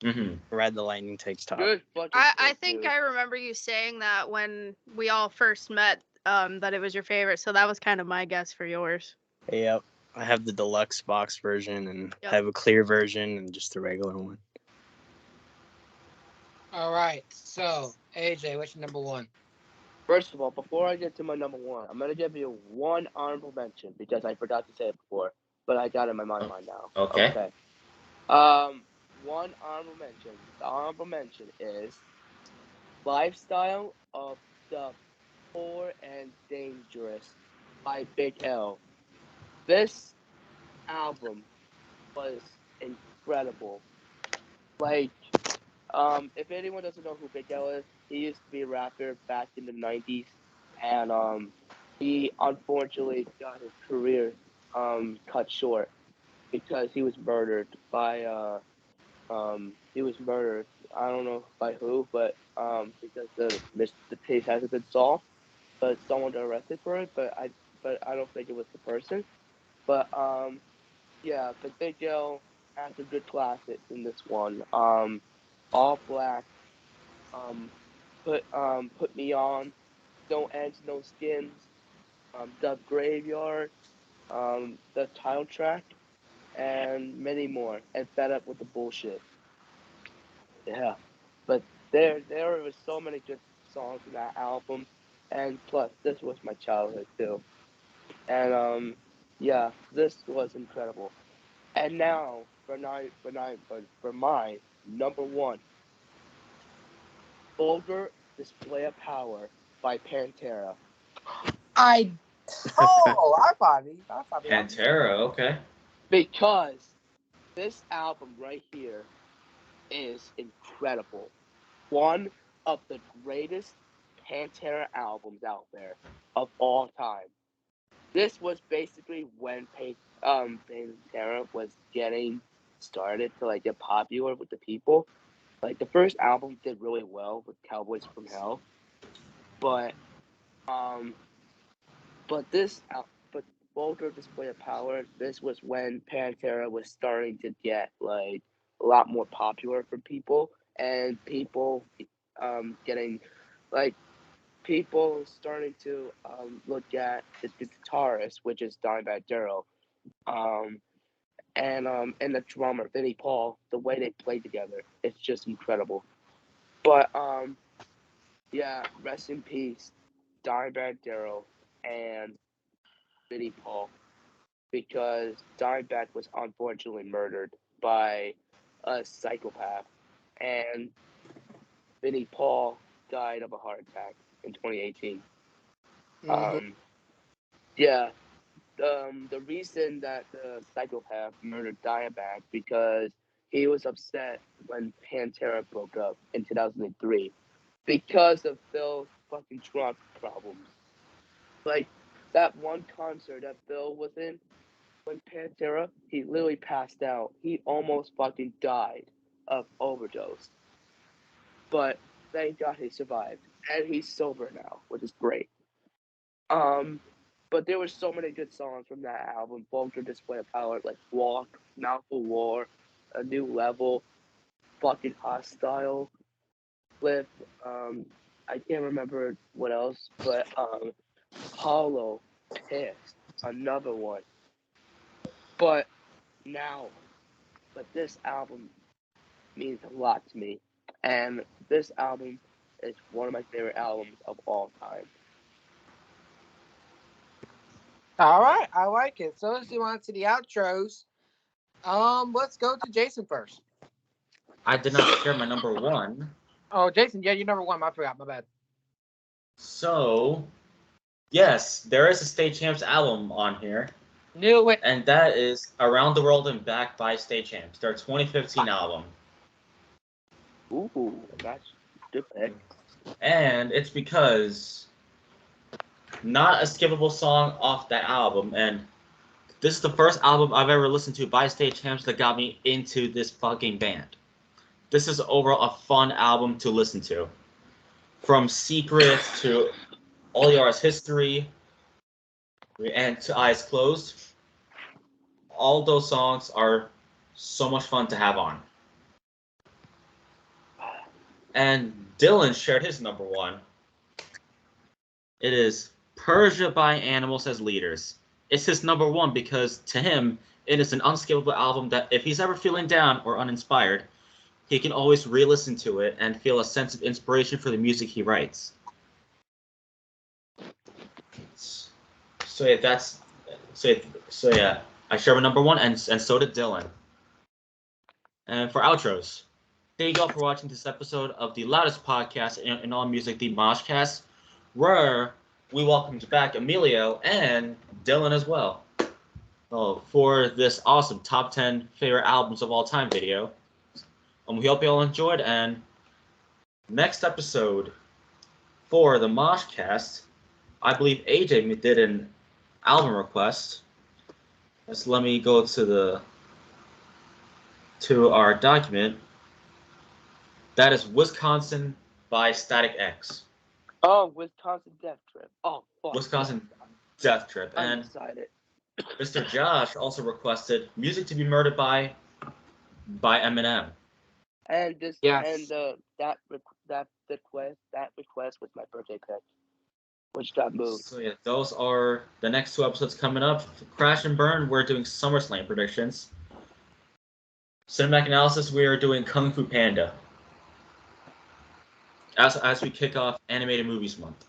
Mm-hmm. Ride the Lightning takes top. Good fucking I pick, think dude. I remember you saying that when we all first met, that it was your favorite. So that was kind of my guess for yours. Yep. I have the deluxe box version, and Yep. I have a clear version and just the regular one. All right. So AJ, what's your number one? First of all, before I get to my number one, I'm gonna give you one honorable mention because I forgot to say it before, but I got it in my mind now. Okay. One honorable mention. The honorable mention is Lifestyle of the Poor and Dangerous by Big L. This album was incredible. Like, if anyone doesn't know who Big L is, he used to be a rapper back in the 90s, and he unfortunately got his career cut short because he was murdered by he was murdered. I don't know by who, but because the case hasn't been solved, but someone got arrested for it. But I don't think it was the person. But yeah, but Big L has some good classics in this one. All Black, put me on, no ends, no skins, the Graveyard, the title track, and many more, and Fed Up with the Bullshit. Yeah, but there was so many good songs in that album, and plus this was my childhood too, and yeah, this was incredible. And now my number one, Vulgar Display of Power by Pantera. I probably. Pantera, okay. Because this album right here is incredible. One of the greatest Pantera albums out there of all time. This was basically when Pantera was getting started to like get popular with the people. Like the first album did really well with Cowboys from Hell, but but Vulgar Display of Power. This was when Pantera was starting to get like a lot more popular for people, and getting like people starting to look at the guitarist, which is Dimebag Darrell, and the drummer Vinnie Paul. The way they play together, it's just incredible. But yeah, rest in peace, Dimebag Darrell and Vinnie Paul, because Dimebag was unfortunately murdered by a psychopath, and Vinnie Paul died of a heart attack in 2018. Yeah, the reason that the psychopath murdered Dimebag because he was upset when Pantera broke up in 2003 because of Phil's fucking drug problems. Like that one concert that Phil was in when Pantera, he literally passed out. He almost fucking died of overdose. But thank God he survived. And he's sober now, which is great. But there were so many good songs from that album. Vulgar Display of Power, like Walk, Mouth of War, A New Level, fucking Hostile, Flip, I can't remember what else, but Hollow, Pissed, another one. But this album means a lot to me. And this album is one of my favorite albums of all time. All right, I like it. So let's do on to the outros. Let's go to Jason first. I did not share my number one. Oh, Jason, yeah, you're number one. I forgot. My bad. So, yes, there is a State Champs album on here. Knew it. And that is Around the World and Back by State Champs, their 2015 album. Ooh, that's good pick. And it's because not a skippable song off that album, and this is the first album I've ever listened to by State Champs that got me into this fucking band. This is overall a fun album to listen to. From Secret to All Yours History and to Eyes Closed. All those songs are so much fun to have on. And Dylan shared his number one. It is Persia by Animals as Leaders. It's his number one because to him, it is an unskippable album that if he's ever feeling down or uninspired, he can always re-listen to it and feel a sense of inspiration for the music he writes. So yeah, I share my number one, and so did Dylan. And for outros, thank you all for watching this episode of the Loudest Podcast in all music, the Moshcast, where we welcomed back Emilio and Dylan as well. For this awesome top 10 favorite albums of all time video. We hope you all enjoyed, and next episode for the Moshcast, I believe AJ did an album request. Just let me go to our document. That is Wisconsin by Static X. Oh, Wisconsin Death Trip. Oh, fuck. Wisconsin Death Trip. I'm And excited. Mr. Josh also requested Music to be Murdered by Eminem. And Yes. that request was my birthday pick, which got moved. So yeah, those are the next two episodes coming up. Crash and Burn, we're doing SummerSlam predictions. Cinematic Analysis, we are doing Kung Fu Panda. As we kick off Animated Movies Month.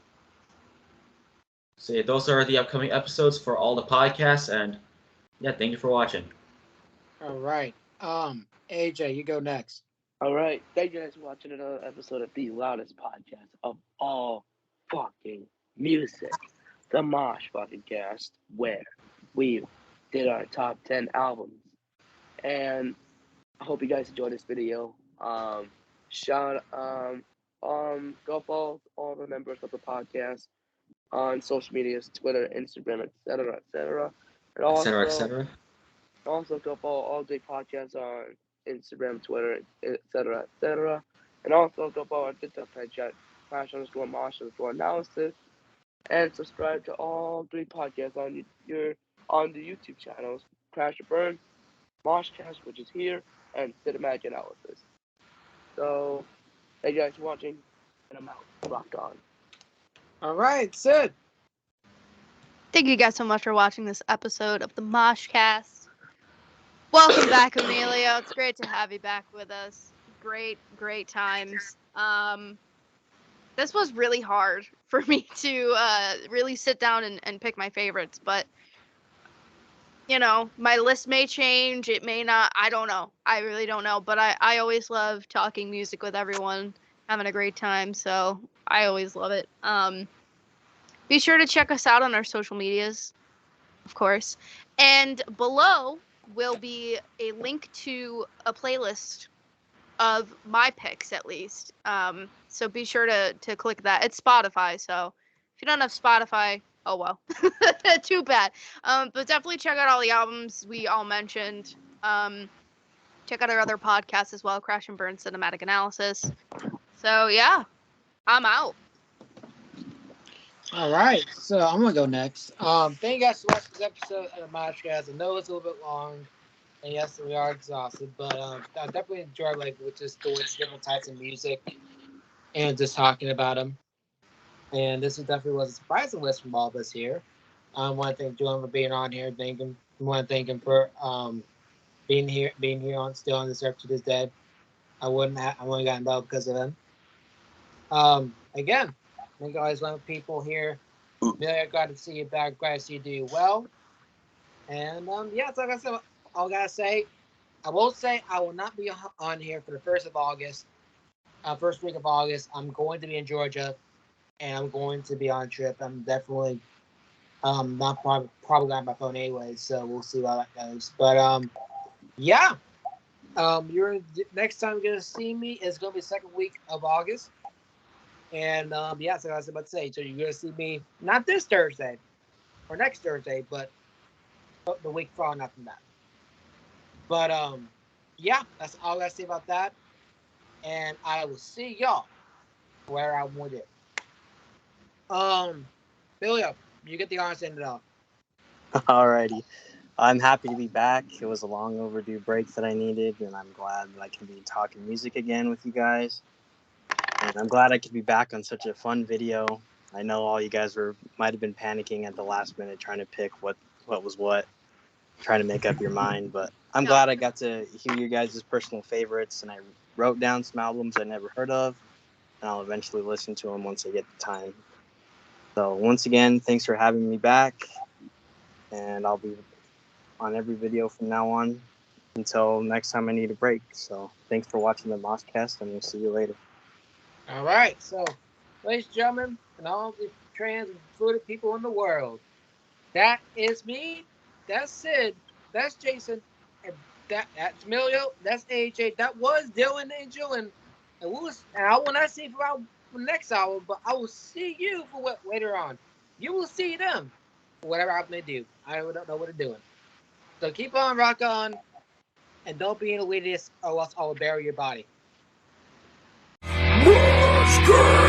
So yeah, those are the upcoming episodes for all the podcasts, and yeah, thank you for watching. All right. AJ, you go next. All right. Thank you guys for watching another episode of the loudest podcast of all fucking music, the Mosh fucking cast, where we did our top 10 albums. And I hope you guys enjoyed this video. Go follow all the members of the podcast on social medias, Twitter, Instagram, etc., etc. And etc. also go follow all day podcasts on Instagram, Twitter, etc., etc. And also go follow our TikTok page at _Mosh_analysis, and subscribe to all 3 podcasts on the YouTube channels: Crash or Burn, Moshcast, which is here, and Cinematic Analysis. So, thank you guys for watching, and I'm out. Rock on. All right, Sid. Thank you guys so much for watching this episode of the Moshcast. Welcome back, Emilio. It's great to have you back with us. Great times. This was really hard for me to really sit down and pick my favorites, but my list may change. It may not. I don't know. I really don't know. But I always love talking music with everyone, having a great time. So I always love it. Be sure to check us out on our social medias, of course. And below will be a link to a playlist of my picks, at least. So be sure to click that. It's Spotify, so if you don't have Spotify, oh well. Too bad. But definitely check out all the albums we all mentioned. Check out our other podcasts as well, Crash and Burn Cinematic Analysis. So yeah, I'm out. All right, so I'm gonna go next. Thank you guys for watching this episode of the Moshcast. I know it's a little bit long, and yes, we are exhausted, but I definitely enjoy with just doing different types of music and just talking about them. And this definitely was a surprising list from all of us here. I want to thank Julian for being on here. I want to thank him for being here still on this earth to this day. I wouldn't have gotten involved because of him. Again, thank you always love people here. Really glad to see you back. Glad to see you do well. And yeah, so like I said, all I gotta say, I will say I will not be on here for the first week of August. I'm going to be in Georgia, and I'm going to be on a trip. I'm definitely not probably got my phone anyway, so we'll see how that goes. But yeah, next time you're gonna see me is gonna be the second week of August, and yeah, so I was about to say, so you're gonna see me not this Thursday or next Thursday, but the week following after that. But yeah, that's all I gotta say about that, and I will see y'all where I'm with it. Emilio, you get the honors to end it off. Alrighty. I'm happy to be back. It was a long overdue break that I needed, and I'm glad that I can be talking music again with you guys. And I'm glad I could be back on such a fun video. I know all you guys might have been panicking at the last minute trying to pick what was what, trying to make up your mind, but I'm glad I got to hear you guys' personal favorites, and I wrote down some albums I never heard of, and I'll eventually listen to them once I get the time. So once again, thanks for having me back, and I'll be on every video from now on until next time I need a break. So thanks for watching the Moshcast, and we'll see you later. All right, so ladies and gentlemen, and all the trans and fluid people in the world, that is me, that's Sid, that's Jason, and that's Emilio, that's AJ, that was Dylan and Julian, and I will not see for the next hour, but I will see you for later on. You will see them for whatever album they do. I don't know what they're doing. So keep on, rock on, and don't be an elitist, or else I will bury your body. Moshcast!